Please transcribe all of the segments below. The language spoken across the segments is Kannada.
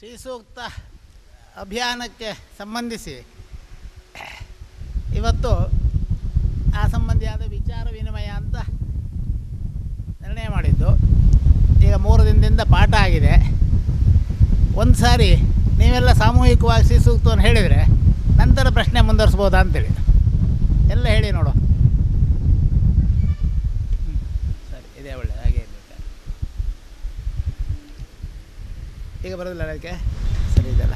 ಶ್ರೀಸೂಕ್ತ ಅಭಿಯಾನಕ್ಕೆ ಸಂಬಂಧಿಸಿ ಇವತ್ತು ಆ ಸಂಬಂಧಿಯಾದ ವಿಚಾರ ವಿನಿಮಯ ಅಂತ ನಿರ್ಣಯ ಮಾಡಿದ್ದು. ಈಗ 3 ದಿನದಿಂದ ಪಾಠ ಆಗಿದೆ. ಒಂದು ಸಾರಿ ನೀವೆಲ್ಲ ಸಾಮೂಹಿಕವಾಗಿ ಶ್ರೀಸೂಕ್ತವನ್ನು ಹೇಳಿದರೆ ನಂತರ ಪ್ರಶ್ನೆ ಮುಂದುವರಿಸ್ಬೋದಾ ಅಂತೇಳಿ ಎಲ್ಲ ಹೇಳಿ ನೋಡು. ಸರಿ, ಇದೇ ಒಳ್ಳೆಯದು. ಹಾಗೆ ಇರಬೇಕು. ಈಗ ಬರೋದಿಲ್ಲ ಅದಕ್ಕೆ. ಸರಿ, ಇದೆಲ್ಲ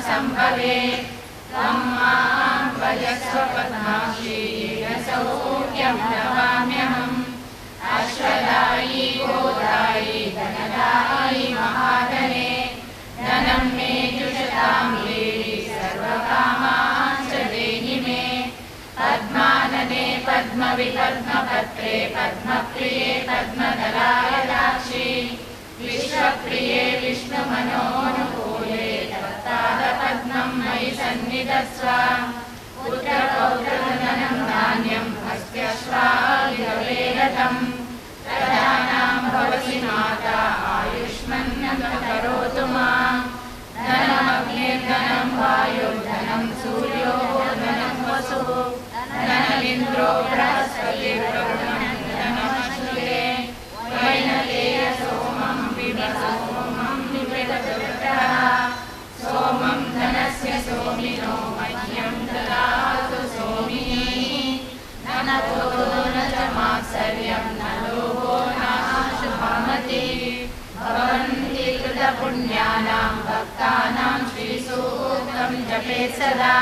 ಸಂಭವೇ ಭಜಸ್ವ ಪದ್ಮಾಕ್ಷಿ ಸೌಖ್ಯಂ ನಮಾಮ್ಯಹಂ. ಅಶ್ವದಾಯಿ ಗೋದಾಯಿ ಧನದಾಯಿ ಮಹಾಧನೆ ಧನಂ ಮೇ ಜುಷತಾಂ ದೇವಿ ಸರ್ವಕಾಮಾಂಶ್ಚ ದೇಹಿ ಮೇ. ಪದ್ಮಾನನೆ ಪದ್ಮವಿಪದ್ಮಪತ್ರೆ ಪದ್ಮಪ್ರಿಯೆ ಪದ್ಮದಲಾಯದಾಕ್ಷಿ ವಿಶ್ವಪ್ರಿಯೆ ವಿಷ್ಣುಮನೋನುಕೂಲೆ ಪದ್ಮಂ ಮಯಿ ಸನ್ನಿಧತ್ಸ್ವ. ಪುತ್ರಪೌತ್ರಧನಂ ಧಾನ್ಯಂ ಹಸ್ತ್ಯಶ್ವಾಭಿರವೇ ರಥಂ ಪ್ರಧಾನಾಂ ಭವಸಿ ಮಾತಾ ಆಯುಷ್ಮನ್ನಂ ಕರೋತು ಮಾಂ. ಧನಮಗ್ನಿರ್ಧನಂ ವಾಯುರ್ಧನಂ ಸೂರ್ಯೋ ಧನಂ ವಸುಃ ಧನಮಿಂದ್ರೋ ಬೃಹಸ್ಪತಿರ್ವರುಣಂ ಧನಮಶ್ನುತೆ. ವೈನತೇಯ ಸೋಮಂ ಪಿಬ ಸೋಮಂ ಪಿಬತುರ್ಗಃ ಸೋಮಂ ಧನಸ್ಯ ಸೋಮಿನೋ ಮಹ್ಯಂ ದದಾತು ಸೋಮಿನಿ. ನನತೋ ನ ಚ ಮಾತ್ಸರ್ಯಂ ನ ಲೋಭೋ ನಾಶುಭಮತಿ. ಭವಂತಿ ಕೃತಪುಣ್ಯಾನಾಂ ಭಕ್ತಾನಾಂ ಶ್ರೀಸೂಕ್ತಂ ಜಪೇತ್ ಸದಾ.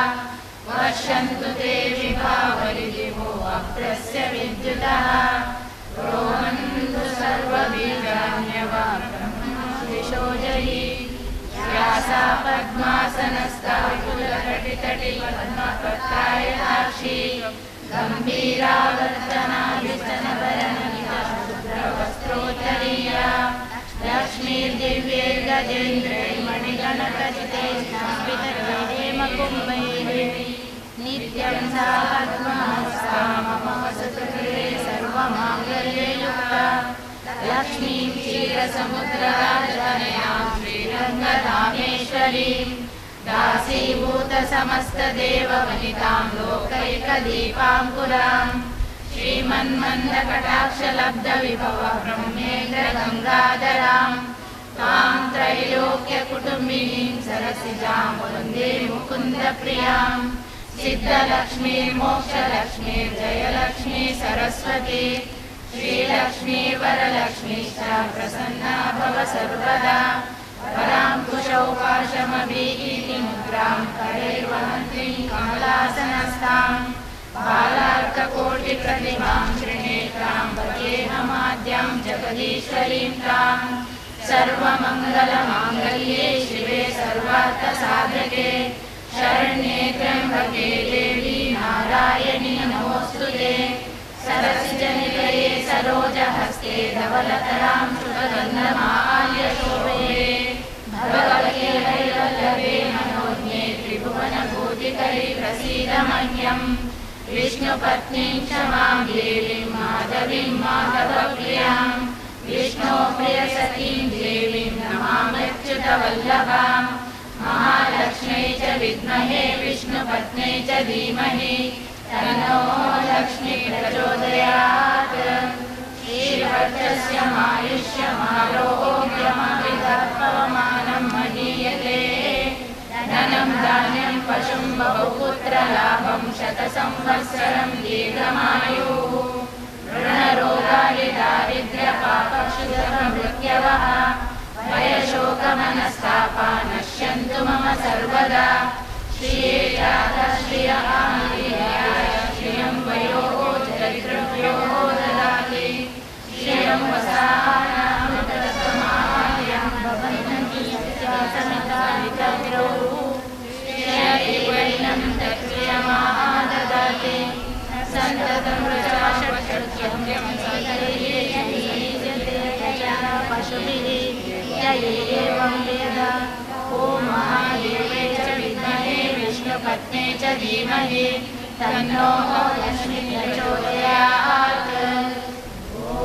ವರ್ಷಂತು ತೇ ವಿಭಾವರಿದಿವೋ ಅಪ್ರಸ್ಯ ವಿದ್ಯುತಃ. ರೋಹಂತು ಸರ್ವಬೀಜಾನ್ಯವ ಬ್ರಹ್ಮ ವಿಶೋಜಯಿ. ವ್ಯಾಸ सा पद्मासनस्था विपुलकटितटी पद्मपत्रायताक्षी गम्भीरावर्तनाभिचनभरणिता शुभ्रवस्त्रोत्तरीया लक्ष्मीर्दिव्यैर्गजेन्द्रै मणिगणकचितैः स्थापितैर्हेमकुम्भैः नित्यं सा पद्महस्ता मम वसतु गृहे सर्वमाङ्गल्ययुक्ता लक्ष्मीं क्षीरसमुद्रराजनयां श्रीरङ्गधामेश्वरीं दासीभूतसमस्तदेववनितां लोकैकदीपाङ्कुरां श्रीमन्मन्दकटाक्षलब्धविभव ब्रह्मेन्द्रगङ्गाधरां तां त्रैलोक्यकुटुम्बिनीं सरसिजां वन्दे मुकुन्दप्रियां सिद्धलक्ष्मीर्मोक्षलक्ष्मीर्जयलक्ष्मी सरस्वती श्रीलक्ष्मी वरलक्ष्मीश्च प्रसन्ना भव सर्वदा पराङ्कुशौपाशमभीति मुद्रां करैर्वहन्तीं कमलासनस्थां बालार्ककोटिप्रतिमां त्रिनेत्रां भजेऽहमाद्यां जगदीश्वरीं तां सर्वमङ्गलमाङ्गल्ये शिवे सर्वार्थसाधके शरण्ये त्र्यम्बके देवी नारायणी नमोऽस्तुते सरसिजनिलये सरोजहस्ते धवलतरां शुभगन्धमाल्यशोभे भगवते हैवल्लभे मनोज्ञे त्रिभुवनभूतिकरी प्रसीद मह्यं विष्णुपत्नीं क्षमां देवीं माधवीं माधवप्रियां विष्णोप्रियसतीं देवीं नमाम्यच्युतवल्लभां महालक्ष्म्यै च विद्महे विष्णुपत्न्यै च धीमहि तन्नो लक्ष्मी प्रचोदयात् श्रीवर्चस्यमायुष्यमारोग्यमभिधर्पवमानं महीयते धनं धान्यं पशुं बहुपुत्रलाभं शतसंवत्सरं दीर्घमायुः ऋणरोगादिदारिद्र्यपापक्षुधर्ममृत्यवः भयशोकमनस्तापा नश्यन्तु मम सर्वदा श्रियेजातश्रियहानिर्याय श्रियं वयोः दरिद्रभ्योः ददाति श्रियं वसानामृतसमाहार्यं भवन्ति समितावितद्रौ श्रियैवैनं तत्प्रियमाददाति सन्ततं वृचाषट्सत्यं पशुभिः य एवं वेद ॐ महादेवे च विद्महे विष्णुपत्न्यै च धीमहि तन्नो लक्ष्मी प्रचोदयात् ॐ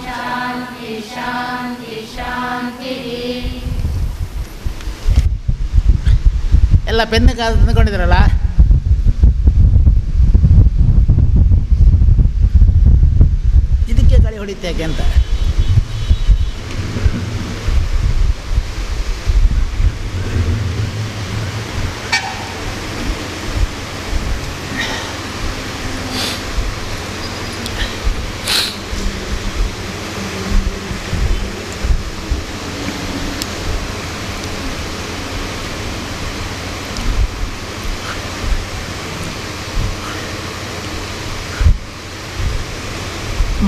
शान्ति शान्ति शान्तिः ಎಲ್ಲ ಪೆನ್ನು ಕಾದು ತಂದುಕೊಂಡಿದ್ದೀರಲ್ಲ, ಇದಕ್ಕೆ ಗಾಳಿ ಹೊಡಿತೆ ಯಾಕೆ ಅಂತ.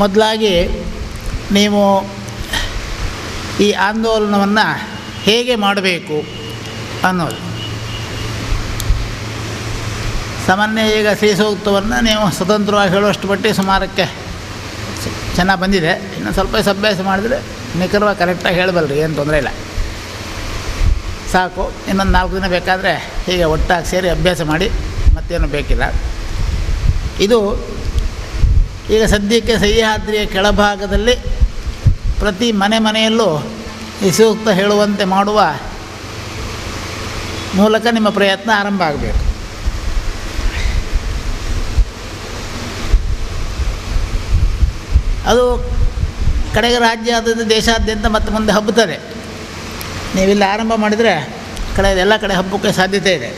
ಮೊದಲಾಗಿ ನೀವು ಈ ಆಂದೋಲನವನ್ನು ಹೇಗೆ ಮಾಡಬೇಕು ಅನ್ನೋದು. ಸಾಮಾನ್ಯ ಈಗ ಶ್ರೀ ಸೂಕ್ತವನ್ನು ನೀವು ಸ್ವತಂತ್ರವಾಗಿ ಹೇಳುವಷ್ಟು ಮಟ್ಟಿಗೆ ಸುಮಾರಕ್ಕೆ ಚೆನ್ನಾಗಿ ಬಂದಿದೆ. ಇನ್ನು ಸ್ವಲ್ಪ ಅಭ್ಯಾಸ ಮಾಡಿದರೆ ನಿಖರವಾಗಿ ಕರೆಕ್ಟಾಗಿ ಹೇಳಬಲ್ರಿ, ಏನು ತೊಂದರೆ ಇಲ್ಲ, ಸಾಕು. ಇನ್ನೊಂದು 4 ದಿನ ಬೇಕಾದರೆ ಹೀಗೆ ಒಟ್ಟಾಗಿ ಸೇರಿ ಅಭ್ಯಾಸ ಮಾಡಿ, ಮತ್ತೇನು ಬೇಕಿಲ್ಲ. ಇದು ಈಗ ಸದ್ಯಕ್ಕೆ ಸಹ್ಯಾದ್ರಿಯ ಕೆಳಭಾಗದಲ್ಲಿ ಪ್ರತಿ ಮನೆಯಲ್ಲೂ ಈ ಸೂಕ್ತ ಹೇಳುವಂತೆ ಮಾಡುವ ಮೂಲಕ ನಿಮ್ಮ ಪ್ರಯತ್ನ ಆರಂಭ ಆಗಬೇಕು. ಅದು ಕಡೆಗೆ ರಾಜ್ಯಾದ್ಯಂತ ದೇಶಾದ್ಯಂತ ಮತ್ತೆ ಮುಂದೆ ಹಬ್ಬುತ್ತದೆ. ನೀವಿಲ್ಲಿ ಆರಂಭ ಮಾಡಿದರೆ ಎಲ್ಲ ಕಡೆ ಹಬ್ಬಕ್ಕೆ ಸಾಧ್ಯತೆ ಇದೆ.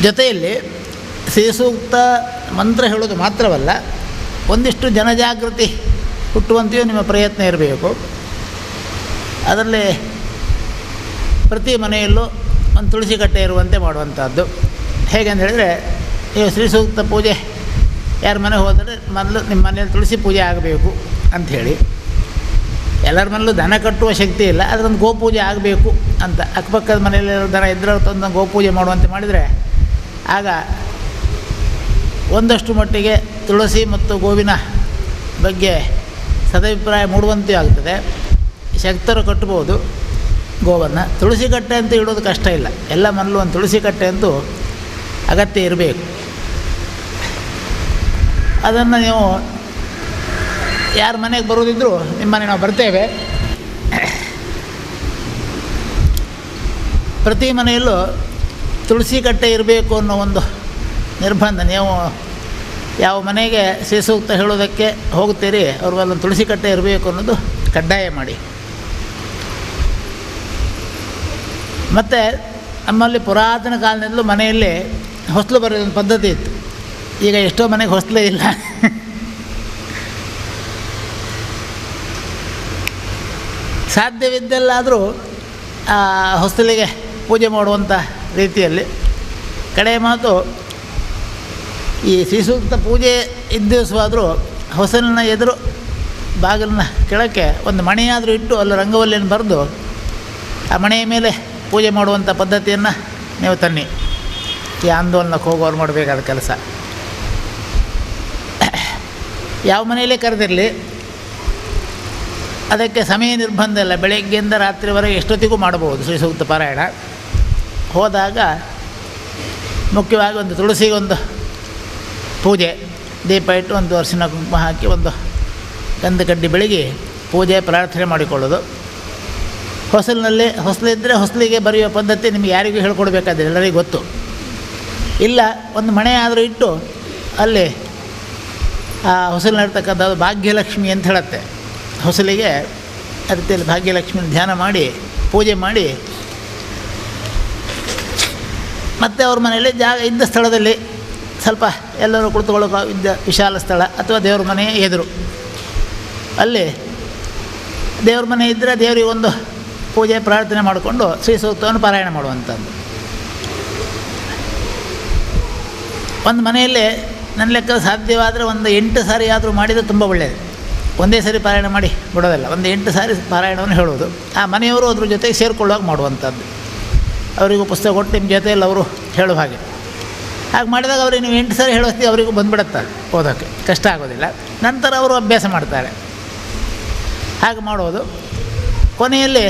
ಜೊತೆಯಲ್ಲಿ ಶ್ರೀಸೂಕ್ತ ಮಂತ್ರ ಹೇಳೋದು ಮಾತ್ರವಲ್ಲ, ಒಂದಿಷ್ಟು ಜನಜಾಗೃತಿ ಹುಟ್ಟುವಂತೆಯೂ ನಿಮ್ಮ ಪ್ರಯತ್ನ ಇರಬೇಕು. ಅದರಲ್ಲಿ ಪ್ರತಿ ಮನೆಯಲ್ಲೂ ಒಂದು ತುಳಸಿ ಕಟ್ಟೆ ಇರುವಂತೆ ಮಾಡುವಂಥದ್ದು. ಹೇಗೆ ಅಂತ ಹೇಳಿದರೆ, ನೀವು ಶ್ರೀಸೂಕ್ತ ಪೂಜೆ ಯಾರ ಮನೆ ಹೋದರೆ ಮೊದಲು ನಿಮ್ಮ ಮನೆಯಲ್ಲಿ ತುಳಸಿ ಪೂಜೆ ಆಗಬೇಕು ಅಂಥೇಳಿ ಎಲ್ಲರ ಮನೆಯಲ್ಲೂ ದನ ಕಟ್ಟುವ ಶಕ್ತಿ ಇಲ್ಲ, ಅದರೊಂದು ಗೋಪೂಜೆ ಆಗಬೇಕು ಅಂತ ಅಕ್ಕಪಕ್ಕದ ಮನೆಯಲ್ಲಿ ದನ ಇದ್ದರೆ ತಂದು ಗೋಪೂಜೆ ಮಾಡುವಂತೆ ಮಾಡಿದರೆ ಆಗ ಒಂದಷ್ಟು ಮಟ್ಟಿಗೆ ತುಳಸಿ ಮತ್ತು ಗೋವಿನ ಬಗ್ಗೆ ಸದಭಿಪ್ರಾಯ ಮೂಡುವಂತೆ ಆಗ್ತದೆ. ಶಕ್ತರು ಕಟ್ಬೋದು ಗೋವನ್ನು. ತುಳಸಿ ಕಟ್ಟೆ ಅಂತ ಇಡೋದು ಕಷ್ಟ ಇಲ್ಲ, ಎಲ್ಲ ಮನೆಯಲ್ಲೂ ಒಂದು ತುಳಸಿ ಕಟ್ಟೆ ಅಂತೂ ಅಗತ್ಯ ಇರಬೇಕು. ಅದನ್ನು ನೀವು ಯಾರ ಮನೆಗೆ ಬರೋದಿದ್ದರೂ ನಿಮ್ಮ ಮನೆ ನಾವು ಬರ್ತೇವೆ. ಪ್ರತಿ ಮನೆಯಲ್ಲೂ ತುಳಸಿ ಕಟ್ಟೆ ಇರಬೇಕು ಅನ್ನೋ ಒಂದು ನಿರ್ಬಂಧ. ನೀವು ಯಾವ ಮನೆಗೆ ಶ್ರೀ ಸೂಕ್ತ ಹೇಳೋದಕ್ಕೆ ಹೋಗ್ತೀರಿ ಅವ್ರಿಗೆಲ್ಲ ತುಳಸಿ ಕಟ್ಟೆ ಇರಬೇಕು ಅನ್ನೋದು ಕಡ್ಡಾಯ ಮಾಡಿ. ಮತ್ತು ನಮ್ಮಲ್ಲಿ ಪುರಾತನ ಕಾಲದಿಂದಲೂ ಮನೆಯಲ್ಲಿ ಹೊಸಲು ಬರೆಯೋದೊಂದು ಪದ್ಧತಿ ಇತ್ತು. ಈಗ ಎಷ್ಟೋ ಮನೆಗೆ ಹೊಸಲೇ ಇಲ್ಲ. ಸಾಧ್ಯವಿದ್ದೆಲ್ಲಾದರೂ ಹೊಸಲಿಗೆ ಪೂಜೆ ಮಾಡುವಂಥ ರೀತಿಯಲ್ಲಿ. ಕಡೆ ಮಾತು, ಈ ಶ್ರೀಸೂಕ್ತ ಪೂಜೆ ಇದ್ದ ದಿವಸವಾದರೂ ಹೊಸಲಿನ ಎದುರು ಬಾಗಿಲಿನ ಕೆಳಕ್ಕೆ ಒಂದು ಮಣೆಯಾದರೂ ಇಟ್ಟು ಅಲ್ಲಿ ರಂಗವಲ್ಲಿಯನ್ನು ಬರೆದು ಆ ಮಣೆಯ ಮೇಲೆ ಪೂಜೆ ಮಾಡುವಂಥ ಪದ್ಧತಿಯನ್ನು ನೀವು ತನ್ನಿ. ಈ ಆಂದೋಲನಕ್ಕೆ ಹೋಗೋರು ಮಾಡಬೇಕಾದ ಕೆಲಸ. ಯಾವ ಮನೆಯಲ್ಲೇ ಕರೆದಿರಲಿ ಅದಕ್ಕೆ ಸಮಯ ನಿರ್ಬಂಧ ಇಲ್ಲ. ಬೆಳಗ್ಗೆಯಿಂದ ರಾತ್ರಿವರೆಗೆ ಎಷ್ಟೊತ್ತಿಗೂ ಮಾಡಬಹುದು ಶ್ರೀ ಸೂಕ್ತ ಪಾರಾಯಣ. ಹೋದಾಗ ಮುಖ್ಯವಾಗಿ ಒಂದು ತುಳಸಿಗೊಂದು ಪೂಜೆ, ದೀಪ ಇಟ್ಟು ಒಂದು ಅರಿಶಿನ ಕುಂಕುಮ ಹಾಕಿ ಒಂದು ಗಂಧ ಕಡ್ಡಿ ಬೆಳಗಿ ಪೂಜೆ ಪ್ರಾರ್ಥನೆ ಮಾಡಿಕೊಳ್ಳೋದು. ಹೊಸಲಿದ್ದರೆ ಹೊಸಲಿಗೆ ಬರೆಯುವ ಪದ್ಧತಿ ನಿಮಗೆ ಯಾರಿಗೂ ಹೇಳ್ಕೊಡ್ಬೇಕಾದ್ರೆ ಎಲ್ಲರಿಗೂ ಗೊತ್ತು. ಇಲ್ಲ ಒಂದು ಮಣೆ ಆದರೂ ಇಟ್ಟು ಅಲ್ಲಿ ಆ ಹೊಸಲಿನರ್ತಕ್ಕಂಥದ್ದು ಭಾಗ್ಯಲಕ್ಷ್ಮಿ ಅಂತ ಹೇಳುತ್ತೆ. ಹೊಸಲಿಗೆ ಆ ರೀತಿಯಲ್ಲಿ ಭಾಗ್ಯಲಕ್ಷ್ಮಿನ ಧ್ಯಾನ ಮಾಡಿ ಪೂಜೆ ಮಾಡಿ ಮತ್ತು ಅವ್ರ ಮನೆಯಲ್ಲಿ ಜಾಗ ಇದ್ದ ಸ್ಥಳದಲ್ಲಿ ಸ್ವಲ್ಪ ಎಲ್ಲರೂ ಕುಳಿತುಕೊಳ್ಳೋಕೆ ಇದ್ದ ವಿಶಾಲ ಸ್ಥಳ ಅಥವಾ ದೇವ್ರ ಮನೆ ಎದುರು ಅಲ್ಲಿ ದೇವ್ರ ಮನೆ ಇದ್ದರೆ ದೇವರಿಗೆ ಒಂದು ಪೂಜೆ ಪ್ರಾರ್ಥನೆ ಮಾಡಿಕೊಂಡು ಶ್ರೀ ಸೂಕ್ತವನ್ನು ಪಾರಾಯಣ ಮಾಡುವಂಥದ್ದು. ಒಂದು ಮನೆಯಲ್ಲಿ ನನ್ನ ಲೆಕ್ಕ ಸಾಧ್ಯವಾದರೆ ಒಂದು 8 ಸಾರಿ ಆದರೂ ಮಾಡಿದರೆ ತುಂಬ ಒಳ್ಳೆಯದು. ಒಂದೇ ಸಾರಿ ಪಾರಾಯಣ ಮಾಡಿ ಬಿಡೋದಲ್ಲ, ಒಂದು 8 ಸಾರಿ ಪಾರಾಯಣವನ್ನು ಹೇಳೋದು. ಆ ಮನೆಯವರು ಅದ್ರ ಜೊತೆಗೆ ಸೇರ್ಕೊಳ್ಳುವಾಗ ಮಾಡುವಂಥದ್ದು. ಅವರಿಗೂ ಪುಸ್ತಕ ಕೊಟ್ಟು ನಿಮ್ಮ ಜೊತೆಯಲ್ಲಿ ಅವರು ಹೇಳುವ ಹಾಗೆ. ಹಾಗೆ ಮಾಡಿದಾಗ ಅವ್ರಿಗೆ ನೀವು 8 ಸಾರಿ ಹೇಳೋಸ್ತಿ ಅವರಿಗೂ ಬಂದುಬಿಡುತ್ತೆ ಓದೋಕ್ಕೆ, ಕಷ್ಟ ಆಗೋದಿಲ್ಲ. ನಂತರ ಅವರು ಅಭ್ಯಾಸ ಮಾಡ್ತಾರೆ. ಹಾಗೆ ಮಾಡೋದು. ಕೊನೆಯಲ್ಲಿ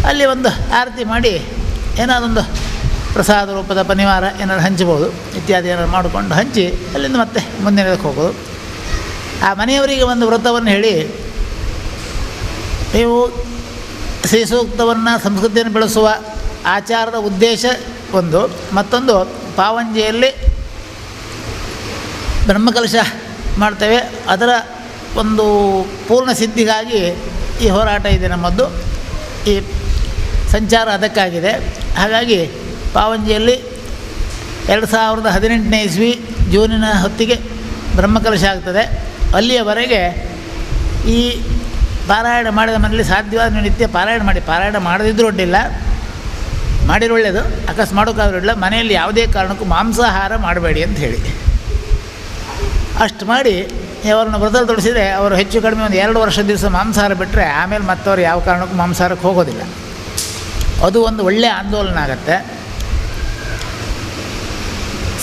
ಅಲ್ಲಿ ಒಂದು ಆರತಿ ಮಾಡಿ ಏನಾದೊಂದು ಪ್ರಸಾದ ರೂಪದ ಪನಿವಾರ ಏನಾದ್ರು ಹಂಚ್ಬೋದು ಇತ್ಯಾದಿ ಏನಾದ್ರು ಮಾಡಿಕೊಂಡು ಹಂಚಿ ಅಲ್ಲಿಂದ ಮತ್ತೆ ಮುಂದಿನದಕ್ಕೆ ಹೋಗೋದು. ಆ ಮನೆಯವರಿಗೆ ಒಂದು ವ್ರತವನ್ನು ಹೇಳಿ, ನೀವು ಶ್ರೀ ಸೂಕ್ತವನ್ನು ಸಂಸ್ಕೃತಿಯನ್ನು ಬೆಳೆಸುವ ಆಚಾರದ ಉದ್ದೇಶ ಒಂದು, ಮತ್ತೊಂದು ಪಾವಂಜೆಯಲ್ಲಿ ಬ್ರಹ್ಮಕಲಶ ಮಾಡ್ತೇವೆ, ಅದರ ಒಂದು ಪೂರ್ಣ ಸಿದ್ಧಿಗಾಗಿ ಈ ಹೋರಾಟ ಇದೆ ನಮ್ಮದು, ಈ ಸಂಚಾರ ಅದಕ್ಕಾಗಿದೆ. ಹಾಗಾಗಿ ಪಾವಂಜೆಯಲ್ಲಿ 2018ನೇ ಇಸ್ವಿ ಜೂನಿನ ಹೊತ್ತಿಗೆ ಬ್ರಹ್ಮಕಲಶ ಆಗ್ತದೆ. ಅಲ್ಲಿಯವರೆಗೆ ಈ ಪಾರಾಯಣ ಮಾಡಿದ ಮನೆಯಲ್ಲಿ ಸಾಧ್ಯವಾದ ನಿತ್ಯ ಪಾರಾಯಣ ಮಾಡಿ. ಪಾರಾಯಣ ಮಾಡದಿದ್ದರೂ ಅಡ್ಡಿಲ್ಲ, ಮಾಡಿರೋ ಒಳ್ಳೆಯದು, ಅಕಸ್ಮಾತ್ ಮಾಡೋಕ್ಕಾದ್ರೂ ಇಲ್ಲ. ಮನೆಯಲ್ಲಿ ಯಾವುದೇ ಕಾರಣಕ್ಕೂ ಮಾಂಸಾಹಾರ ಮಾಡಬೇಡಿ ಅಂತ ಹೇಳಿ ಅಷ್ಟು ಮಾಡಿ ಅವರನ್ನು ವ್ರತದಲ್ಲಿ ತೊಡಸಿದರೆ ಅವರು ಹೆಚ್ಚು ಕಡಿಮೆ ಒಂದು 2 ವರ್ಷದ ದಿವಸ ಮಾಂಸಾಹಾರ ಬಿಟ್ಟರೆ ಆಮೇಲೆ ಮತ್ತವರು ಯಾವ ಕಾರಣಕ್ಕೂ ಮಾಂಸಾಹಾರಕ್ಕೆ ಹೋಗೋದಿಲ್ಲ. ಅದು ಒಂದು ಒಳ್ಳೆಯ ಆಂದೋಲನ ಆಗತ್ತೆ.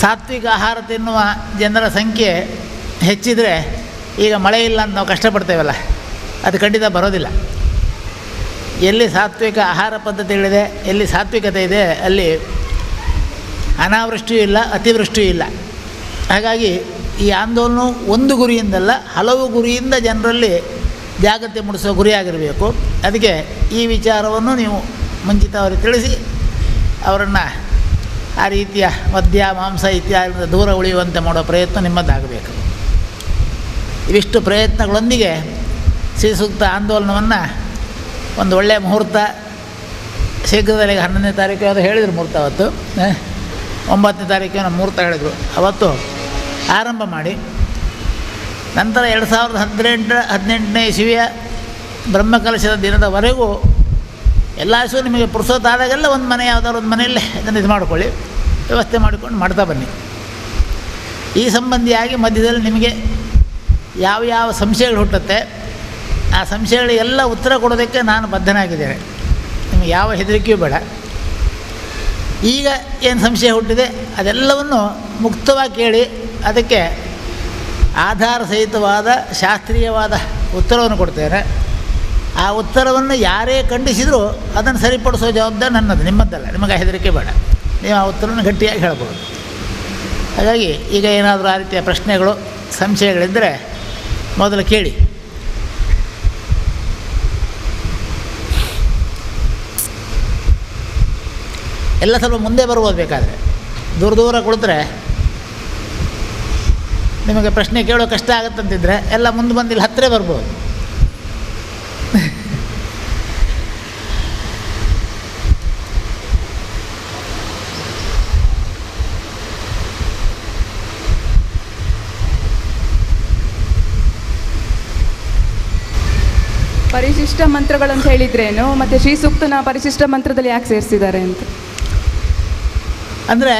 ಸಾತ್ವಿಕ ಆಹಾರ ತಿನ್ನುವ ಜನರ ಸಂಖ್ಯೆ ಹೆಚ್ಚಿದರೆ, ಈಗ ಮಳೆ ಇಲ್ಲ ಅಂತ ನಾವು ಕಷ್ಟಪಡ್ತೇವಲ್ಲ, ಅದು ಖಂಡಿತ ಬರೋದಿಲ್ಲ. ಎಲ್ಲಿ ಸಾತ್ವಿಕ ಆಹಾರ ಪದ್ಧತಿಗಳಿದೆ, ಎಲ್ಲಿ ಸಾತ್ವಿಕತೆ ಇದೆ, ಅಲ್ಲಿ ಅನಾವೃಷ್ಟಿಯೂ ಇಲ್ಲ, ಅತಿವೃಷ್ಟಿಯೂ ಇಲ್ಲ. ಹಾಗಾಗಿ ಈ ಆಂದೋಲನ ಒಂದು ಗುರಿಯಿಂದಲ್ಲ, ಹಲವು ಗುರಿಯಿಂದ ಜನರಲ್ಲಿ ಜಾಗೃತಿ ಮೂಡಿಸುವ ಗುರಿಯಾಗಿರಬೇಕು. ಅದಕ್ಕೆ ಈ ವಿಚಾರವನ್ನು ನೀವು ಮುಂಚಿತ ಅವರಿಗೆ ತಿಳಿಸಿ ಅವರನ್ನು ಆ ರೀತಿಯ ಮದ್ಯ ಮಾಂಸ ಇತ್ಯಾದಿಯಿಂದ ದೂರ ಉಳಿಯುವಂತೆ ಮಾಡೋ ಪ್ರಯತ್ನ ನಿಮ್ಮದಾಗಬೇಕು. ಇವಿಷ್ಟು ಪ್ರಯತ್ನಗಳೊಂದಿಗೆ ಶ್ರೀ ಸೂಕ್ತ ಆಂದೋಲನವನ್ನು ಒಂದು ಒಳ್ಳೆಯ ಮುಹೂರ್ತ ಶೀಘ್ರದಲ್ಲಿ 11ನೇ ತಾರೀಕು ಅದು ಹೇಳಿದರು ಮುಹೂರ್ತ, ಅವತ್ತು 9ನೇ ತಾರೀಕಿನ ಮುಹೂರ್ತ ಹೇಳಿದರು, ಅವತ್ತು ಆರಂಭ ಮಾಡಿ ನಂತರ 2018ನೇ ಇಸವಿಯ ಬ್ರಹ್ಮಕಲಶದ ದಿನದವರೆಗೂ ಎಲ್ಲ ದಿವಸ ನಿಮಗೆ ಪುರುಸೊತ್ತಾದಾಗೆಲ್ಲ ಒಂದು ಮನೆ ಯಾವುದಾದ್ರು ಒಂದು ಮನೆಯಲ್ಲೇ ಇದನ್ನು ಇದು ಮಾಡಿಕೊಳ್ಳಿ, ವ್ಯವಸ್ಥೆ ಮಾಡಿಕೊಂಡು ಮಾಡ್ತಾ ಬನ್ನಿ. ಈ ಸಂಬಂಧಿಯಾಗಿ ಮಧ್ಯದಲ್ಲಿ ನಿಮಗೆ ಯಾವ ಸಂಶಯಗಳು ಹುಟ್ಟುತ್ತೆ ಆ ಸಂಶಯಗಳಿಗೆಲ್ಲ ಉತ್ತರ ಕೊಡೋದಕ್ಕೆ ನಾನು ಬದ್ಧನಾಗಿದ್ದೇನೆ. ನಿಮಗೆ ಯಾವ ಹೆದರಿಕೆಯೂ ಬೇಡ. ಈಗ ಏನು ಸಂಶಯ ಹುಟ್ಟಿದೆ ಅದೆಲ್ಲವನ್ನು ಮುಕ್ತವಾಗಿ ಕೇಳಿ ಅದಕ್ಕೆ ಆಧಾರ ಸಹಿತವಾದ ಶಾಸ್ತ್ರೀಯವಾದ ಉತ್ತರವನ್ನು ಕೊಡ್ತೇನೆ. ಆ ಉತ್ತರವನ್ನು ಯಾರೇ ಖಂಡಿಸಿದರೂ ಅದನ್ನು ಸರಿಪಡಿಸೋ ಜವಾಬ್ದಾರಿ ನನ್ನದು, ನಿಮ್ಮದ್ದಲ್ಲ. ನಿಮಗೆ ಹೆದರಿಕೆ ಬೇಡ, ನೀವು ಆ ಉತ್ತರವನ್ನು ಗಟ್ಟಿಯಾಗಿ ಹೇಳ್ಬೋದು. ಹಾಗಾಗಿ ಈಗ ಏನಾದರೂ ಆ ರೀತಿಯ ಪ್ರಶ್ನೆಗಳು ಸಂಶಯಗಳಿದ್ದರೆ ಮೊದಲು ಕೇಳಿ. ಎಲ್ಲ ಸ್ವಲ್ಪ ಮುಂದೆ ಬರ್ಬೋದು, ಬೇಕಾದರೆ ದೂರ ಕುಳಿತರೆ ನಿಮಗೆ ಪ್ರಶ್ನೆ ಕೇಳೋ ಕಷ್ಟ ಆಗುತ್ತಂತಿದ್ರೆ ಎಲ್ಲ ಮುಂದೆ ಬಂದು ಇಲ್ಲಿ ಹತ್ತಿರ ಬರ್ಬೋದು. ಪರಿಶಿಷ್ಟ ಮಂತ್ರಗಳಂತ ಹೇಳಿದ್ರೇನು, ಮತ್ತು ಶ್ರೀ ಸೂಕ್ತನ ಪರಿಶಿಷ್ಟ ಮಂತ್ರದಲ್ಲಿ ಯಾಕೆ ಸೇರಿಸಿದ್ದಾರೆ ಅಂತ? ಅಂದರೆ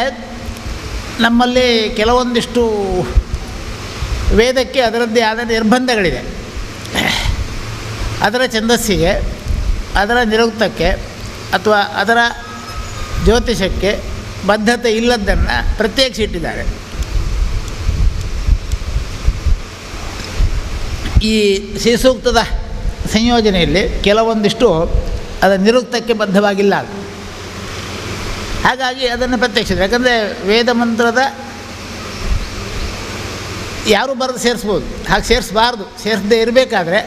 ನಮ್ಮಲ್ಲಿ ಕೆಲವೊಂದಿಷ್ಟು ವೇದಕ್ಕೆ ಅದರದ್ದೇ ಆದ ನಿರ್ಬಂಧಗಳಿದೆ. ಅದರ ಛಂದಸ್ಸಿಗೆ, ಅದರ ನಿರುಕ್ತಕ್ಕೆ ಅಥವಾ ಅದರ ಜ್ಯೋತಿಷಕ್ಕೆ ಬದ್ಧತೆ ಇಲ್ಲದ್ದನ್ನು ಪ್ರತ್ಯೇಕಿಸಿಟ್ಟಿದ್ದಾರೆ. ಈ ಶ್ರೀಸೂಕ್ತದ ಸಂಯೋಜನೆಯಲ್ಲಿ ಕೆಲವೊಂದಿಷ್ಟು ಅದರ ನಿರುಕ್ತಕ್ಕೆ ಬದ್ಧವಾಗಿಲ್ಲ. ಹಾಗಾಗಿ ಅದನ್ನು ಪ್ರತ್ಯೇಕಿಸಿದ್ರು. ಯಾಕಂದರೆ ವೇದ ಮಂತ್ರದ ಯಾರೂ ಬರೆದು ಸೇರಿಸ್ಬೋದು, ಹಾಗೆ ಸೇರಿಸಬಾರ್ದು. ಸೇರಿಸದೇ ಇರಬೇಕಾದ್ರೆ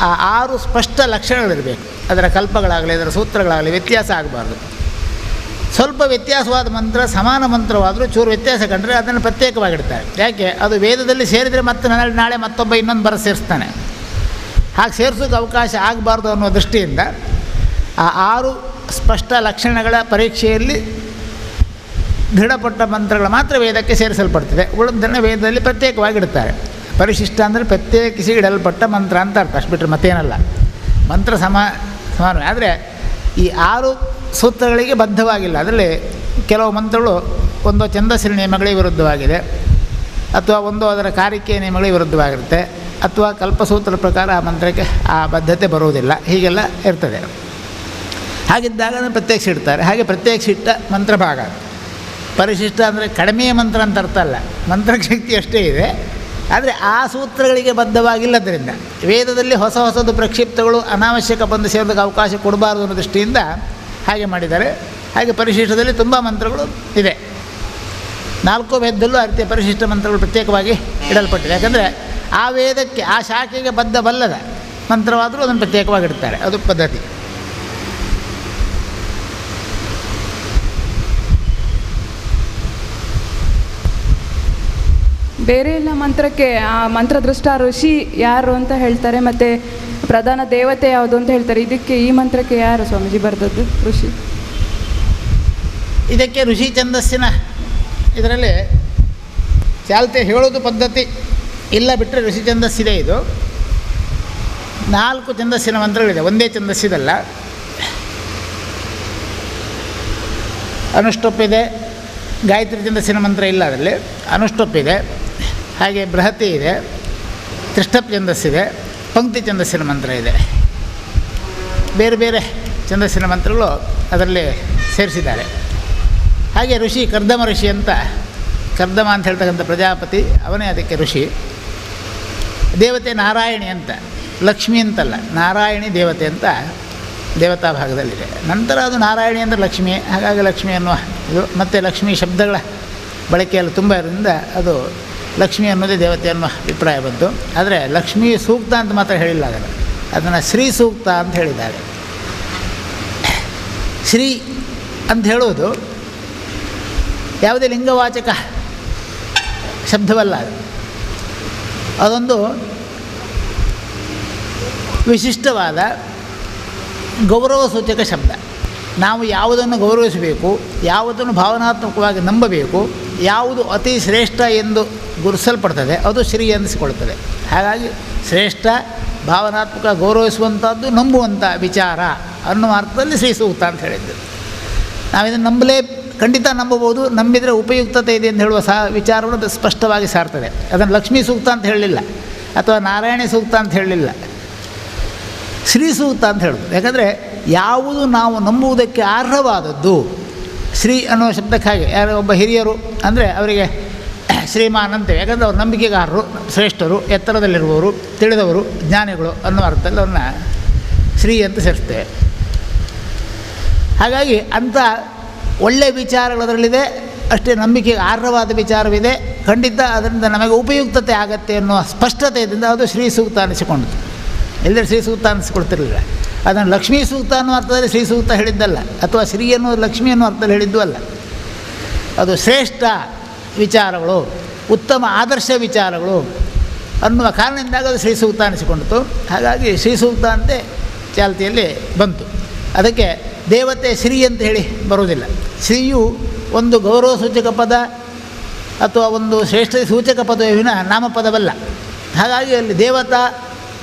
ಆ 6 ಸ್ಪಷ್ಟ ಲಕ್ಷಣಗಳಿರಬೇಕು. ಅದರ ಕಲ್ಪಗಳಾಗಲಿ ಅದರ ಸೂತ್ರಗಳಾಗಲಿ ವ್ಯತ್ಯಾಸ ಆಗಬಾರ್ದು. ಸ್ವಲ್ಪ ವ್ಯತ್ಯಾಸವಾದ ಮಂತ್ರ ಸಮಾನ ಮಂತ್ರವಾದರೂ ಚೂರು ವ್ಯತ್ಯಾಸ ಕಂಡ್ರೆ ಅದನ್ನು ಪ್ರತ್ಯೇಕವಾಗಿಡ್ತಾರೆ. ಯಾಕೆ? ಅದು ವೇದದಲ್ಲಿ ಸೇರಿದರೆ ಮತ್ತೆ ನಾಳೆ ಮತ್ತೊಬ್ಬ ಇನ್ನೊಂದು ಬರೆದು ಸೇರಿಸ್ತಾನೆ. ಹಾಗೆ ಸೇರಿಸೋಕ್ಕೆ ಅವಕಾಶ ಆಗಬಾರ್ದು ಅನ್ನೋ ದೃಷ್ಟಿಯಿಂದ ಆ 6 ಸ್ಪಷ್ಟ ಲಕ್ಷಣಗಳ ಪರೀಕ್ಷೆಯಲ್ಲಿ ದೃಢಪಟ್ಟ ಮಂತ್ರಗಳು ಮಾತ್ರ ವೇದಕ್ಕೆ ಸೇರಿಸಲ್ಪಡ್ತಿದೆ. ಉಳಿದನ್ನು ವೇದದಲ್ಲಿ ಪ್ರತ್ಯೇಕವಾಗಿಡ್ತಾರೆ. ಪರಿಶಿಷ್ಟ ಅಂದರೆ ಪ್ರತ್ಯೇಕಿಸಿ ಇಡಲ್ಪಟ್ಟ ಮಂತ್ರ ಅಂತ ಅರ್ಥ, ಅಷ್ಟು ಬಿಟ್ಟರೆ ಮತ್ತೇನಲ್ಲ. ಮಂತ್ರ ಸಮಾನ. ಆದರೆ ಈ 6 ಸೂತ್ರಗಳಿಗೆ ಬದ್ಧವಾಗಿಲ್ಲ. ಅದರಲ್ಲಿ ಕೆಲವು ಮಂತ್ರಗಳು ಒಂದು ಛಂದಸ್ಸಿನ ನಿಯಮಗಳಿಗೆ ವಿರುದ್ಧವಾಗಿದೆ, ಅಥವಾ ಒಂದು ಅದರ ಕಾರಿಕೆಯ ನಿಯಮಗಳಿಗೆ ವಿರುದ್ಧವಾಗಿರುತ್ತೆ, ಅಥವಾ ಕಲ್ಪಸೂತ್ರದ ಪ್ರಕಾರ ಆ ಮಂತ್ರಕ್ಕೆ ಆ ಬದ್ಧತೆ ಬರುವುದಿಲ್ಲ. ಹೀಗೆಲ್ಲ ಇರ್ತದೆ. ಹಾಗಿದ್ದಾಗ ಅದನ್ನು ಪ್ರತ್ಯೇಕಿಸಿಡ್ತಾರೆ. ಹಾಗೆ ಪ್ರತ್ಯೇಕಿಸಿಟ್ಟ ಮಂತ್ರ ಭಾಗ. ಪರಿಶಿಷ್ಟ ಅಂದರೆ ಕಡಿಮೆಯ ಮಂತ್ರ ಅಂತ ಅರ್ಥ ಅಲ್ಲ, ಮಂತ್ರಶಕ್ತಿ ಅಷ್ಟೇ ಇದೆ. ಆದರೆ ಆ ಸೂತ್ರಗಳಿಗೆ ಬದ್ಧವಾಗಿಲ್ಲದರಿಂದ ವೇದದಲ್ಲಿ ಹೊಸದು ಪ್ರಕ್ಷಿಪ್ತಗಳು ಅನಾವಶ್ಯಕ ಬಂದು ಸೇರೋದಕ್ಕೆ ಅವಕಾಶ ಕೊಡಬಾರ್ದು ಅನ್ನೋ ದೃಷ್ಟಿಯಿಂದ ಹಾಗೆ ಮಾಡಿದ್ದಾರೆ. ಹಾಗೆ ಪರಿಶಿಷ್ಟದಲ್ಲಿ ತುಂಬ ಮಂತ್ರಗಳು ಇದೆ. 4 ವೇದದಲ್ಲೂ ಆ ರೀತಿಯ ಪರಿಶಿಷ್ಟ ಮಂತ್ರಗಳು ಪ್ರತ್ಯೇಕವಾಗಿ ಇಡಲ್ಪಟ್ಟಿದೆ. ಯಾಕಂದರೆ ಆ ವೇದಕ್ಕೆ ಆ ಶಾಖೆಗೆ ಬದ್ಧವಲ್ಲದ ಮಂತ್ರವಾದರೂ ಅದನ್ನು ಪ್ರತ್ಯೇಕವಾಗಿಡ್ತಾರೆ. ಅದು ಪದ್ಧತಿ. ಬೇರೆ ಎಲ್ಲ ಮಂತ್ರಕ್ಕೆ ಆ ಮಂತ್ರದೃಷ್ಟ ಋಷಿ ಯಾರು ಅಂತ ಹೇಳ್ತಾರೆ, ಮತ್ತು ಪ್ರಧಾನ ದೇವತೆ ಯಾವುದು ಅಂತ ಹೇಳ್ತಾರೆ. ಇದಕ್ಕೆ ಈ ಮಂತ್ರಕ್ಕೆ ಯಾರು ಸ್ವಾಮೀಜಿ ಬರೆದದ್ದು ಋಷಿ? ಇದಕ್ಕೆ ಋಷಿ ಛಂದಸ್ಸಿನ ಇದರಲ್ಲಿ ಚಾಲ್ತೆ ಹೇಳೋದು ಪದ್ಧತಿ ಇಲ್ಲ, ಬಿಟ್ಟರೆ ಋಷಿ ಛಂದಸ್ಸಿದೆ. ಇದು 4 ಛಂದಸ್ಸಿನ ಮಂತ್ರಗಳಿದೆ, ಒಂದೇ ಛಂದಸ್ಸಿದಲ್ಲ. ಅನುಷ್ಟೊಪ್ಪಿದೆ, ಗಾಯತ್ರಿ ಛಂದಸ್ಸಿನ ಮಂತ್ರ ಇಲ್ಲ ಅದರಲ್ಲಿ, ಅನುಷ್ಟೊಪ್ಪಿದೆ. ಹಾಗೆ ಬೃಹತಿ ಇದೆ, ತ್ರಿಷ್ಟಪ್ ಛಂದಸ್ಸಿದೆ, ಪಂಕ್ತಿ ಛಂದಸ್ಸಿನ ಮಂತ್ರ ಇದೆ. ಬೇರೆ ಬೇರೆ ಛಂದಸ್ಸಿನ ಮಂತ್ರಗಳು ಅದರಲ್ಲಿ ಸೇರಿಸಿದ್ದಾರೆ. ಹಾಗೆ ಋಷಿ ಕರ್ದಮ ಋಷಿ ಅಂತ, ಕರ್ದಮ ಅಂತ ಹೇಳ್ತಕ್ಕಂಥ ಪ್ರಜಾಪತಿ ಅವನೇ ಅದಕ್ಕೆ ಋಷಿ. ದೇವತೆ ನಾರಾಯಣಿ ಅಂತ, ಲಕ್ಷ್ಮಿ ಅಂತಲ್ಲ, ನಾರಾಯಣಿ ದೇವತೆ ಅಂತ ದೇವತಾ ಭಾಗದಲ್ಲಿದೆ. ನಂತರ ಅದು ನಾರಾಯಣಿ ಅಂದರೆ ಲಕ್ಷ್ಮಿ, ಹಾಗಾಗಿ ಲಕ್ಷ್ಮಿ ಅನ್ನುವ ಇದು. ಮತ್ತು ಲಕ್ಷ್ಮಿ ಶಬ್ದಗಳ ಬಳಕೆಯಲ್ಲಿ ತುಂಬ ಇರೋದ್ರಿಂದ ಅದು ಲಕ್ಷ್ಮಿ ಅನ್ನೋದೇ ದೇವತೆ ಅನ್ನುವ ಅಭಿಪ್ರಾಯ ಬಂತು. ಆದರೆ ಲಕ್ಷ್ಮೀ ಸೂಕ್ತ ಅಂತ ಮಾತ್ರ ಹೇಳಿಲ್ಲ, ಅದನ್ನು ಶ್ರೀ ಸೂಕ್ತ ಅಂತ ಹೇಳಿದ್ದಾರೆ. ಶ್ರೀ ಅಂತ ಹೇಳುವುದು ಯಾವುದೇ ಲಿಂಗವಾಚಕ ಶಬ್ದವಲ್ಲ. ಅದೊಂದು ವಿಶಿಷ್ಟವಾದ ಗೌರವ ಸೂಚಕ ಶಬ್ದ. ನಾವು ಯಾವುದನ್ನು ಗೌರವಿಸಬೇಕು, ಯಾವುದನ್ನು ಭಾವನಾತ್ಮಕವಾಗಿ ನಂಬಬೇಕು, ಯಾವುದು ಅತಿ ಶ್ರೇಷ್ಠ ಎಂದು ಗುರುತಿಸಲ್ಪಡ್ತದೆ ಅದು ಶ್ರೀ ಎನಿಸಿಕೊಳ್ಳುತ್ತದೆ. ಹಾಗಾಗಿ ಶ್ರೇಷ್ಠ, ಭಾವನಾತ್ಮಕ, ಗೌರವಿಸುವಂಥದ್ದು, ನಂಬುವಂಥ ವಿಚಾರ ಅನ್ನುವ ಅರ್ಥದಲ್ಲಿ ಶ್ರೀ ಸೂಕ್ತ ಅಂತ ಹೇಳಿದ್ದು. ನಾವಿದನ್ನು ಖಂಡಿತ ನಂಬಬಹುದು, ನಂಬಿದರೆ ಉಪಯುಕ್ತತೆ ಇದೆ ಅಂತ ಹೇಳುವ ವಿಚಾರವನ್ನು ಅದು ಸ್ಪಷ್ಟವಾಗಿ ಸಾರ್ತದೆ. ಅದನ್ನು ಲಕ್ಷ್ಮೀ ಸೂಕ್ತ ಅಂತ ಹೇಳಲಿಲ್ಲ, ಅಥವಾ ನಾರಾಯಣಿ ಸೂಕ್ತ ಅಂತ ಹೇಳಲಿಲ್ಲ. ಶ್ರೀ ಸೂಕ್ತ ಅಂತ ಹೇಳೋದು. ಯಾಕಂದರೆ ಯಾವುದು ನಾವು ನಂಬುವುದಕ್ಕೆ ಅರ್ಹವಾದದ್ದು, ಶ್ರೀ ಅನ್ನೋ ಶಬ್ದಕ್ಕಾಗಿ ಯಾರೋ ಒಬ್ಬ ಹಿರಿಯರು ಅಂದರೆ ಅವರಿಗೆ ಶ್ರೀಮಾನ್ ಅಂತೇವೆ. ಯಾಕಂದರೆ ಅವ್ರು ನಂಬಿಕೆಗಾರರು, ಶ್ರೇಷ್ಠರು, ಎತ್ತರದಲ್ಲಿರುವವರು, ತಿಳಿದವರು, ಜ್ಞಾನಿಗಳು ಅನ್ನೋ ಅರ್ಥದಲ್ಲಿ ಅವ್ರನ್ನ ಶ್ರೀ ಅಂತ ಸೇರಿಸ್ತೇವೆ. ಹಾಗಾಗಿ ಅಂಥ ಒಳ್ಳೆಯ ವಿಚಾರಗಳು ಅದರಲ್ಲಿದೆ, ಅಷ್ಟೇ ನಂಬಿಕೆಗೆ ಅರ್ಹವಾದ ವಿಚಾರವಿದೆ, ಖಂಡಿತ ಅದರಿಂದ ನಮಗೆ ಉಪಯುಕ್ತತೆ ಆಗತ್ತೆ ಅನ್ನೋ ಸ್ಪಷ್ಟತೆಯಿಂದ ಅದು ಶ್ರೀ ಸೂಕ್ತ ಅನಿಸಿಕೊಂಡಿತು. ಎಲ್ಲರೂ ಶ್ರೀ ಸೂಕ್ತ ಅನಿಸ್ಕೊಳ್ತಿರಲಿಲ್ಲ. ಅದನ್ನು ಲಕ್ಷ್ಮೀ ಸೂಕ್ತ ಅನ್ನೋ ಅರ್ಥದಲ್ಲಿ ಶ್ರೀ ಸೂಕ್ತ ಹೇಳಿದ್ದಲ್ಲ, ಅಥವಾ ಶ್ರೀ ಅನ್ನೋ ಲಕ್ಷ್ಮಿ ಅನ್ನೋ ಅರ್ಥದಲ್ಲಿ ಹೇಳಿದ್ದು ಅಲ್ಲ. ಅದು ಶ್ರೇಷ್ಠ ವಿಚಾರಗಳು, ಉತ್ತಮ ಆದರ್ಶ ವಿಚಾರಗಳು ಅನ್ನುವ ಕಾರಣದಿಂದಾಗ ಅದು ಶ್ರೀ ಸೂಕ್ತ ಅನಿಸಿಕೊಂಡಿತು. ಹಾಗಾಗಿ ಶ್ರೀ ಸೂಕ್ತ ಅಂತೆ ಚಾಲ್ತಿಯಲ್ಲಿ ಬಂತು. ಅದಕ್ಕೆ ದೇವತೆ ಶ್ರೀ ಅಂತ ಹೇಳಿ ಬರುವುದಿಲ್ಲ. ಶ್ರೀಯು ಒಂದು ಗೌರವ ಸೂಚಕ ಪದ ಅಥವಾ ಒಂದು ಶ್ರೇಷ್ಠ ಸೂಚಕ ಪದವಿನ ನಾಮಪದವಲ್ಲ. ಹಾಗಾಗಿ ಅಲ್ಲಿ ದೇವತಾ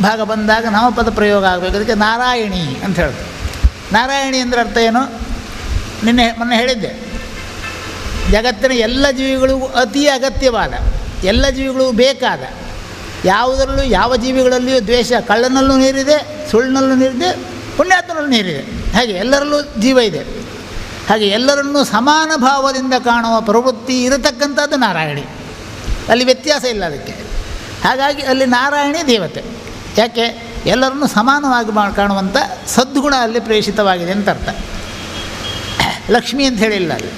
ಭಾಗ ಬಂದಾಗ ನಾಮಪದ ಪ್ರಯೋಗ ಆಗಬೇಕು. ಅದಕ್ಕೆ ನಾರಾಯಣಿ ಅಂತ ಹೇಳೋದು. ನಾರಾಯಣಿ ಅಂದರೆ ಅರ್ಥ ಏನು? ಮೊನ್ನೆ ಹೇಳಿದ್ದೆ, ಜಗತ್ತಿನ ಎಲ್ಲ ಜೀವಿಗಳಿಗೂ ಅತಿ ಅಗತ್ಯವಾದ, ಎಲ್ಲ ಜೀವಿಗಳಿಗೂ ಬೇಕಾದ, ಯಾವುದರಲ್ಲೂ ಯಾವ ಜೀವಿಗಳಲ್ಲಿಯೂ ದ್ವೇಷ, ಕಳ್ಳನಲ್ಲೂ ನೀರಿದೆ, ಸುಳ್ಳಿನಲ್ಲೂ ನೀರಿದೆ, ಪುಣ್ಯಾತ್ಮನಲ್ಲೂ ನೀರಿದೆ. ಹಾಗೆ ಎಲ್ಲರಲ್ಲೂ ಜೀವ ಇದೆ. ಹಾಗೆ ಎಲ್ಲರನ್ನೂ ಸಮಾನ ಭಾವದಿಂದ ಕಾಣುವ ಪ್ರವೃತ್ತಿ ಇರತಕ್ಕಂಥದ್ದು ನಾರಾಯಣಿ. ಅಲ್ಲಿ ವ್ಯತ್ಯಾಸ ಇಲ್ಲ ಅದಕ್ಕೆ. ಹಾಗಾಗಿ ಅಲ್ಲಿ ನಾರಾಯಣಿ ದೇವತೆ. ಯಾಕೆ? ಎಲ್ಲರನ್ನೂ ಸಮಾನವಾಗಿ ಕಾಣುವಂಥ ಸದ್ಗುಣ ಅಲ್ಲಿ ಪ್ರೇಷಿತವಾಗಿದೆ ಅಂತ ಅರ್ಥ. ಲಕ್ಷ್ಮಿ ಅಂತ ಹೇಳಿಲ್ಲ, ಅಲ್ಲಿ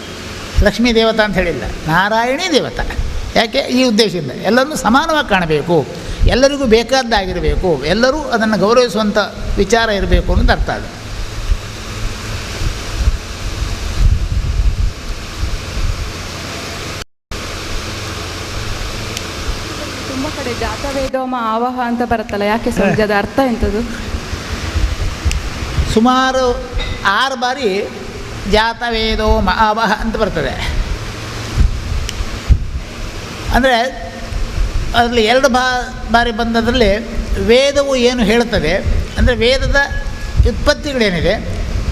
ಲಕ್ಷ್ಮೀ ದೇವತಾ ಅಂತ ಹೇಳಿಲ್ಲ, ನಾರಾಯಣಿ ದೇವತಾ. ಯಾಕೆ? ಈ ಉದ್ದೇಶದಿಂದ ಎಲ್ಲರನ್ನೂ ಸಮಾನವಾಗಿ ಕಾಣಬೇಕು, ಎಲ್ಲರಿಗೂ ಬೇಕಾದ್ದಾಗಿರಬೇಕು, ಎಲ್ಲರೂ ಅದನ್ನು ಗೌರವಿಸುವಂಥ ವಿಚಾರ ಇರಬೇಕು ಅಂತ ಅರ್ಥ. ಅದು ತುಂಬ ಕಡೆ ಜಾತವೇದೋಮ ಆವಹ ಅಂತ ಬರುತ್ತಲ್ಲ, ಯಾಕೆ ಸ್ವಾಮೀಜಿ ಅದು ಅರ್ಥ ಎಂಥದ್ದು? ಸುಮಾರು 6 ಬಾರಿ ಜಾತವೇದೋಮ ಆವಹ ಅಂತ ಬರ್ತದೆ. ಅಂದರೆ ಅದರಲ್ಲಿ 2 ಬಾರಿ ಬಂದದ್ರಲ್ಲಿ ವೇದವು ಏನು ಹೇಳ್ತದೆ ಅಂದರೆ ವೇದದ ವ್ಯುತ್ಪತ್ತಿಗಳೇನಿದೆ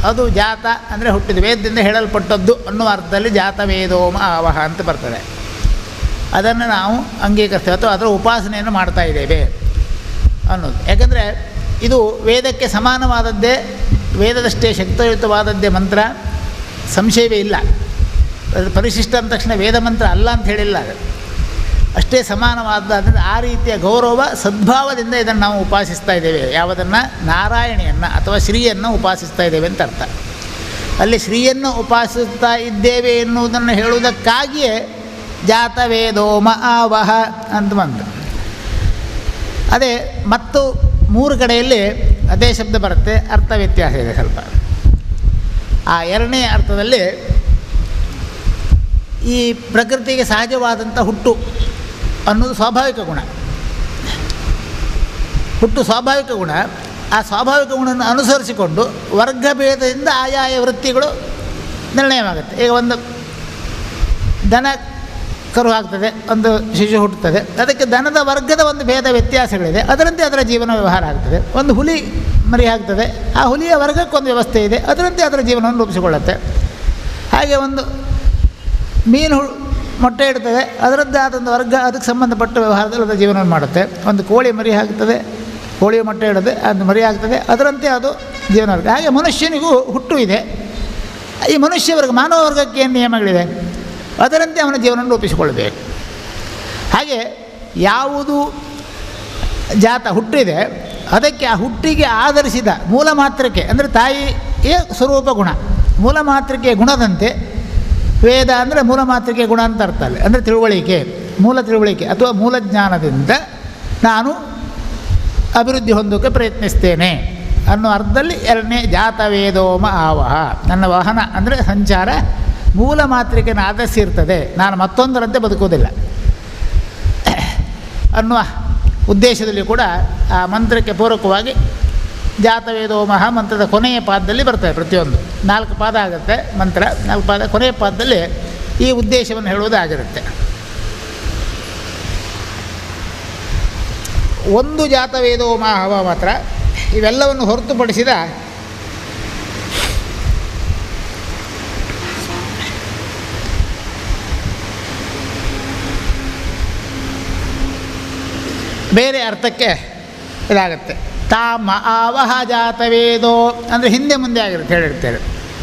ಅದು ಜಾತ ಅಂದರೆ ಹುಟ್ಟಿದ, ವೇದದಿಂದ ಹೇಳಲ್ಪಟ್ಟದ್ದು ಅನ್ನುವ ಅರ್ಥದಲ್ಲಿ ಜಾತವೇದೋಮ ಆವಹ ಅಂತ ಬರ್ತದೆ. ಅದನ್ನು ನಾವು ಅಂಗೀಕರಿಸ್ತೇವೆ ಅಥವಾ ಅದರ ಉಪಾಸನೆಯನ್ನು ಮಾಡ್ತಾ ಇದ್ದೇವೆ ಅನ್ನೋದು. ಯಾಕಂದರೆ ಇದು ವೇದಕ್ಕೆ ಸಮಾನವಾದದ್ದೇ, ವೇದದಷ್ಟೇ ಶಕ್ತಿಯುತವಾದದ್ದೇ ಮಂತ್ರ, ಸಂಶಯವೇ ಇಲ್ಲ. ಅದು ಪರಿಶಿಷ್ಟ ಅಂದ ತಕ್ಷಣ ವೇದ ಮಂತ್ರ ಅಲ್ಲ ಅಂತ ಹೇಳಿಲ್ಲ, ಅದು ಅಷ್ಟೇ ಸಮಾನವಾದ್ದರಿಂದ ಆ ರೀತಿಯ ಗೌರವ ಸದ್ಭಾವದಿಂದ ಇದನ್ನು ನಾವು ಉಪಾಸಿಸ್ತಾ ಇದ್ದೇವೆ. ಯಾವುದನ್ನು? ನಾರಾಯಣಿಯನ್ನು ಅಥವಾ ಶ್ರೀಯನ್ನು ಉಪಾಸಿಸ್ತಾ ಇದ್ದೇವೆ ಅಂತ ಅರ್ಥ. ಅಲ್ಲಿ ಶ್ರೀಯನ್ನು ಉಪಾಸಿಸ್ತಾ ಇದ್ದೇವೆ ಎನ್ನುವುದನ್ನು ಹೇಳುವುದಕ್ಕಾಗಿಯೇ ಜಾತವೇದೋಮ ಆವಹ ಅಂತ ಬಂತು. ಅದೇ ಮತ್ತು 3 ಕಡೆಯಲ್ಲಿ ಅದೇ ಶಬ್ದ ಬರುತ್ತೆ, ಅರ್ಥ ವ್ಯತ್ಯಾಸ ಇದೆ ಸ್ವಲ್ಪ. ಆ 2ನೇ ಅರ್ಥದಲ್ಲಿ ಈ ಪ್ರಕೃತಿಗೆ ಸಹಜವಾದಂಥ ಹುಟ್ಟು ಅನ್ನೋದು ಸ್ವಾಭಾವಿಕ ಗುಣ. ಹುಟ್ಟು ಸ್ವಾಭಾವಿಕ ಗುಣ. ಆ ಸ್ವಾಭಾವಿಕ ಗುಣವನ್ನು ಅನುಸರಿಸಿಕೊಂಡು ವರ್ಗಭೇದದಿಂದ ಆಯಾಯ ವೃತ್ತಿಗಳು ನಿರ್ಣಯವಾಗುತ್ತೆ. ಈಗ ಒಂದು ದನ ಕರು ಆಗ್ತದೆ, ಒಂದು ಶಿಶು ಹುಟ್ಟುತ್ತದೆ, ಅದಕ್ಕೆ ದನದ ವರ್ಗದ ಒಂದು ಭೇದ ವ್ಯತ್ಯಾಸಗಳಿದೆ, ಅದರಂತೆ ಅದರ ಜೀವನ ವ್ಯವಹಾರ ಆಗ್ತದೆ. ಒಂದು ಹುಲಿ ಮರಿ ಆಗ್ತದೆ, ಆ ಹುಲಿಯ ವರ್ಗಕ್ಕೊಂದು ವ್ಯವಸ್ಥೆ ಇದೆ, ಅದರಂತೆ ಅದರ ಜೀವನವನ್ನು ರೂಪಿಸಿಕೊಳ್ಳುತ್ತೆ. ಹಾಗೆ ಒಂದು ಮೀನು ಮೊಟ್ಟೆ ಇಡ್ತದೆ, ಅದರದ್ದೇ ಆದೊಂದು ವರ್ಗ, ಅದಕ್ಕೆ ಸಂಬಂಧಪಟ್ಟ ವ್ಯವಹಾರದಲ್ಲಿ ಅದರ ಜೀವನವನ್ನು ಮಾಡುತ್ತೆ. ಒಂದು ಕೋಳಿ ಮರಿ ಆಗ್ತದೆ, ಕೋಳಿಯ ಮೊಟ್ಟೆ ಇಡದೆ ಅದು ಮರಿ ಆಗ್ತದೆ, ಅದರಂತೆ ಅದು ಜೀವನ ವರ್ಗ. ಹಾಗೆ ಮನುಷ್ಯನಿಗೂ ಹುಟ್ಟು ಇದೆ. ಈ ಮನುಷ್ಯ ವರ್ಗ, ಮಾನವ ವರ್ಗಕ್ಕೆ ಏನು ನಿಯಮಗಳಿದೆ, ಅದರಂತೆ ಅವನ ಜೀವನವನ್ನು ರೂಪಿಸಿಕೊಳ್ಳಬೇಕು. ಹಾಗೆ ಯಾವುದು ಜಾತ ಹುಟ್ಟಿದೆ ಅದಕ್ಕೆ ಆ ಹುಟ್ಟಿಗೆ ಆಧರಿಸಿದ ಮೂಲ ಮಾತ್ರಕ್ಕೆ ಅಂದರೆ ತಾಯಿಯ ಸ್ವರೂಪ ಗುಣ, ಮೂಲ ಮಾತ್ರಕ್ಕೆ ಗುಣದಂತೆ ವೇದ ಅಂದರೆ ಮೂಲ ಮಾತ್ರಕ್ಕೆ ಗುಣ ಅಂತ ಅರ್ಥ ಅಲ್ಲ, ಅಂದರೆ ತಿಳುವಳಿಕೆ, ಮೂಲ ತಿಳುವಳಿಕೆ ಅಥವಾ ಮೂಲ ಜ್ಞಾನದಿಂದ ನಾನು ಅಭಿವೃದ್ಧಿ ಹೊಂದೋಕ್ಕೆ ಪ್ರಯತ್ನಿಸ್ತೇನೆ ಅನ್ನೋ ಅರ್ಥದಲ್ಲಿ 2ನೇ ಜಾತವೇದೋಮ ಆವಹ. ನನ್ನ ವಾಹನ ಅಂದರೆ ಸಂಚಾರ ಮೂಲ ಮಾತ್ರಿಕೆಯನ್ನು ಆಧರಿಸಿರ್ತದೆ, ನಾನು ಮತ್ತೊಂದರಂತೆ ಬದುಕೋದಿಲ್ಲ ಅನ್ನುವ ಉದ್ದೇಶದಲ್ಲಿ ಕೂಡ ಆ ಮಂತ್ರಕ್ಕೆ ಪೂರಕವಾಗಿ ಜಾತವೇದೋಮಹ ಮಂತ್ರದ ಕೊನೆಯ ಪಾದದಲ್ಲಿ ಬರ್ತದೆ. ಪ್ರತಿಯೊಂದು 4 ಪಾದ ಆಗುತ್ತೆ ಮಂತ್ರ, 4 ಪಾದ, ಕೊನೆಯ ಪಾದದಲ್ಲಿ ಈ ಉದ್ದೇಶವನ್ನು ಹೇಳುವುದಾಗಿರುತ್ತೆ. ಒಂದು ಜಾತವೇದೋಮಹ ಮಾತ್ರ. ಇವೆಲ್ಲವನ್ನು ಹೊರತುಪಡಿಸಿದ ಬೇರೆ ಅರ್ಥಕ್ಕೆ ಇದಾಗತ್ತೆ. ತಾಮ ಆವಹ ಜಾತವೇದೋ ಅಂದರೆ ಹಿಂದೆ ಮುಂದೆ ಆಗಿರುತ್ತೆ ಹೇಳಿರ್ತೇವೆ.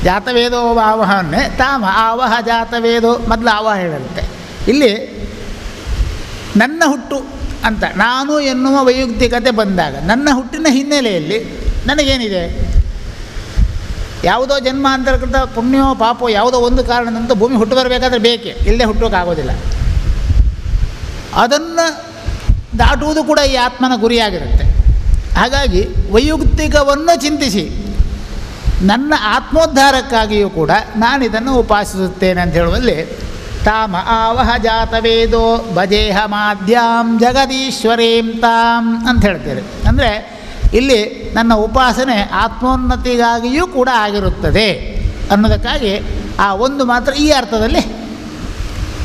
ಜಾತವೇದೋ ಆವಹನ್ನೇ ತಾಮ ಆವಹ ಜಾತವೇದೋ ಮೊದಲು ಆವಹ ಹೇಳಿರುತ್ತೆ. ಇಲ್ಲಿ ನನ್ನ ಹುಟ್ಟು ಅಂತ ನಾನು ಎನ್ನುವ ವೈಯಕ್ತಿಕತೆ ಬಂದಾಗ ನನ್ನ ಹುಟ್ಟಿನ ಹಿನ್ನೆಲೆಯಲ್ಲಿ ನನಗೇನಿದೆ, ಯಾವುದೋ ಜನ್ಮಾಂತರಕೃತ ಪುಣ್ಯವೋ ಪಾಪೋ ಯಾವುದೋ ಒಂದು ಕಾರಣದಂತ ಭೂಮಿ ಹುಟ್ಟು ಬರಬೇಕಾದ್ರೆ ಬೇಕೇ, ಇಲ್ಲದೆ ಹುಟ್ಟೋಕ್ಕಾಗೋದಿಲ್ಲ. ಅದನ್ನು ದಾಟುವುದು ಕೂಡ ಈ ಆತ್ಮನ ಗುರಿಯಾಗಿರುತ್ತೆ. ಹಾಗಾಗಿ ವೈಯಕ್ತಿಕವನ್ನು ಚಿಂತಿಸಿ ನನ್ನ ಆತ್ಮೋದ್ಧಾರಕ್ಕಾಗಿಯೂ ಕೂಡ ನಾನಿದನ್ನು ಉಪಾಸಿಸುತ್ತೇನೆ ಅಂತ ಹೇಳುವಲ್ಲಿ ತಾಮ ಆವಹ ಜಾತವೇದೋ ಭಜೇಹ ಮಾಧ್ಯಾಂ ಜಗದೀಶ್ವರೀಂ ತಾಂ ಅಂತ ಹೇಳ್ತಾರೆ. ಅಂದರೆ ಇಲ್ಲಿ ನನ್ನ ಉಪಾಸನೆ ಆತ್ಮೋನ್ನತಿಗಾಗಿಯೂ ಕೂಡ ಆಗಿರುತ್ತದೆ ಅನ್ನೋದಕ್ಕಾಗಿ ಆ ಒಂದು ಮಾತ್ರ ಈ ಅರ್ಥದಲ್ಲಿ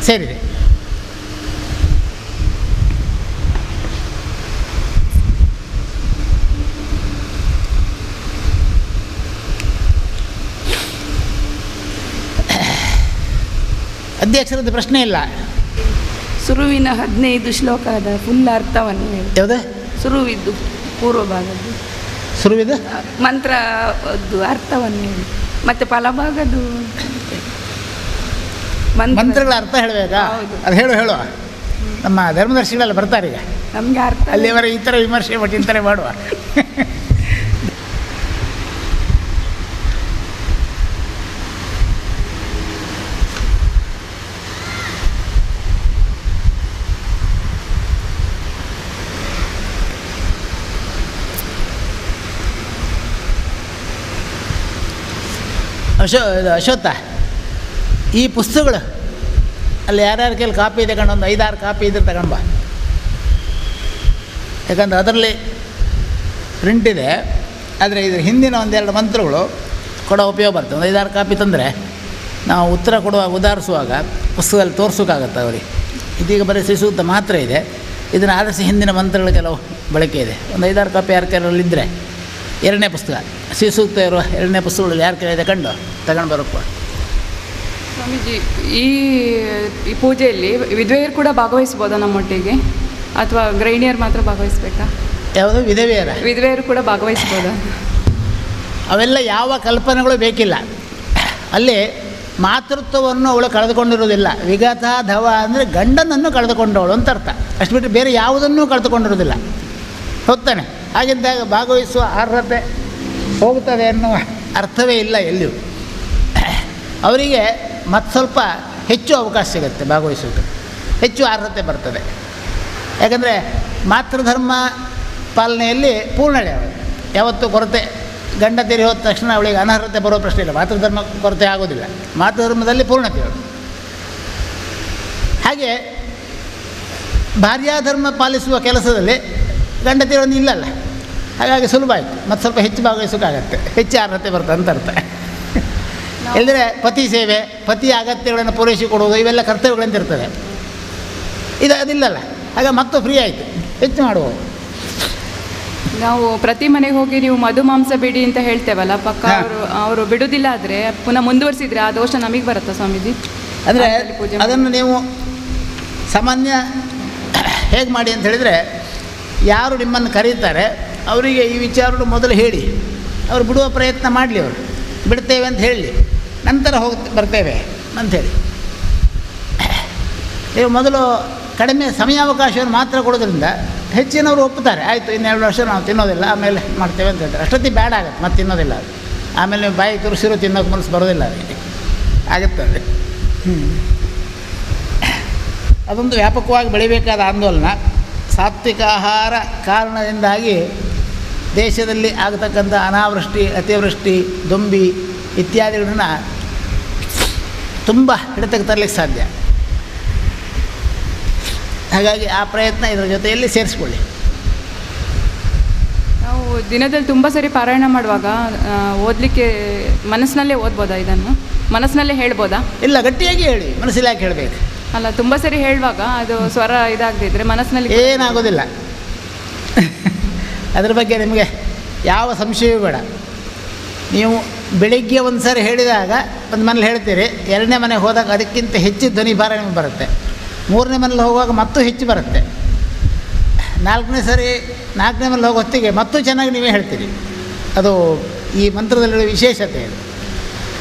ಸೇರಿದೆ. ಅಧ್ಯಕ್ಷರದ್ದು ಪ್ರಶ್ನೆ ಇಲ್ಲ. ಸುರುವಿನ 15 ಶ್ಲೋಕದ ಫುಲ್ ಅರ್ಥವನ್ನು ಹೇಳಿ. ಯಾವುದೇ ಸುರುವಿದ್ದು ಪೂರ್ವ ಭಾಗದ್ದು ಸುರುವಿದು ಮಂತ್ರದ್ದು ಅರ್ಥವನ್ನು ಹೇಳಿ, ಮತ್ತು ಫಲಭಾಗದ್ದು ಮಂತ್ರಗಳ ಅರ್ಥ ಹೇಳಬೇಕಾ? ಅದು ಹೇಳುವ ನಮ್ಮ ಧರ್ಮದರ್ಶಿಗಳೆಲ್ಲ ಬರ್ತಾರೆ ಈಗ, ನಮಗೆ ಅರ್ಥ ಅಲ್ಲಿವರೆ ಈ ಥರ ವಿಮರ್ಶೆ ಮಾಡಿ ಚಿಂತನೆ ಮಾಡುವ. ಅಶ್ವತ್ಥ, ಈ ಪುಸ್ತಕಗಳು ಅಲ್ಲಿ ಯಾರ್ಯಾರ ಕೈಲಿ ಕಾಪಿ ತಗೊಂಡು ಒಂದು 5-6 ಕಾಪಿ ಇದ್ರೆ ತಗೊಂಡು ಬಾ. ಯಾಕಂದ್ರೆ ಅದರಲ್ಲಿ ಪ್ರಿಂಟ್ ಇದೆ, ಆದರೆ ಇದ್ರ ಹಿಂದಿನ 1-2 ಮಂತ್ರಗಳು ಕೊಡೋ ಉಪಯೋಗ ಬರ್ತದೆ. ಒಂದು 5-6 ಕಾಪಿ ತಂದರೆ ನಾವು ಉತ್ತರ ಕೊಡುವಾಗ ಉದಾಹರಿಸುವಾಗ ಪುಸ್ತಕದಲ್ಲಿ ತೋರಿಸೋಕ್ಕಾಗತ್ತೆ ಅವರಿಗೆ. ಇದೀಗ ಬರೀ ಶಿಶುತ್ತ ಮಾತ್ರ ಇದೆ, ಇದನ್ನು ಆಧರಿಸಿ ಹಿಂದಿನ ಮಂತ್ರಗಳು ಕೆಲವು ಬಳಕೆ ಇದೆ. ಒಂದು 5-6 ಕಾಪಿ ಯಾರ ಕೈಯಲ್ಲಿದ್ದರೆ 2ನೇ ಪುಸ್ತಕ ಶಿಶುಕ್ತ ಇರುವ 2ನೇ ಪುಸ್ತಕಗಳಲ್ಲಿ ಯಾರ ಕೈಯಲ್ಲಿ ತಗೊಂಡು ಬರೋಕ್ಕ. ಸ್ವಾಮೀಜಿ, ಈ ಪೂಜೆಯಲ್ಲಿ ವಿಧವೆಯರು ಕೂಡ ಭಾಗವಹಿಸ್ಬೋದಾ ನಮ್ಮೊಟ್ಟಿಗೆ, ಅಥವಾ ಗೃಹಿಣಿಯರು ಮಾತ್ರ ಭಾಗವಹಿಸ್ಬೇಕಾ? ಯಾವುದು ವಿಧವೆಯರು ಕೂಡ ಭಾಗವಹಿಸ್ಬೋದಾ? ಅವೆಲ್ಲ ಯಾವ ಕಲ್ಪನೆಗಳು ಬೇಕಿಲ್ಲ. ಅಲ್ಲಿ ಮಾತೃತ್ವವನ್ನು ಅವಳು ಕಳೆದುಕೊಂಡಿರೋದಿಲ್ಲ. ವಿಗತ ಧವ ಅಂದರೆ ಗಂಡನನ್ನು ಕಳೆದುಕೊಂಡವಳು ಅಂತ ಅರ್ಥ. ಅಷ್ಟು ಬಿಟ್ಟರೆ ಬೇರೆ ಯಾವುದನ್ನೂ ಕಳೆದುಕೊಂಡಿರೋದಿಲ್ಲ. ಹೋಗ್ತಾನೆ ಹಾಗಿದ್ದಾಗ ಭಾಗವಹಿಸುವ ಅರ್ಹತೆ ಹೋಗ್ತದೆ ಅನ್ನುವ ಅರ್ಥವೇ ಇಲ್ಲ ಎಲ್ಲಿಯೂ. ಅವರಿಗೆ ಮತ್ತು ಸ್ವಲ್ಪ ಹೆಚ್ಚು ಅವಕಾಶ ಸಿಗುತ್ತೆ, ಭಾಗವಹಿಸೋಕ್ಕೆ ಹೆಚ್ಚು ಅರ್ಹತೆ ಬರ್ತದೆ. ಯಾಕಂದರೆ ಮಾತೃಧರ್ಮ ಪಾಲನೆಯಲ್ಲಿ ಪೂರ್ಣಳೆ ಅವಳು, ಯಾವತ್ತೂ ಕೊರತೆ. ಗಂಡ ತೀರಿ ಹೋದ ತಕ್ಷಣ ಅವಳಿಗೆ ಅನರ್ಹತೆ ಬರೋ ಪ್ರಶ್ನೆ ಇಲ್ಲ, ಮಾತೃಧರ್ಮ ಕೊರತೆ ಆಗೋದಿಲ್ಲ. ಮಾತೃಧರ್ಮದಲ್ಲಿ ಪೂರ್ಣತೆ ಅವಳು. ಹಾಗೆ ಭಾರ್ಯಾಧರ್ಮ ಪಾಲಿಸುವ ಕೆಲಸದಲ್ಲಿ ಗಂಡ ತೀರೋದು ಇಲ್ಲಲ್ಲ, ಹಾಗಾಗಿ ಸುಲಭ ಆಯಿತು. ಮತ್ತು ಸ್ವಲ್ಪ ಹೆಚ್ಚು ಭಾಗವಹಿಸೋಕ್ಕಾಗತ್ತೆ, ಹೆಚ್ಚು ಅರ್ಹತೆ ಬರ್ತದೆ ಅಂತ ಅರ್ಥ. ಇಲ್ಲದ್ರೆ ಪತಿ ಸೇವೆ, ಪತಿಯ ಅಗತ್ಯಗಳನ್ನು ಪೂರೈಸಿಕೊಡುವುದು ಇವೆಲ್ಲ ಕರ್ತವ್ಯಗಳಂತಿರ್ತದೆ. ಅದಿಲ್ಲಲ್ಲ, ಆಗ ಮತ್ತು ಫ್ರೀ ಆಯಿತು, ಹೆಚ್ಚು ಮಾಡುವುದು. ನಾವು ಪ್ರತಿ ಮನೆಗೆ ಹೋಗಿ ನೀವು ಮಧು ಮಾಂಸ ಬಿಡಿ ಅಂತ ಹೇಳ್ತೇವಲ್ಲ, ಪಕ್ಕ ಅವರು ಬಿಡುವುದಿಲ್ಲ ಆದರೆ ಪುನಃ ಮುಂದುವರಿಸಿದರೆ ಆ ದೋಷ ನಮಗೆ ಬರುತ್ತಾ ಸ್ವಾಮೀಜಿ? ಅಂದರೆ ಅದನ್ನು ನೀವು ಸಾಮಾನ್ಯ ಹೇಗೆ ಮಾಡಿ ಅಂತ ಹೇಳಿದರೆ, ಯಾರು ನಿಮ್ಮನ್ನು ಕರೀತಾರೆ ಅವರಿಗೆ ಈ ವಿಚಾರಗಳು ಮೊದಲು ಹೇಳಿ, ಅವರು ಬಿಡುವ ಪ್ರಯತ್ನ ಮಾಡಲಿ. ಅವರು ಬಿಡ್ತೇವೆ ಅಂತ ಹೇಳಿ ನಂತರ ಬರ್ತೇವೆ ಅಂಥೇಳಿ. ನೀವು ಮೊದಲು ಕಡಿಮೆ ಸಮಯಾವಕಾಶವನ್ನು ಮಾತ್ರ ಕೊಡೋದ್ರಿಂದ ಹೆಚ್ಚಿನವರು ಒಪ್ಪುತ್ತಾರೆ. ಆಯಿತು, 2 ವರ್ಷ ನಾವು ತಿನ್ನೋದಿಲ್ಲ, ಆಮೇಲೆ ಮಾಡ್ತೇವೆ ಅಂತ ಹೇಳ್ತಾರೆ. ಅಷ್ಟೊತ್ತಿಗೆ ಬ್ಯಾಡ ಆಗುತ್ತೆ, ಮತ್ತೆ ತಿನ್ನೋದಿಲ್ಲ ಅದು. ಆಮೇಲೆ ನೀವು ಬಾಯಿ ತುರಿಸಿರೋ ತಿನ್ನೋಕೆ ಮನಸ್ಸು ಬರೋದಿಲ್ಲ ಅದಕ್ಕೆ, ಆಗುತ್ತದೆ. ಅದೊಂದು ವ್ಯಾಪಕವಾಗಿ ಬೆಳಿಬೇಕಾದ ಆಂದೋಲನ. ಸಾತ್ವಿಕ ಆಹಾರ ಕಾರಣದಿಂದಾಗಿ ದೇಶದಲ್ಲಿ ಆಗತಕ್ಕಂಥ ಅನಾವೃಷ್ಟಿ, ಅತಿವೃಷ್ಟಿ, ದೊಂಬಿ ಇತ್ಯಾದಿಗಳನ್ನ ತುಂಬ ಹಿಡಿತಕ್ಕೆ ತರಲಿಕ್ಕೆ ಸಾಧ್ಯ. ಹಾಗಾಗಿ ಆ ಪ್ರಯತ್ನ ಇದರ ಜೊತೆಯಲ್ಲಿ ಸೇರಿಸ್ಕೊಳ್ಳಿ. ನಾವು ದಿನದಲ್ಲಿ ತುಂಬ ಸರಿ ಪಾರಾಯಣ ಮಾಡುವಾಗ ಓದಲಿಕ್ಕೆ ಮನಸ್ಸಿನಲ್ಲೇ ಓದ್ಬೋದಾ? ಇದನ್ನು ಮನಸ್ಸಿನಲ್ಲೇ ಹೇಳ್ಬೋದಾ? ಇಲ್ಲ, ಗಟ್ಟಿಯಾಗಿ ಹೇಳಿ, ಮನಸ್ಸಲ್ಲಿ ಯಾಕೆ ಹೇಳಬೇಕು? ಅಲ್ಲ, ತುಂಬ ಸರಿ ಹೇಳುವಾಗ ಅದು ಸ್ವರ ಇದಾಗದಿದ್ರೆ ಮನಸ್ಸಿನಲ್ಲಿ ಏನಾಗೋದಿಲ್ಲ. ಅದ್ರ ಬಗ್ಗೆ ನಿಮಗೆ ಯಾವ ಸಂಶಯವೂ ಬೇಡ. ನೀವು ಬೆಳಿಗ್ಗೆ ಒಂದು ಸಾರಿ ಹೇಳಿದಾಗ ಒಂದು ಮನೇಲಿ ಹೇಳ್ತೀರಿ, 2ನೇ ಮನೆಗೆ ಹೋದಾಗ ಅದಕ್ಕಿಂತ ಹೆಚ್ಚು ಧ್ವನಿ ಭಾರ ನಿಮಗೆ ಬರುತ್ತೆ. 3ನೇ ಮನೇಲಿ ಹೋಗುವಾಗ ಮತ್ತೂ ಹೆಚ್ಚು ಬರುತ್ತೆ. ನಾಲ್ಕನೇ ಮೇಲೆ ಹೋಗೋ ಹೊತ್ತಿಗೆ ಮತ್ತೂ ಚೆನ್ನಾಗಿ ನೀವೇ ಹೇಳ್ತೀರಿ. ಅದು ಈ ಮಂತ್ರದಲ್ಲಿರೋ ವಿಶೇಷತೆ ಅದು.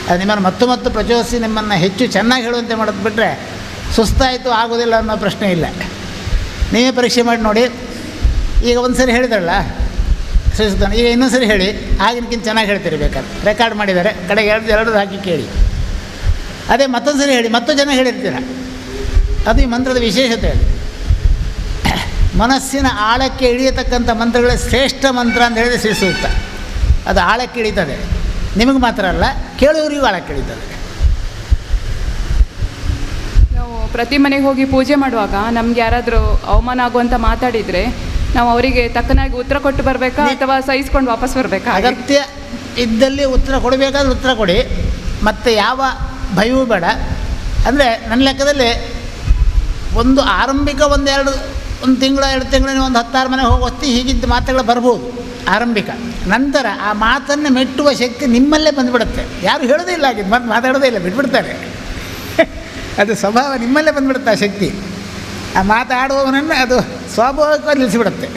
ಅದು ನಿಮ್ಮನ್ನು ಮತ್ತು ಪ್ರಚೋದಿಸಿ ನಿಮ್ಮನ್ನು ಹೆಚ್ಚು ಚೆನ್ನಾಗಿ ಹೇಳುವಂತೆ ಮಾಡೋದು ಬಿಟ್ಟರೆ ಸುಸ್ತಾಯಿತು ಆಗೋದಿಲ್ಲ ಅನ್ನೋ ಪ್ರಶ್ನೆ ಇಲ್ಲ. ನೀವೇ ಪರೀಕ್ಷೆ ಮಾಡಿ ನೋಡಿ. ಈಗ ಒಂದು ಸರಿ ಹೇಳಿದ್ರಲ್ಲ ಶ್ರೀಸುತ್ತಾನೆ, ಈಗ ಇನ್ನೊಂದು ಸರಿ ಹೇಳಿ, ಆಗಿನಕ್ಕಿಂತ ಚೆನ್ನಾಗಿ ಹೇಳ್ತೀರಿ. ಬೇಕಾದ್ರೆ ರೆಕಾರ್ಡ್ ಮಾಡಿದ್ದಾರೆ, ಕಡೆಗೆ ಎರಡು ಹಾಕಿ ಕೇಳಿ. ಅದೇ ಮತ್ತೊಂದು ಸರಿ ಹೇಳಿ, ಮತ್ತೂ ಚೆನ್ನಾಗಿ ಹೇಳಿರ್ತೀರ. ಅದು ಈ ಮಂತ್ರದ ವಿಶೇಷತೆ. ಮನಸ್ಸಿನ ಆಳಕ್ಕೆ ಇಳಿಯತಕ್ಕಂಥ ಮಂತ್ರಗಳೇ ಶ್ರೇಷ್ಠ ಮಂತ್ರ ಅಂತ ಹೇಳಿದರೆ ಶ್ರೀ ಸೂಕ್ತ. ಅದು ಆಳಕ್ಕೆ ಇಳಿತದೆ, ನಿಮಗೆ ಮಾತ್ರ ಅಲ್ಲ, ಕೇಳುವವರಿಗೂ ಆಳಕ್ಕೆ ಇಳಿತದೆ. ನಾವು ಪ್ರತಿ ಮನೆಗೆ ಹೋಗಿ ಪೂಜೆ ಮಾಡುವಾಗ ನಮ್ಗೆ ಯಾರಾದರೂ ಅವಮಾನ ಆಗುವಂಥ ಮಾತಾಡಿದರೆ ನಾವು ಅವರಿಗೆ ತಕ್ಕನಾಗಿ ಉತ್ತರ ಕೊಟ್ಟು ಬರಬೇಕಾ ಅಥವಾ ಸಹಿಸ್ಕೊಂಡು ವಾಪಸ್ ಬರಬೇಕಾ? ಅಗತ್ಯ ಇದ್ದಲ್ಲಿ ಉತ್ತರ ಕೊಡಬೇಕಾದ್ರೆ ಉತ್ತರ ಕೊಡಿ, ಮತ್ತು ಯಾವ ಭಯವೂ ಬೇಡ. ಅಂದರೆ ನನ್ನ ಲೆಕ್ಕದಲ್ಲಿ ಒಂದು ಆರಂಭಿಕ ಒಂದು ತಿಂಗಳು 2 ತಿಂಗಳು ನೀವು ಒಂದು 10-6 ಮನೆಗೆ ಹೋಗಿ ಹೊತ್ತಿ ಹೀಗಿದ್ದ ಮಾತುಗಳು ಬರ್ಬೋದು ಆರಂಭಿಕ. ನಂತರ ಆ ಮಾತನ್ನು ಮೆಟ್ಟುವ ಶಕ್ತಿ ನಿಮ್ಮಲ್ಲೇ ಬಂದುಬಿಡುತ್ತೆ. ಯಾರು ಹೇಳೋದೇ ಇಲ್ಲ, ಆಗಿದ್ದು ಮತ್ತೆ ಮಾತಾಡೋದೇ ಇಲ್ಲ, ಬಿಟ್ಬಿಡ್ತಾರೆ. ಅದು ಸ್ವಭಾವ ನಿಮ್ಮಲ್ಲೇ ಬಂದುಬಿಡುತ್ತೆ. ಆ ಶಕ್ತಿ ಆ ಮಾತಾಡುವವನನ್ನು ಅದು ಸ್ವಾಭಾವಿಕವಾಗಿ ನಿಲ್ಲಿಸಿಬಿಡುತ್ತೆ.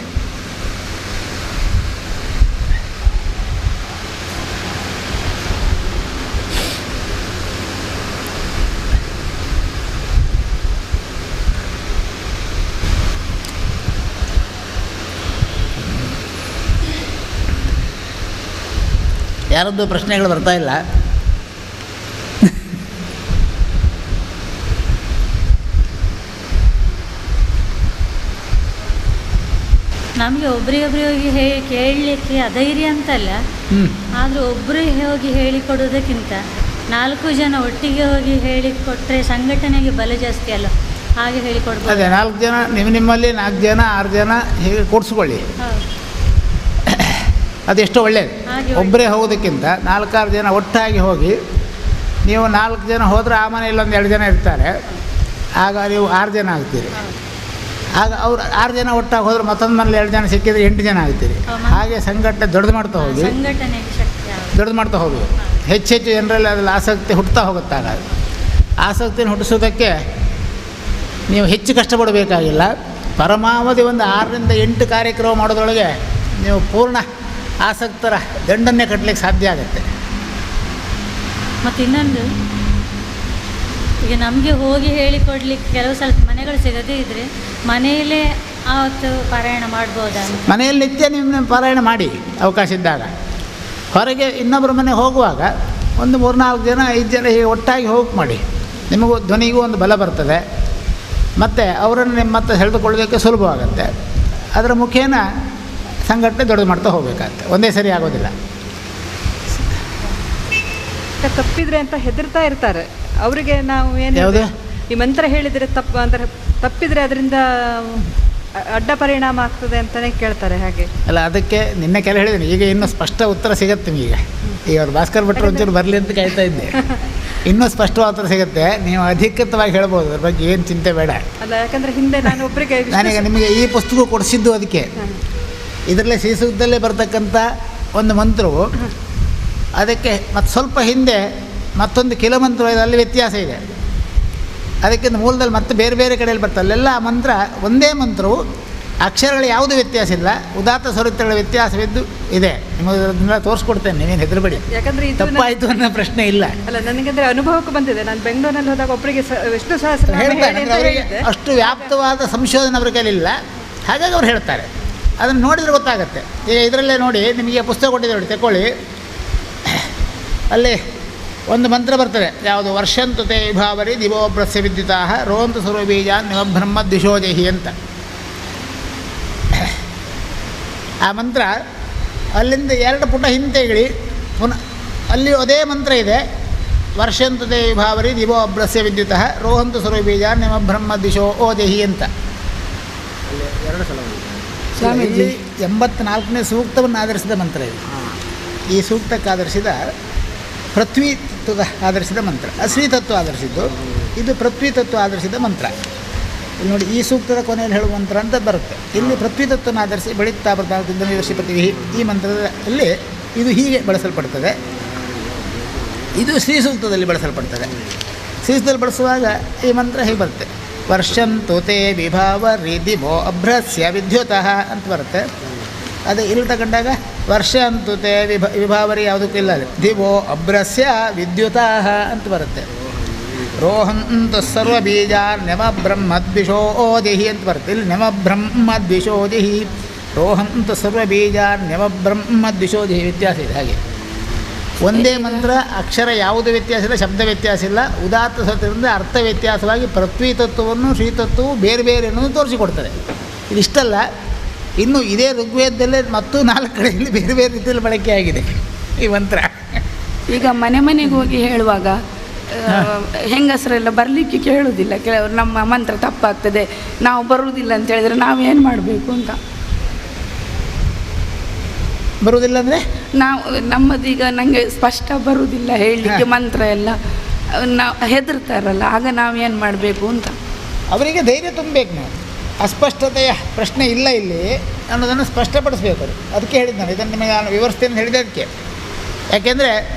ಯಾರದ್ದು ಪ್ರಶ್ನೆಗಳು ಬರ್ತಾ ಇಲ್ಲ. ನಮಗೆ ಒಬ್ರಿಗೊಬ್ರಿಗೆ ಕೇಳಲಿಕ್ಕೆ ಅಧೈರ್ಯ ಅಂತಲ್ಲ, ಆದರೂ ಒಬ್ಬರು ಹೋಗಿ ಹೇಳಿಕೊಡೋದಕ್ಕಿಂತ 4 ಜನ ಒಟ್ಟಿಗೆ ಹೋಗಿ ಹೇಳಿಕೊಟ್ರೆ ಸಂಘಟನೆಗೆ ಬಲ ಜಾಸ್ತಿ ಅಲ್ಲ, ಹಾಗೆ ಹೇಳಿಕೊಡ್ಬೋದು. ಅದೇ 4 ಜನ ನಿಮ್ಮಲ್ಲಿ 4 ಜನ 6 ಜನ ಹೀಗೆ ಕೂಡಿಸ್ಕೊಳ್ಳಿ, ಅದೆಷ್ಟೋ ಒಳ್ಳೆಯದು. ಒಬ್ಬರೇ ಹೋಗೋದಕ್ಕಿಂತ 4-6 ಜನ ಒಟ್ಟಾಗಿ ಹೋಗಿ, ನೀವು 4 ಜನ ಹೋದರೆ ಆ ಮನೆಯಲ್ಲಿ 1-2 ಜನ ಇರ್ತಾರೆ, ಆಗ ನೀವು 6 ಜನ ಆಗ್ತೀರಿ. ಆಗ ಅವ್ರು 6 ಜನ ಒಟ್ಟಾಗಿ ಹೋದ್ರೆ ಮತ್ತೊಂದು ಮನೇಲಿ 2 ಜನ ಸಿಕ್ಕಿದ್ರೆ 8 ಜನ ಆಗ್ತೀರಿ. ಹಾಗೆ ಸಂಘಟನೆ ದೊಡ್ಡದು ಮಾಡ್ತಾ ಹೋಗಿ, ದೊಡ್ಡದು ಮಾಡ್ತಾ ಹೋಗಿ ಹೆಚ್ಚು ಜನರಲ್ಲಿ ಅದ್ರಲ್ಲಿ ಆಸಕ್ತಿ ಹುಟ್ಟುತ್ತಾ ಹೋಗುತ್ತಾಗ. ಆಸಕ್ತಿಯನ್ನು ಹುಟ್ಟಿಸೋದಕ್ಕೆ ನೀವು ಹೆಚ್ಚು ಕಷ್ಟಪಡಬೇಕಾಗಿಲ್ಲ. ಪರಮಾವಧಿ ಒಂದು 6ರಿಂದ 8 ಕಾರ್ಯಕ್ರಮ ಮಾಡೋದ್ರೊಳಗೆ ನೀವು ಪೂರ್ಣ ಆಸಕ್ತರ ದಂಡನ್ನೇ ಕಟ್ಟಲಿಕ್ಕೆ ಸಾಧ್ಯ ಆಗುತ್ತೆ. ಮತ್ತು ಇನ್ನೊಂದು, ಈಗ ನಮಗೆ ಹೋಗಿ ಹೇಳಿಕೊಡ್ಲಿಕ್ಕೆ ಕೆಲವು ಸಲ ಮನೆಗಳು ಸಿಗದೇ ಇದ್ದರೆ ಮನೆಯಲ್ಲೇ ಆವತ್ತು ಪಾರಾಯಣ ಮಾಡ್ಬೋದಾ? ಮನೆಯಲ್ಲಿ ನಿತ್ಯ ನಿಮ್ಮ ಪಾರಾಯಣ ಮಾಡಿ ಅವಕಾಶ ಇದ್ದಾಗ. ಹೊರಗೆ ಇನ್ನೊಬ್ಬರ ಮನೆ ಹೋಗುವಾಗ ಒಂದು 3-4 ಜನ 5 ಜನ ಹೀಗೆ ಒಟ್ಟಾಗಿ ಹೋಗಿ ಮಾಡಿ. ನಿಮಗೂ ಧ್ವನಿಗೂ ಒಂದು ಬಲ ಬರ್ತದೆ, ಮತ್ತು ಅವರನ್ನು ನಿಮ್ಮ ಹತ್ರ ಸೆಳೆದುಕೊಳ್ಳೋದಕ್ಕೆ ಸುಲಭವಾಗುತ್ತೆ. ಅದರ ಮುಖೇನ ಸಂಘಟನೆ ದೊಡ್ಡದು ಮಾಡ್ತಾ ಹೋಗಬೇಕಾಗುತ್ತೆ, ಒಂದೇ ಸರಿ ಆಗೋದಿಲ್ಲ. ತಪ್ಪಿದ್ರೆ ಅಂತ ಹೆದರ್ತಾ ಇರ್ತಾರೆ. ಅವರಿಗೆ ನಾವು ಯಾವುದು ಈ ಮಂತ್ರ ಹೇಳಿದರೆ ತಪ್ಪು ಅಂದರೆ ತಪ್ಪಿದರೆ ಅದರಿಂದ ಅಡ್ಡ ಪರಿಣಾಮ ಆಗ್ತದೆ ಅಂತಲೇ ಕೇಳ್ತಾರೆ. ಹಾಗೆ ಅಲ್ಲ, ಅದಕ್ಕೆ ನಿನ್ನೆ ಕೆಲ ಹೇಳಿದ್ದೀನಿ. ಈಗ ಇನ್ನೂ ಸ್ಪಷ್ಟ ಉತ್ತರ ಸಿಗುತ್ತೆ ನಿಮಗೆ. ಈಗ ಅವ್ರು ಭಾಸ್ಕರ್ ಭಟ್ರು ಒಂಚೂರು ಬರಲಿ ಅಂತ ಕಾಯ್ತಾ ಇದ್ದೆ. ಇನ್ನೂ ಸ್ಪಷ್ಟವಾದ ಉತ್ತರ ಸಿಗುತ್ತೆ, ನೀವು ಅಧಿಕೃತವಾಗಿ ಹೇಳ್ಬೋದು, ಅದ್ರ ಬಗ್ಗೆ ಏನು ಚಿಂತೆ ಬೇಡ. ಅಲ್ಲ, ಯಾಕಂದರೆ ಹಿಂದೆ ನಾನು ಒಬ್ಬರಿಗೆ ನಾನೀಗ ನಿಮಗೆ ಈ ಪುಸ್ತಕ ಕೊಡಿಸಿದ್ದು ಅದಕ್ಕೆ. ಇದರಲ್ಲೇ ಶ್ರೀಸೂಕ್ತದಲ್ಲೇ ಬರ್ತಕ್ಕಂಥ ಒಂದು ಮಂತ್ರವು, ಅದಕ್ಕೆ ಮತ್ತು ಸ್ವಲ್ಪ ಹಿಂದೆ ಮತ್ತೊಂದು ಕಿಲಮಂತ್ರ ಇದೆ, ಅಲ್ಲಿ ವ್ಯತ್ಯಾಸ ಇದೆ. ಅದಕ್ಕಿಂತ ಮೂಲದಲ್ಲಿ ಮತ್ತೆ ಬೇರೆ ಬೇರೆ ಕಡೆಯಲ್ಲಿ ಬರ್ತದೆ. ಅಲ್ಲೆಲ್ಲ ಆ ಮಂತ್ರ ಒಂದೇ ಮಂತ್ರವು, ಅಕ್ಷರಗಳು ಯಾವುದೂ ವ್ಯತ್ಯಾಸ ಇಲ್ಲ, ಉದಾತ್ತ ಸ್ವರಿತಗಳ ವ್ಯತ್ಯಾಸವಿದ್ದು ಇದೆ. ನಿಮಗೆ ತೋರಿಸ್ಕೊಡ್ತೇನೆ, ನೀವೇನು ಹೆದರಬೇಡಿ. ಯಾಕಂದರೆ ತಪ್ಪಾಯಿತು ಅನ್ನೋ ಪ್ರಶ್ನೆ ಇಲ್ಲ. ಅಲ್ಲ, ನನಗಂದರೆ ಅನುಭವಕ್ಕೆ ಬಂದಿದೆ. ನಾನು ಬೆಂಗಳೂರಿನಲ್ಲಿ ಹೋದಾಗ ಒಬ್ಬರಿಗೆ ವಿಷ್ಣು ಸಹಸ್ರ ಹೇಳ್ತಾರೆ, ಅವರಿಗೆ ಅಷ್ಟು ವ್ಯಾಪ್ತವಾದ ಸಂಶೋಧನೆ ಅವ್ರ ಕೈಲಿಲ್ಲ, ಹಾಗಾಗಿ ಅವ್ರು ಹೇಳ್ತಾರೆ. ಅದನ್ನು ನೋಡಿದರೆ ಗೊತ್ತಾಗುತ್ತೆ. ಈಗ ಇದರಲ್ಲೇ ನೋಡಿ, ನಿಮಗೆ ಪುಸ್ತಕ ಕೊಟ್ಟಿದ್ದೆ ನೋಡಿ, ತಗೊಳ್ಳಿ. ಅಲ್ಲಿ ಒಂದು ಮಂತ್ರ ಬರ್ತದೆ, ಯಾವುದು ವರ್ಷಂತು ತೇ ವಿಭಾವರಿ ದಿವೋಬ್ರಸ್ಯ ವಿದ್ಯುತಾ ರೋಂತು ಸರ್ವಬೀಜಾನ್ ನಿಮಬ್ರಹ್ಮ ದ್ವಿಷೋಜಹಿ ಅಂತ. ಆ ಮಂತ್ರ ಅಲ್ಲಿಂದ 2 ಪುಟ ಹಿಂತೆಗಳಿ ಪುನಃ ಅಲ್ಲಿ ಅದೇ ಮಂತ್ರ ಇದೆ. ವರ್ಷಂತು ತೇ ವಿಭಾವರಿ ದಿವೋಬ್ರಸ್ಯ ವಿದ್ಯುತಃ ರೋಹಂತು ಸರ್ವಬೀಜಾನ್ ನಿಮಬ್ರಹ್ಮ ದ್ವಿಷೋಜಹಿ ಅಂತ. ಅಲ್ಲಿ 2 ಸಲ ಸ್ವಾಮೀಜಿ 84ನೇ ಸೂಕ್ತವನ್ನು ಆಧರಿಸಿದ ಮಂತ್ರ ಇದು. ಈ ಸೂಕ್ತಕ್ಕೆ ಆಧರಿಸಿದ ಪೃಥ್ವಿ ತತ್ವದ ಆಧರಿಸಿದ ಮಂತ್ರ, ಶ್ರೀ ತತ್ವ ಆಧರಿಸಿದ್ದು. ಇದು ಪೃಥ್ವಿ ತತ್ವ ಆಧರಿಸಿದ ಮಂತ್ರ. ಇಲ್ಲಿ ನೋಡಿ, ಈ ಸೂಕ್ತದ ಕೊನೆಯಲ್ಲಿ ಹೇಳುವ ಮಂತ್ರ ಅಂತ ಬರುತ್ತೆ. ಇಲ್ಲಿ ಪೃಥ್ವಿ ತತ್ವನ ಆಧರಿಸಿ ಬೆಳೀತಾ ಬರ್ತಾ ನಿರ್ಷಿಪತಿ ಈ ಮಂತ್ರದಲ್ಲಿ ಇದು ಹೀಗೆ ಬಳಸಲ್ಪಡ್ತದೆ. ಇದು ಶ್ರೀ ಸೂಕ್ತದಲ್ಲಿ ಬಳಸಲ್ಪಡ್ತದೆ. ಶ್ರೀ ಸೂಕ್ತದಲ್ಲಿ ಬಳಸುವಾಗ ಈ ಮಂತ್ರ ಹೀಗೆ ಬರುತ್ತೆ. ವರ್ಷಂತು ತೇ ವಿಭಾವರಿ ದಿವೋ ಅಭ್ರಸ್ಯ ವಿದ್ಯುತಃ ಅಂತ ಬರುತ್ತೆ. ಅದು ಇಲ್ಲಿ ತಗೊಂಡಾಗ ವರ್ಷ ಅಂತೂ ತೇ ವಿಭಾವರಿ ಯಾವುದಕ್ಕೂ ಇಲ್ಲ, ಅಲ್ಲಿ ದಿವೋ ಅಭ್ರಸ್ಯ ವಿದ್ಯುತಃ ಅಂತ ಬರುತ್ತೆ. ರೋಹಂತು ಸರ್ವ ಬೀಜಾರ್ಣ್ಯಮ ಬ್ರಹ್ಮದ್ವಿಷೋದಿಹಿ ಅಂತ ಬರುತ್ತೆ. ಇಲ್ಲಿ ನಮ ಬ್ರಹ್ಮದ್ವಿಷೋದಿಹಿ, ರೋಹಂತು ಸರ್ವ ಬೀಜಾರ್ಣ್ಯಮ ಬ್ರಹ್ಮದ್ವಿಷೋದಿಹಿ. ವ್ಯತ್ಯಾಸ ಇದೆ. ಹಾಗೆ ಒಂದೇ ಮಂತ್ರ, ಅಕ್ಷರ ಯಾವುದು ವ್ಯತ್ಯಾಸ ಇಲ್ಲ, ಶಬ್ದ ವ್ಯತ್ಯಾಸ ಇಲ್ಲ. ಉದಾತ್ತ ಸತ್ಯದಿಂದ ಅರ್ಥ ವ್ಯತ್ಯಾಸವಾಗಿ ಪೃಥ್ವಿ ತತ್ವವನ್ನು ಶ್ರೀತತ್ವವು ಬೇರೆ ಬೇರೆ ಅನ್ನೋದು ತೋರಿಸಿಕೊಡ್ತದೆ. ಇದಿಷ್ಟಲ್ಲ, ಇನ್ನು ಇದೇ ಋಗ್ವೇದದಲ್ಲೇ ಮತ್ತು 4 ಕಡೆಯಲ್ಲಿ ಬೇರೆ ಬೇರೆ ರೀತಿಯಲ್ಲಿ ಬಳಕೆಯಾಗಿದೆ ಈ ಮಂತ್ರ. ಈಗ ಮನೆ ಮನೆಗೆ ಹೋಗಿ ಹೇಳುವಾಗ ಹೆಂಗಸರೆಲ್ಲ ಬರಲಿಕ್ಕೆ ಕೇಳುವುದಿಲ್ಲ. ಕೆಲವರು ನಮ್ಮ ಮಂತ್ರ ತಪ್ಪಾಗ್ತದೆ, ನಾವು ಬರುವುದಿಲ್ಲ ಅಂತ ಹೇಳಿದರೆ ನಾವೇನು ಮಾಡಬೇಕು ಅಂತ. ಬರುವುದಿಲ್ಲ ಅಂದರೆ ನಮ್ಮದೀಗ ನನಗೆ ಸ್ಪಷ್ಟ ಬರುವುದಿಲ್ಲ ಹೇಳಲಿಕ್ಕೆ ಮಂತ್ರ ಎಲ್ಲ, ನಾವು ಹೆದರ್ತಾರಲ್ಲ, ಆಗ ನಾವೇನು ಮಾಡಬೇಕು ಅಂತ. ಅವರಿಗೆ ಧೈರ್ಯ ತುಂಬಬೇಕು. ನಾವು ಅಸ್ಪಷ್ಟತೆಯ ಪ್ರಶ್ನೆ ಇಲ್ಲ ಇಲ್ಲಿ ಅನ್ನೋದನ್ನು ಸ್ಪಷ್ಟಪಡಿಸ್ಬೇಕು. ಅದಕ್ಕೆ ಹೇಳಿದ್ದು ನಾನು ಇದನ್ನು ನಿಮಗೆ ನಾನು ವಿವರಿಸ್ತೇನೆ ಹೇಳಿದೆ ಅದಕ್ಕೆ. ಯಾಕೆಂದರೆ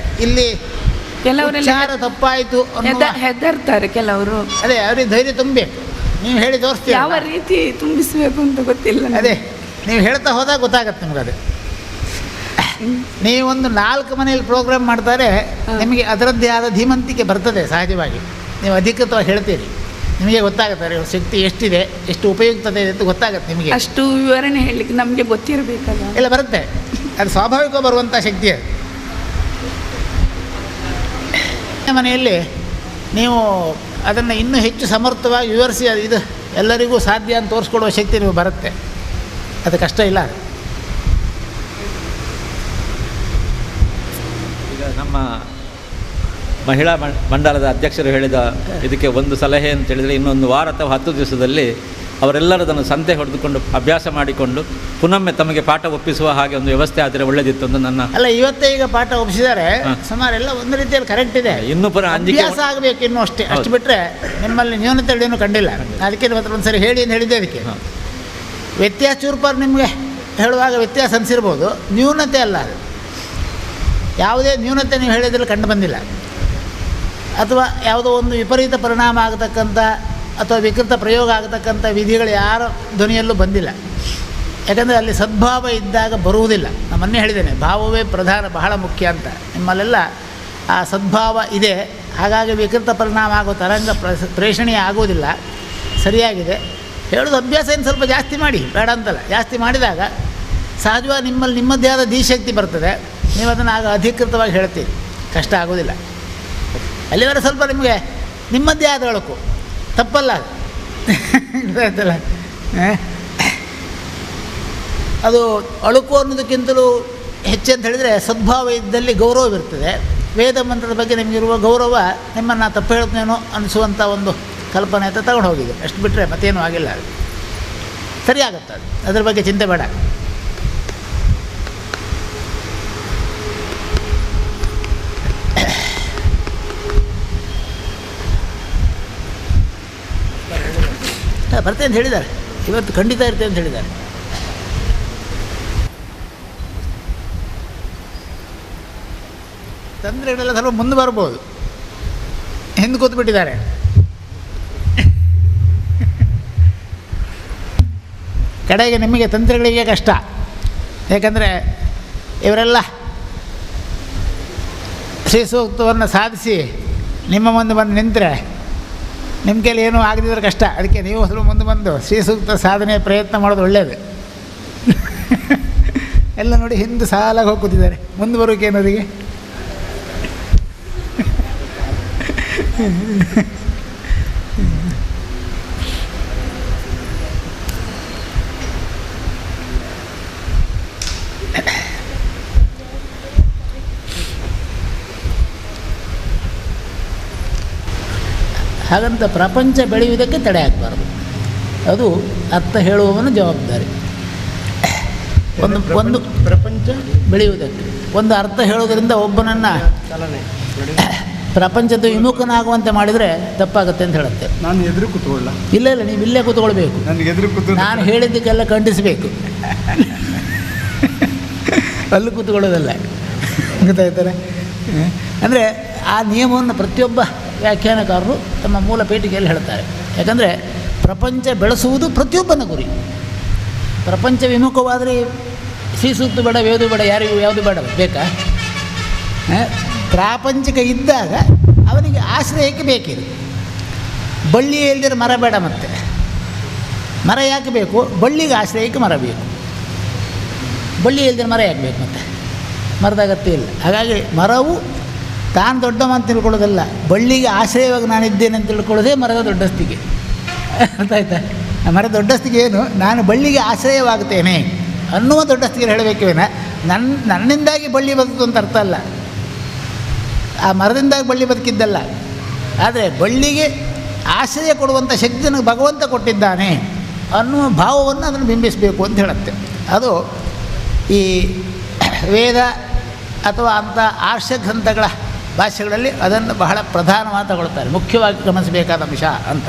ಇಲ್ಲಿ ಕೆಲವರೆಲ್ಲ ತಪ್ಪಾಯಿತು ಹೆದರ್ತಾರೆ ಕೆಲವರು. ಅದೇ ಅವ್ರಿಗೆ ಧೈರ್ಯ ತುಂಬಬೇಕು. ನೀವು ಹೇಳಿ ತೋರಿಸ್ತೀವಿ, ಯಾವ ರೀತಿ ತುಂಬಿಸಬೇಕು ಅಂತ ಗೊತ್ತಿಲ್ಲ. ಅದೇ ನೀವು ಹೇಳ್ತಾ ಹೋದಾಗ ಗೊತ್ತಾಗತ್ತೆ ನಿಮ್ಗೆ. ಅದು ನೀವೊಂದು 4 ಮನೆಯಲ್ಲಿ ಪ್ರೋಗ್ರಾಮ್ ಮಾಡ್ತಾರೆ, ನಿಮಗೆ ಅದರದ್ದೇ ಆದ ಧೀಮಂತಿಕೆ ಬರ್ತದೆ ಸಹಜವಾಗಿ. ನೀವು ಅಧಿಕೃತವಾಗಿ ಹೇಳ್ತೀರಿ, ನಿಮಗೆ ಗೊತ್ತಾಗುತ್ತೆ ಇವ್ರ ಶಕ್ತಿ ಎಷ್ಟಿದೆ, ಎಷ್ಟು ಉಪಯುಕ್ತತೆ ಇದೆ ಅಂತ ಗೊತ್ತಾಗುತ್ತೆ ನಿಮಗೆ. ಅಷ್ಟು ವಿವರಣೆ ಹೇಳಲಿಕ್ಕೆ ನಮಗೆ ಗೊತ್ತಿರಬೇಕಲ್ಲ. ಎಲ್ಲ ಬರುತ್ತೆ, ಅದು ಸ್ವಾಭಾವಿಕ ಬರುವಂಥ ಶಕ್ತಿ ಅದು. ಮನೆಯಲ್ಲಿ ನೀವು ಅದನ್ನು ಇನ್ನೂ ಹೆಚ್ಚು ಸಮರ್ಥವಾಗಿ ವಿವರಿಸಿ ಇದು ಎಲ್ಲರಿಗೂ ಸಾಧ್ಯ ಅಂತ ತೋರಿಸ್ಕೊಡುವ ಶಕ್ತಿ ನೀವು ಬರುತ್ತೆ. ಅದು ಕಷ್ಟ ಇಲ್ಲ. ಈಗ ನಮ್ಮ ಮಹಿಳಾ ಮಂಡಲದ ಅಧ್ಯಕ್ಷರು ಹೇಳಿದ ಇದಕ್ಕೆ ಒಂದು ಸಲಹೆ ಅಂತ ಹೇಳಿದರೆ, ಇನ್ನೊಂದು ವಾರ ಅಥವಾ 10 ದಿವಸದಲ್ಲಿ ಅವರೆಲ್ಲರದನ್ನು ಸಂತೆ ಹೊಡೆದುಕೊಂಡು ಅಭ್ಯಾಸ ಮಾಡಿಕೊಂಡು ಪುನೊಮ್ಮೆ ತಮಗೆ ಪಾಠ ಒಪ್ಪಿಸುವ ಹಾಗೆ ಒಂದು ವ್ಯವಸ್ಥೆ ಆದರೆ ಒಳ್ಳೆದಿತ್ತು ಅಂತ ನನ್ನ. ಅಲ್ಲ, ಇವತ್ತೇ ಈಗ ಪಾಠ ಒಪ್ಪಿಸಿದ್ದಾರೆ ಸುಮಾರೆಲ್ಲ ಒಂದು ರೀತಿಯಲ್ಲಿ ಕರೆಕ್ಟ್ ಇದೆ. ಇನ್ನೂ ಅಭ್ಯಾಸ ಆಗಬೇಕು ಇನ್ನೂ ಅಷ್ಟೇ. ಅಷ್ಟು ಬಿಟ್ಟರೆ ನಿಮ್ಮಲ್ಲಿ ನ್ಯೂನತೆಗಳೇನು ಕಂಡಿಲ್ಲ. ಅದಕ್ಕೆ ಒಂದು ಸರಿ ಹೇಳಿ ಅಂತ ಹೇಳಿದ್ದೆ. ಅದಕ್ಕೆ ವ್ಯತ್ಯಾಸ ಚೂರ್ಪಾರು ನಿಮಗೆ ಹೇಳುವಾಗ ವ್ಯತ್ಯಾಸ ಅನಿಸಿರ್ಬೋದು, ನ್ಯೂನತೆ ಅಲ್ಲ ಅದು. ಯಾವುದೇ ನ್ಯೂನತೆ ನೀವು ಹೇಳಿದ್ರಲ್ಲಿ ಕಂಡು ಬಂದಿಲ್ಲ. ಅಥವಾ ಯಾವುದೋ ಒಂದು ವಿಪರೀತ ಪರಿಣಾಮ ಆಗತಕ್ಕಂಥ ಅಥವಾ ವಿಕೃತ ಪ್ರಯೋಗ ಆಗತಕ್ಕಂಥ ವಿಧಿಗಳು ಯಾರ ಧ್ವನಿಯಲ್ಲೂ ಬಂದಿಲ್ಲ. ಯಾಕಂದರೆ ಅಲ್ಲಿ ಸದ್ಭಾವ ಇದ್ದಾಗ ಬರುವುದಿಲ್ಲ. ನಾನು ಮೊನ್ನೆ ಹೇಳಿದ್ದೇನೆ, ಭಾವವೇ ಪ್ರಧಾನ, ಬಹಳ ಮುಖ್ಯ ಅಂತ. ನಿಮ್ಮಲ್ಲೆಲ್ಲ ಆ ಸದ್ಭಾವ ಇದೆ, ಹಾಗಾಗಿ ವಿಕೃತ ಪರಿಣಾಮ ಆಗೋ ತರಂಗ ಪ್ರೇಷಣೀಯ ಆಗೋದಿಲ್ಲ. ಸರಿಯಾಗಿದೆ. ಹೇಳೋದು ಅಭ್ಯಾಸ ಏನು ಸ್ವಲ್ಪ ಜಾಸ್ತಿ ಮಾಡಿ, ಬೇಡ ಅಂತಲ್ಲ. ಜಾಸ್ತಿ ಮಾಡಿದಾಗ ಸಹಜವಾಗಿ ನಿಮ್ಮಲ್ಲಿ ನಿಮ್ಮದೇ ಆದ ಧೀಶಕ್ತಿ ಬರ್ತದೆ. ನೀವು ಅದನ್ನು ಆಗ ಅಧಿಕೃತವಾಗಿ ಹೇಳ್ತೀರಿ, ಕಷ್ಟ ಆಗೋದಿಲ್ಲ. ಅಲ್ಲಿವರೆ ಸ್ವಲ್ಪ ನಿಮಗೆ ನಿಮ್ಮದೇ ಆದ ಒಳಕು ತಪ್ಪಲ್ಲ ಅದು. ಅದು ಅಳುಕು ಅನ್ನೋದಕ್ಕಿಂತಲೂ ಹೆಚ್ಚು ಅಂತ ಹೇಳಿದರೆ ಸದ್ಭಾವ ಇದ್ದಲ್ಲಿ ಗೌರವವಿರ್ತದೆ. ವೇದ ಮಂತ್ರದ ಬಗ್ಗೆ ನಿಮಗಿರುವ ಗೌರವ ನಿಮ್ಮನ್ನು ತಪ್ಪು ಹೇಳ್ತೇನೋ ಅನಿಸುವಂಥ ಒಂದು ಕಲ್ಪನೆ ಅಂತ ತಗೊಂಡು ಹೋಗಿದೆ. ಅಷ್ಟು ಬಿಟ್ಟರೆ ಮತ್ತೇನೂ ಆಗಿಲ್ಲ. ಅದು ಸರಿಯಾಗುತ್ತೆ. ಅದು ಅದ್ರ ಬಗ್ಗೆ ಚಿಂತೆ ಬೇಡ. ಬರ್ತೇನೆ ಅಂತ ಹೇಳಿದ್ದಾರೆ, ಇವತ್ತು ಖಂಡಿತ ಇರ್ತೇನೆ ಅಂತ ಹೇಳಿದ್ದಾರೆ. ತಂತ್ರಿಗಳೆಲ್ಲ ಸ್ವಲ್ಪ ಮುಂದೆ ಬರ್ಬೋದು, ಹಿಂದೆ ಕೂತ್ಬಿಟ್ಟಿದ್ದಾರೆ. ಕಡೆಗೆ ನಿಮಗೆ ತಂತ್ರಿಗಳಿಗೆ ಕಷ್ಟ. ಯಾಕಂದರೆ ಇವರೆಲ್ಲ ಶ್ರೀ ಸೂಕ್ತವನ್ನು ಸಾಧಿಸಿ ನಿಮ್ಮ ಮುಂದೆ ಬಂದು ನಿಂತರೆ ನಿಮ್ಮ ಕೈಲಿ ಏನೂ ಆಗದಿದ್ರೆ ಕಷ್ಟ. ಅದಕ್ಕೆ ನೀವು ಸ್ವಲ್ಪ ಮುಂದೆ ಬಂದು ಶ್ರೀ ಸೂಕ್ತ ಸಾಧನೆಯ ಪ್ರಯತ್ನ ಮಾಡೋದು ಒಳ್ಳೆಯದು. ಎಲ್ಲ ನೋಡಿ ಹಿಂದೆ ಸಾಲಾಗಿ ಹೋಗಿ ಕೂತಿದ್ದಾರೆ, ಮುಂದೆ ಬರೋಕೇನವರಿಗೆ. ಹಾಗಂತ ಪ್ರಪಂಚ ಬೆಳೆಯುವುದಕ್ಕೆ ತಡೆ ಆಗಬಾರ್ದು. ಅದು ಅರ್ಥ ಹೇಳುವವನ ಜವಾಬ್ದಾರಿ. ಒಂದು ಪ್ರಪಂಚ ಬೆಳೆಯುವುದಕ್ಕೆ ಒಂದು ಅರ್ಥ ಹೇಳೋದರಿಂದ ಒಬ್ಬನನ್ನು ಪ್ರಪಂಚದ ವಿಮುಖನಾಗುವಂತೆ ಮಾಡಿದರೆ ತಪ್ಪಾಗುತ್ತೆ ಅಂತ ಹೇಳುತ್ತೆ. ನಾನು ಎದುರು ಕೂತ್ಕೊಳ್ಳ. ಇಲ್ಲ, ನೀವು ಇಲ್ಲೇ ಕೂತ್ಕೊಳ್ಬೇಕು. ನನಗೆ ಎದುರು ನಾನು ಹೇಳಿದ್ದಕ್ಕೆಲ್ಲ ಖಂಡಿಸಬೇಕು. ಅಲ್ಲಿ ಕೂತ್ಕೊಳ್ಳೋದಲ್ಲ, ಗೊತ್ತಾಯ್ತಾರೆ. ಅಂದರೆ ಆ ನಿಯಮವನ್ನು ಪ್ರತಿಯೊಬ್ಬ ವ್ಯಾಖ್ಯಾನಕಾರರು ತಮ್ಮ ಮೂಲ ಪೀಠಿಕೆಯಲ್ಲಿ ಹೇಳ್ತಾರೆ. ಯಾಕಂದರೆ ಪ್ರಪಂಚ ಬೆಳೆಸುವುದು ಪ್ರತಿಯೊಬ್ಬನ ಗುರಿ. ಪ್ರಪಂಚ ವಿಮುಖವಾದರೆ ಶ್ರೀ ಸೂಕ್ತ ಬೇಡ, ವೇದು ಬೇಡ, ಯಾರಿಗೂ ಯಾವುದು ಬೇಡ ಬೇಕಾ? ಪ್ರಾಪಂಚಿಕ ಇದ್ದಾಗ ಅವನಿಗೆ ಆಶ್ರಯಕ್ಕೆ ಬೇಕಿದೆ. ಬಳ್ಳಿ ಇಲ್ದಿರ ಮರ ಬೇಡ. ಮತ್ತೆ ಮರ ಯಾಕೆ ಬೇಕು? ಬಳ್ಳಿಗೆ ಆಶ್ರಯಕ್ಕೆ ಮರ ಬೇಕು. ಬಳ್ಳಿ ಇಲ್ದಿರ ಮರ ಯಾಕೆ ಬೇಕು? ಮತ್ತೆ ಮರದ ಅಗತ್ಯ ಇಲ್ಲ. ಹಾಗಾಗಿ ಮರವು ತಾನು ದೊಡ್ಡವ ಅಂತ ತಿಳ್ಕೊಳ್ಳೋದಲ್ಲ, ಬಳ್ಳಿಗೆ ಆಶ್ರಯವಾಗಿ ನಾನಿದ್ದೇನೆ ಅಂತ ತಿಳ್ಕೊಳ್ಳೋದೇ ಮರದ ದೊಡ್ಡಸ್ತಿಗೆ. ಅರ್ಥ ಆಯ್ತಾ? ಆ ಮರದ ದೊಡ್ಡಸ್ತಿಗೆ ಏನು? ನಾನು ಬಳ್ಳಿಗೆ ಆಶ್ರಯವಾಗ್ತೇನೆ ಅನ್ನುವ ದೊಡ್ಡಸ್ತಿಗೆ ಹೇಳಬೇಕೇನ. ನನ್ನಿಂದಾಗಿ ಬಳ್ಳಿ ಬದುಕು ಅಂತ ಅರ್ಥ ಅಲ್ಲ, ಆ ಮರದಿಂದಾಗಿ ಬಳ್ಳಿ ಬದುಕಿದ್ದಲ್ಲ. ಆದರೆ ಬಳ್ಳಿಗೆ ಆಶ್ರಯ ಕೊಡುವಂಥ ಶಕ್ತಿ ನನಗೆ ಭಗವಂತ ಕೊಟ್ಟಿದ್ದಾನೆ ಅನ್ನುವ ಭಾವವನ್ನು ಅದನ್ನು ಬಿಂಬಿಸಬೇಕು ಅಂತ ಹೇಳುತ್ತೆ. ಅದು ಈ ವೇದ ಅಥವಾ ಅಂಥ ಆರ್ಷ ಗ್ರಂಥಗಳ ಭಾಷೆಗಳಲ್ಲಿ ಅದನ್ನು ಬಹಳ ಪ್ರಧಾನವಾಗಿ ತಗೊಳ್ತಾರೆ, ಮುಖ್ಯವಾಗಿ ಗಮನಿಸಬೇಕಾದ ಅಂಶ ಅಂತ.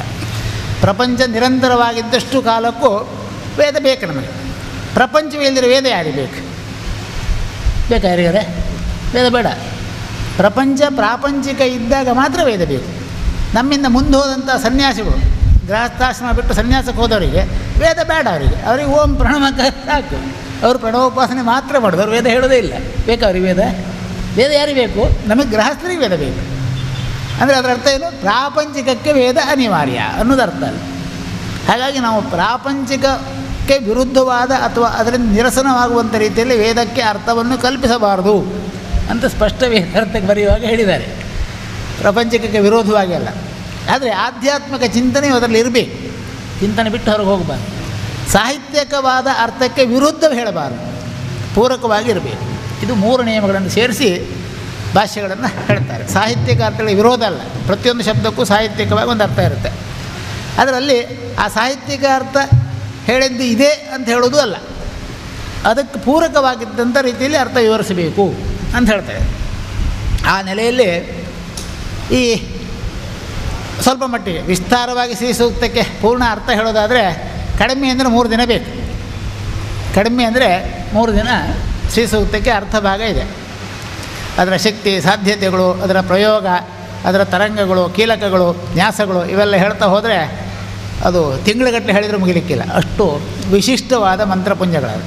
ಪ್ರಪಂಚ ನಿರಂತರವಾಗಿದ್ದಷ್ಟು ಕಾಲಕ್ಕೂ ವೇದ ಬೇಕು ನಮಗೆ. ಪ್ರಪಂಚವಿಲ್ಲದಿರೋ ವೇದ ಯಾರಿಗೆ ಬೇಕು? ಬೇಕಾ ಯಾರಿಗಾರೆ? ವೇದ ಬೇಡ. ಪ್ರಪಂಚ ಪ್ರಾಪಂಚಿಕ ಇದ್ದಾಗ ಮಾತ್ರ ವೇದ ಬೇಕು. ನಮ್ಮಿಂದ ಮುಂದೆ ಹೋದಂಥ ಸನ್ಯಾಸಿಗಳು, ಗೃಹಸ್ಥಾಶ್ರಮ ಬಿಟ್ಟು ಸನ್ಯಾಸಕ್ಕೆ ಹೋದವರಿಗೆ ವೇದ ಬೇಡ. ಅವರಿಗೆ ಓಂ ಪ್ರಣವಕ ಸಾಕು. ಅವರು ಪ್ರಣವೋಪಾಸನೆ ಮಾತ್ರ ಮಾಡೋದು, ಅವ್ರು ವೇದ ಹೇಳೋದೇ ಇಲ್ಲ. ಬೇಕಾ ಅವ್ರಿಗೆ ವೇದ? ವೇದ ಯಾರಿಗೆ ಬೇಕು? ನಮಗೆ ಗೃಹಸ್ಥರಿಗೆ ವೇದ ಬೇಕು. ಅಂದರೆ ಅದರ ಅರ್ಥ ಏನು? ಪ್ರಾಪಂಚಿಕಕ್ಕೆ ವೇದ ಅನಿವಾರ್ಯ ಅನ್ನೋದು ಅರ್ಥ ಅಲ್ಲ. ಹಾಗಾಗಿ ನಾವು ಪ್ರಾಪಂಚಿಕಕ್ಕೆ ವಿರುದ್ಧವಾದ ಅಥವಾ ಅದರಿಂದ ನಿರಸನವಾಗುವಂಥ ರೀತಿಯಲ್ಲಿ ವೇದಕ್ಕೆ ಅರ್ಥವನ್ನು ಕಲ್ಪಿಸಬಾರದು ಅಂತ ಸ್ಪಷ್ಟ ವೇದಾರ್ಥಕ್ಕೆ ಬರೆಯುವಾಗ ಹೇಳಿದ್ದಾರೆ. ಪ್ರಪಂಚಿಕಕ್ಕೆ ವಿರೋಧವಾಗಿ ಅಲ್ಲ. ಆದರೆ ಆಧ್ಯಾತ್ಮಿಕ ಚಿಂತನೆಯು ಅದರಲ್ಲಿ ಇರಬೇಕು. ಚಿಂತನೆ ಬಿಟ್ಟು ಹೊರಗೆ ಹೋಗಬಾರ್ದು. ಸಾಹಿತ್ಯಿಕವಾದ ಅರ್ಥಕ್ಕೆ ವಿರುದ್ಧ ಹೇಳಬಾರದು, ಪೂರಕವಾಗಿ ಇರಬೇಕು. ಇದು 3 ನಿಯಮಗಳನ್ನು ಸೇರಿಸಿ ಭಾಷೆಗಳನ್ನು ಹೇಳ್ತಾರೆ. ಸಾಹಿತ್ಯಿಕ ಅರ್ಥಗಳಿಗೆ ವಿರೋಧ ಅಲ್ಲ, ಪ್ರತಿಯೊಂದು ಶಬ್ದಕ್ಕೂ ಸಾಹಿತ್ಯಿಕವಾಗಿ ಒಂದು ಅರ್ಥ ಇರುತ್ತೆ. ಅದರಲ್ಲಿ ಆ ಸಾಹಿತ್ಯಿಕ ಅರ್ಥ ಹೇಳಿದ್ದು ಇದೆ ಅಂತ ಹೇಳೋದು ಅಲ್ಲ, ಅದಕ್ಕೆ ಪೂರಕವಾಗಿದ್ದಂಥ ರೀತಿಯಲ್ಲಿ ಅರ್ಥ ವಿವರಿಸಬೇಕು ಅಂತ ಹೇಳ್ತಾರೆ. ಆ ನೆಲೆಯಲ್ಲಿ ಈ ಸ್ವಲ್ಪ ಮಟ್ಟಿಗೆ ವಿಸ್ತಾರವಾಗಿ ಶ್ರೀ ಸೂಕ್ತಕ್ಕೆ ಪೂರ್ಣ ಅರ್ಥ ಹೇಳೋದಾದರೆ ಕಡಿಮೆ ಅಂದರೆ 3 ದಿನ ಬೇಕು. ಕಡಿಮೆ ಅಂದರೆ 3 ದಿನ ಶ್ರೀ ಸೂಕ್ತಕ್ಕೆ ಅರ್ಥ ಭಾಗ ಇದೆ. ಅದರ ಶಕ್ತಿ, ಸಾಧ್ಯತೆಗಳು, ಅದರ ಪ್ರಯೋಗ, ಅದರ ತರಂಗಗಳು, ಕೀಲಕಗಳು, ನ್ಯಾಸಗಳು ಇವೆಲ್ಲ ಹೇಳ್ತಾ ಹೋದರೆ ಅದು ತಿಂಗಳುಗಟ್ಟಲೆ ಹೇಳಿದರೂ ಮುಗಿಲಿಕ್ಕಿಲ್ಲ. ಅಷ್ಟು ವಿಶಿಷ್ಟವಾದ ಮಂತ್ರಪುಂಜಗಳದು.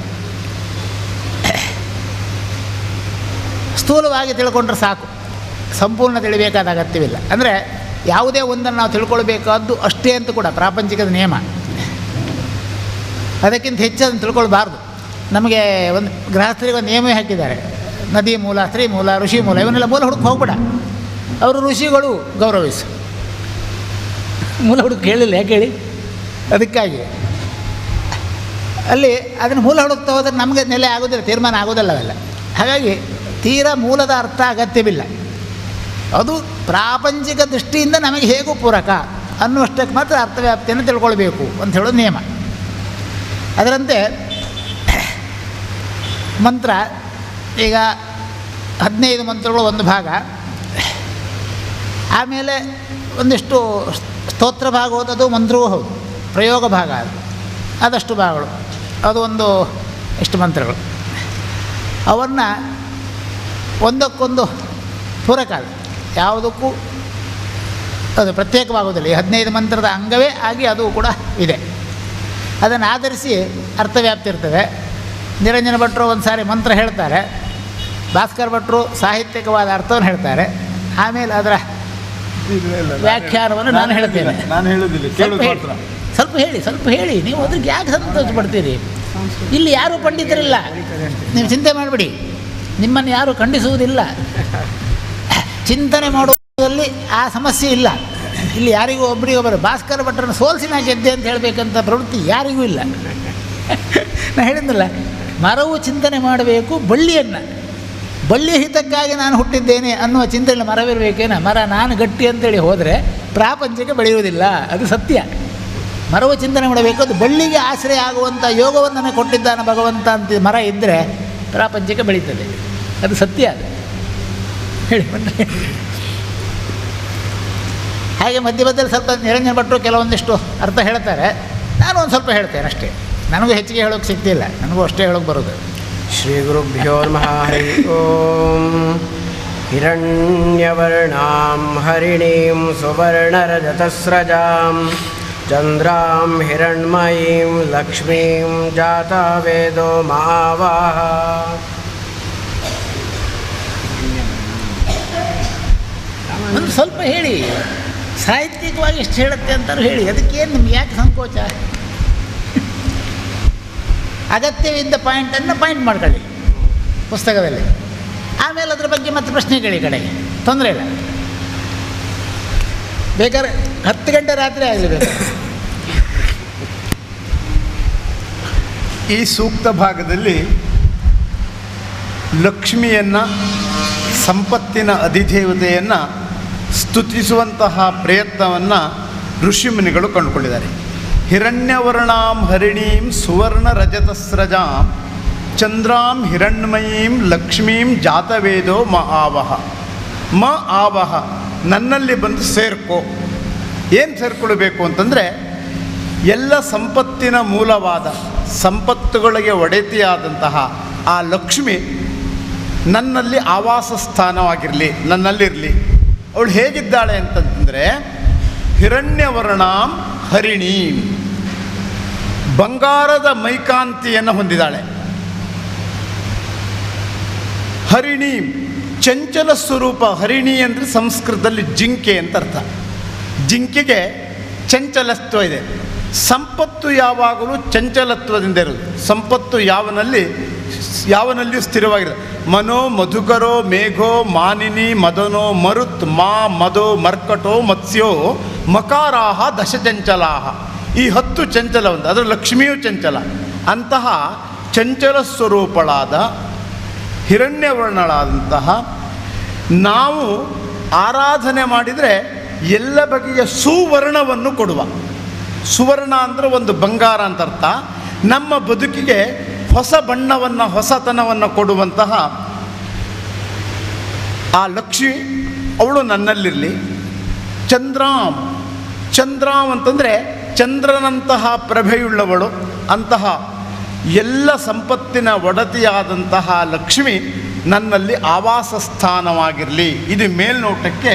ಸ್ಥೂಲವಾಗಿ ತಿಳ್ಕೊಂಡ್ರೆ ಸಾಕು, ಸಂಪೂರ್ಣ ತಿಳಿಬೇಕಾದ ಅಗತ್ಯವಿಲ್ಲ. ಅಂದರೆ ಯಾವುದೇ ಒಂದನ್ನು ನಾವು ತಿಳ್ಕೊಳ್ಬೇಕಾದ್ದು ಅಷ್ಟೇ ಅಂತ ಕೂಡ ಪ್ರಾಪಂಚಿಕದ ನಿಯಮ. ಅದಕ್ಕಿಂತ ಹೆಚ್ಚು ಅದನ್ನು ತಿಳ್ಕೊಳ್ಬಾರ್ದು. ನಮಗೆ ಒಂದು ಗೃಹಸ್ಥರಿಗೆ ಒಂದು ನಿಯಮವೇ ಹಾಕಿದ್ದಾರೆ, ನದಿ ಮೂಲ, ಸ್ತ್ರೀ ಮೂಲ, ಋಷಿ ಮೂಲ, ಇವನ್ನೆಲ್ಲ ಮೂಲ ಹುಡುಕಿ ಹೋಗ್ಬೇಡ. ಅವರು ಋಷಿಗಳು ಗೌರವಿಸು, ಮೂಲ ಹುಡುಕಿ ಹೇಳಿಲ್ಲ. ಯಾಕೆ ಹೇಳಿ? ಅದಕ್ಕಾಗಿ ಅಲ್ಲಿ ಅದನ್ನು ಮೂಲ ಹುಡುಕ್ತಾ ಹೋದರೆ ನಮಗೆ ನೆಲೆ ಆಗೋದಿಲ್ಲ, ತೀರ್ಮಾನ ಆಗೋದಿಲ್ಲ ಅವೆಲ್ಲ. ಹಾಗಾಗಿ ತೀರಾ ಮೂಲದ ಅರ್ಥ ಅಗತ್ಯವಿಲ್ಲ. ಅದು ಪ್ರಾಪಂಚಿಕ ದೃಷ್ಟಿಯಿಂದ ನಮಗೆ ಹೇಗೂ ಪೂರಕ ಅನ್ನುವಷ್ಟಕ್ಕೆ ಮಾತ್ರ ಅರ್ಥವ್ಯಾಪ್ತಿಯನ್ನು ತಿಳ್ಕೊಳ್ಬೇಕು ಅಂತ ಹೇಳೋದು ನಿಯಮ. ಅದರಂತೆ ಮಂತ್ರ, ಈಗ 15 ಮಂತ್ರಗಳು ಒಂದು ಭಾಗ, ಆಮೇಲೆ ಒಂದಿಷ್ಟು ಸ್ತೋತ್ರ ಭಾಗ ಹೋದದು, ಮಂತ್ರವೂ ಹೌದು, ಪ್ರಯೋಗ ಭಾಗ ಅದು, ಅದಷ್ಟು ಭಾಗಗಳು, ಅದು ಒಂದು ಇಷ್ಟು ಮಂತ್ರಗಳು. ಅವನ್ನು ಒಂದಕ್ಕೊಂದು ಪೂರಕ ಅದು, ಯಾವುದಕ್ಕೂ ಅದು ಪ್ರತ್ಯೇಕವಾಗುವುದಿಲ್ಲ. ಈ 15 ಮಂತ್ರದ ಅಂಗವೇ ಆಗಿ ಅದು ಕೂಡ ಇದೆ. ಅದನ್ನು ಆಧರಿಸಿ ಅರ್ಥವ್ಯಾಪ್ತಿ ಇರ್ತದೆ. ನಿರಂಜನ ಭಟ್ರು ಒಂದು ಸಾರಿ ಮಂತ್ರ ಹೇಳ್ತಾರೆ, ಭಾಸ್ಕರ್ ಭಟ್ರು ಸಾಹಿತ್ಯಿಕವಾದ ಅರ್ಥವನ್ನು ಹೇಳ್ತಾರೆ, ಆಮೇಲೆ ಅದರ ವ್ಯಾಖ್ಯಾನವನ್ನು ನಾನು ಹೇಳ್ತೇನೆ. ನಾನು ಹೇಳೋದಿಲ್ಲ, ಸ್ವಲ್ಪ ಹೇಳಿ. ನೀವು ಅದ್ರಿಗೆ ಯಾಕೆ ಸಂತೋಷ ಪಡ್ತೀರಿ? ಇಲ್ಲಿ ಯಾರೂ ಪಂಡಿತರಿಲ್ಲ, ನೀವು ಚಿಂತೆ ಮಾಡಿಬಿಡಿ. ನಿಮ್ಮನ್ನು ಯಾರೂ ಖಂಡಿಸುವುದಿಲ್ಲ. ಚಿಂತನೆ ಮಾಡುವುದರಲ್ಲಿ ಆ ಸಮಸ್ಯೆ ಇಲ್ಲ. ಇಲ್ಲಿ ಯಾರಿಗೂ ಒಬ್ಬರಿಗೊಬ್ಬರು ಭಾಸ್ಕರ್ ಭಟ್ರನ್ನು ಸೋಲಿಸಿ ನಾ ಗೆದ್ದೆ ಅಂತ ಹೇಳಬೇಕಂತ ಪ್ರವೃತ್ತಿ ಯಾರಿಗೂ ಇಲ್ಲ. ನಾನು ಹೇಳಿದ್ನಲ್ಲ, ಮರವು ಚಿಂತನೆ ಮಾಡಬೇಕು ಬಳ್ಳಿಯ ಹಿತಕ್ಕಾಗಿ ನಾನು ಹುಟ್ಟಿದ್ದೇನೆ ಅನ್ನುವ ಚಿಂತನೆ ಮರವಿರಬೇಕೇನ. ಮರ ನಾನು ಗಟ್ಟಿ ಅಂತೇಳಿ ಹೋದರೆ ಪ್ರಾಪಂಚಿಕ ಬೆಳೆಯುವುದಿಲ್ಲ, ಅದು ಸತ್ಯ. ಮರವು ಚಿಂತನೆ ಮಾಡಬೇಕು, ಅದು ಬಳ್ಳಿಗೆ ಆಶ್ರಯ ಆಗುವಂಥ ಯೋಗವನ್ನು ನನಗೆ ಕೊಟ್ಟಿದ್ದಾನೆ ಭಗವಂತ ಅಂತ ಮರ ಇದ್ದರೆ ಪ್ರಾಪಂಚಿಕ ಬೆಳೀತದೆ, ಅದು ಸತ್ಯ. ಅದು ಹೇಳಿ ಬನ್ನಿ. ಹಾಗೆ ಮಧ್ಯದಲ್ಲಿ ಸ್ವಲ್ಪ ನಿರಂಜನ ಭಟ್ರು ಕೆಲವೊಂದಿಷ್ಟು ಅರ್ಥ ಹೇಳ್ತಾರೆ, ನಾನು ಒಂದು ಸ್ವಲ್ಪ ಹೇಳ್ತೇನೆ ಅಷ್ಟೇ. ನನಗೂ ಹೆಚ್ಚಿಗೆ ಹೇಳೋಕ್ಕೆ ಸಿಗ್ತಿಲ್ಲ, ನನಗೂ ಅಷ್ಟೇ ಹೇಳೋಕ್ಕೆ ಬರೋದು. ಶ್ರೀ ಗುರುಭ್ಯೋ ನಮಃ. ಹರಿ ಓಂ. ಹಿರಣ್ಯವರ್ಣಾಂ ಹರಿಣೀಂ ಸುವರ್ಣರಜತಸ್ರಜಾಂ ಚಂದ್ರಾಂ ಹಿರಣ್ಮಯೀಂ ಲಕ್ಷ್ಮೀಂ ಜಾತವೇದೋ ಮಹಾವಹ. ಒಂದು ಸ್ವಲ್ಪ ಹೇಳಿ, ಸಾಹಿತ್ಯಿಕವಾಗಿ ಎಷ್ಟು ಹೇಳುತ್ತೆ ಅಂತಾರು ಹೇಳಿ. ಅದಕ್ಕೇನು ನಿಮ್ಗೆ ಯಾಕೆ ಸಂಕೋಚ? ಅಗತ್ಯವಿದ್ದ ಪಾಯಿಂಟನ್ನು ಪಾಯಿಂಟ್ ಮಾಡ್ಕೊಳ್ಳಿ ಪುಸ್ತಕದಲ್ಲಿ, ಆಮೇಲೆ ಅದ್ರ ಬಗ್ಗೆ ಮತ್ತೆ ಪ್ರಶ್ನೆಗಳು ಈ ಕಡೆಗೆ, ತೊಂದರೆ ಇಲ್ಲ. ಬೇಕಾದ್ರೆ 10 ಗಂಟೆ ರಾತ್ರಿ ಆಗಲಿ ಬೇಕಾದ್ರೆ. ಈ ಸೂಕ್ತ ಭಾಗದಲ್ಲಿ ಲಕ್ಷ್ಮಿಯನ್ನು, ಸಂಪತ್ತಿನ ಅಧಿದೇವತೆಯನ್ನು ಸ್ತುತಿಸುವಂತಹ ಪ್ರಯತ್ನವನ್ನು ಋಷಿಮುನಿಗಳು ಕಂಡುಕೊಂಡಿದ್ದಾರೆ. ಹಿರಣ್ಯವರ್ಣಾಂ ಹರಿಣೀಂ ಸುವರ್ಣ ರಜತಸ್ರಜಾಂ ಚಂದ್ರಾಂ ಹಿರಣ್ಮಯೀಂ ಲಕ್ಷ್ಮೀಂ ಜಾತವೇದೋ ಆವಹ. ಆವಹ, ನನ್ನಲ್ಲಿ ಬಂದು ಸೇರ್ಕೋ. ಏನು ಸೇರ್ಕೊಳ್ಬೇಕು ಅಂತಂದರೆ, ಎಲ್ಲ ಸಂಪತ್ತಿನ ಮೂಲವಾದ, ಸಂಪತ್ತುಗಳಿಗೆ ಒಡೆತಿಯಾದಂತಹ ಆ ಲಕ್ಷ್ಮಿ ನನ್ನಲ್ಲಿ ಆವಾಸ ಸ್ಥಾನವಾಗಿರಲಿ, ನನ್ನಲ್ಲಿರಲಿ. ಅವಳು ಹೇಗಿದ್ದಾಳೆ ಅಂತಂದರೆ, ಹಿರಣ್ಯವರ್ಣಾಂ ಹರಿಣೀಂ, ಬಂಗಾರದ ಮೈಕಾಂತಿಯನ್ನು ಹೊಂದಿದ್ದಾಳೆ. ಹರಿಣೀಂ, ಚಂಚಲ ಸ್ವರೂಪ. ಹರಿಣಿ ಅಂದರೆ ಸಂಸ್ಕೃತದಲ್ಲಿ ಜಿಂಕೆ ಅಂತ ಅರ್ಥ. ಜಿಂಕೆಗೆ ಚಂಚಲತ್ವ ಇದೆ. ಸಂಪತ್ತು ಯಾವಾಗಲೂ ಚಂಚಲತ್ವದಿಂದ ಇರೋದು. ಸಂಪತ್ತು ಯಾವನಲ್ಲಿಯೂ ಸ್ಥಿರವಾಗಿದೆ. ಮನೋ ಮಧುಕರೋ ಮೇಘೋ ಮಾನಿನಿ ಮದನೋ ಮರುತ್ ಮಾ ಮದೋ ಮರ್ಕಟೋ ಮತ್ಸ್ಯೋ ಮಕಾರಾಹ ದಶಚಂಚಲಾಹ. ಈ 10 ಚಂಚಲ ಒಂದು, ಅದರ ಲಕ್ಷ್ಮಿಯೂ ಚಂಚಲ. ಅಂತಹ ಚಂಚಲ ಸ್ವರೂಪಳಾದ ಹಿರಣ್ಯವರ್ಣಳಾದಂತಹ ನಾವು ಆರಾಧನೆ ಮಾಡಿದರೆ ಎಲ್ಲ ಬಗೆಯ ಸುವರ್ಣವನ್ನು ಕೊಡುವ. ಸುವರ್ಣ ಅಂದರೆ ಒಂದು ಬಂಗಾರ ಅಂತ ಅರ್ಥ. ನಮ್ಮ ಬದುಕಿಗೆ ಹೊಸ ಬಣ್ಣವನ್ನು, ಹೊಸತನವನ್ನು ಕೊಡುವಂತಹ ಆ ಲಕ್ಷ್ಮಿ ಅವಳು ನನ್ನಲ್ಲಿರಲಿ. ಚಂದ್ರಾಂ, ಚಂದ್ರಾಂ ಅಂತಂದರೆ ಚಂದ್ರನಂತಹ ಪ್ರಭೆಯುಳ್ಳವಳು. ಅಂತಹ ಎಲ್ಲ ಸಂಪತ್ತಿನ ಒಡತಿಯಾದಂತಹ ಲಕ್ಷ್ಮಿ ನನ್ನಲ್ಲಿ ಆವಾಸ ಸ್ಥಾನವಾಗಿರಲಿ. ಇದು ಮೇಲ್ನೋಟಕ್ಕೆ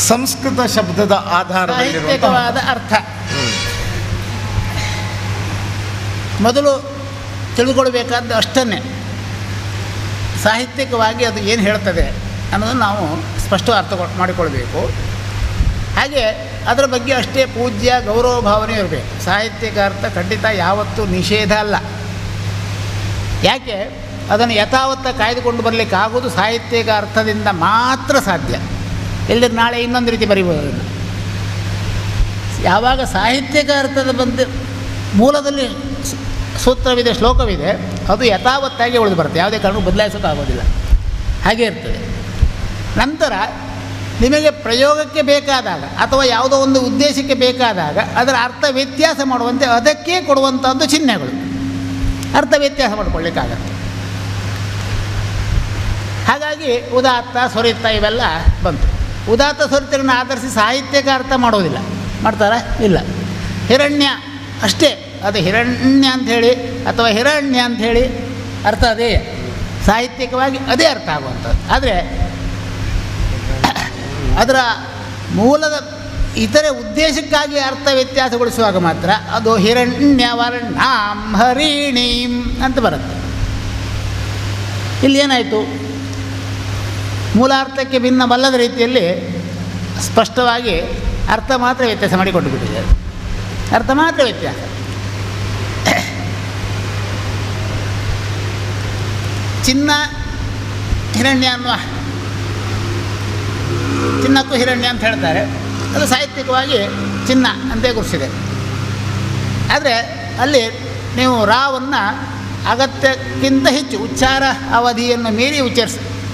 ಸಂಸ್ಕೃತ ಶಬ್ದದ ಸಾಹಿತ್ಯಿಕವಾದ ಅರ್ಥ. ಮೊದಲು ತಿಳಿದುಕೊಳ್ಬೇಕಾದ್ದು ಅಷ್ಟನ್ನೇ. ಸಾಹಿತ್ಯಿಕವಾಗಿ ಅದು ಏನು ಹೇಳ್ತದೆ ಅನ್ನೋದನ್ನು ನಾವು ಸ್ಪಷ್ಟ ಅರ್ಥ ಮಾಡಿಕೊಳ್ಬೇಕು. ಹಾಗೆ ಅದರ ಬಗ್ಗೆ ಅಷ್ಟೇ ಪೂಜ್ಯ ಗೌರವ ಭಾವನೆ ಇರಬೇಕು. ಸಾಹಿತ್ಯಿಕ ಅರ್ಥ ಖಂಡಿತ ಯಾವತ್ತೂ ನಿಷೇಧ ಅಲ್ಲ. ಯಾಕೆ ಅದನ್ನು ಯಥಾವತ್ತ ಕಾಯ್ದುಕೊಂಡು ಬರಲಿಕ್ಕಾಗೋದು ಸಾಹಿತ್ಯಿಕ ಅರ್ಥದಿಂದ ಮಾತ್ರ ಸಾಧ್ಯ. ಎಲ್ಲರೂ ನಾಳೆ ಇನ್ನೊಂದು ರೀತಿ ಬರೀಬೋದು ಅದನ್ನು. ಯಾವಾಗ ಸಾಹಿತ್ಯಿಕ ಅರ್ಥದ ಬಂದು ಮೂಲದಲ್ಲಿ ಸೂತ್ರವಿದೆ, ಶ್ಲೋಕವಿದೆ, ಅದು ಯಥಾವತ್ತಾಗಿ ಉಳಿದು ಬರುತ್ತೆ. ಯಾವುದೇ ಕಾರಣಕ್ಕೂ ಬದಲಾಯಿಸೋಕ್ಕಾಗೋದಿಲ್ಲ, ಹಾಗೇ ಇರ್ತದೆ. ನಂತರ ನಿಮಗೆ ಪ್ರಯೋಗಕ್ಕೆ ಬೇಕಾದಾಗ ಅಥವಾ ಯಾವುದೋ ಒಂದು ಉದ್ದೇಶಕ್ಕೆ ಬೇಕಾದಾಗ ಅದರ ಅರ್ಥ ವ್ಯತ್ಯಾಸ ಮಾಡುವಂತೆ ಅದಕ್ಕೆ ಕೊಡುವಂಥದ್ದು ಚಿಹ್ನೆಗಳು. ಅರ್ಥ ವ್ಯತ್ಯಾಸ ಮಾಡಿಕೊಳ್ಳಿಕ್ಕಾಗತ್ತೆ. ಹಾಗಾಗಿ ಉದಾತ್ತ, ಸ್ವರಿತ ಇವೆಲ್ಲ ಬಂತು. ಉದಾತ್ತ ಸ್ವರಿತಗಳನ್ನ ಆಧರಿಸಿ ಸಾಹಿತ್ಯಿಕ ಅರ್ಥ ಮಾಡೋದಿಲ್ಲ. ಮಾಡ್ತಾರಾ? ಇಲ್ಲ. ಹಿರಣ್ಯ ಅಷ್ಟೇ, ಅದು ಹಿರಣ್ಯ ಅಂಥೇಳಿ ಅಥವಾ ಹಿರಣ್ಯ ಅಂಥೇಳಿ ಅರ್ಥ ಅದೇ, ಸಾಹಿತ್ಯಿಕವಾಗಿ ಅದೇ ಅರ್ಥ ಆಗುವಂಥದ್ದು. ಆದರೆ ಅದರ ಮೂಲದ ಇತರೆ ಉದ್ದೇಶಕ್ಕಾಗಿ ಅರ್ಥ ವ್ಯತ್ಯಾಸಗೊಳಿಸುವಾಗ ಮಾತ್ರ ಅದು ಹಿರಣ್ಯವರ್ಣಾಂ ಹರಿಣೀಂ ಅಂತ ಬರುತ್ತೆ. ಇಲ್ಲಿ ಏನಾಯಿತು? ಮೂಲಾರ್ಥಕ್ಕೆ ಭಿನ್ನವಲ್ಲದ ರೀತಿಯಲ್ಲಿ ಸ್ಪಷ್ಟವಾಗಿ ಅರ್ಥ ಮಾತ್ರ ವ್ಯತ್ಯಾಸ ಮಾಡಿಕೊಟ್ಟು ಬಿಟ್ಟಿದೆ. ಅರ್ಥ ಮಾತ್ರ ವ್ಯತ್ಯಾಸ. ಚಿನ್ನ ಹಿರಣ್ಯ ಅನ್ನುವ, ಚಿನ್ನಕ್ಕೂ ಹಿರಣ್ಯ ಅಂತ ಹೇಳ್ತಾರೆ. ಅದು ಸಾಹಿತ್ಯಿಕವಾಗಿ ಚಿನ್ನ ಅಂತೇ ಗುರುಸಿದೆ. ಆದರೆ ಅಲ್ಲಿ ನೀವು ರಾವನ್ನು ಅಗತ್ಯಕ್ಕಿಂತ ಹೆಚ್ಚು ಉಚ್ಚಾರ ಅವಧಿಯನ್ನು ಮೀರಿ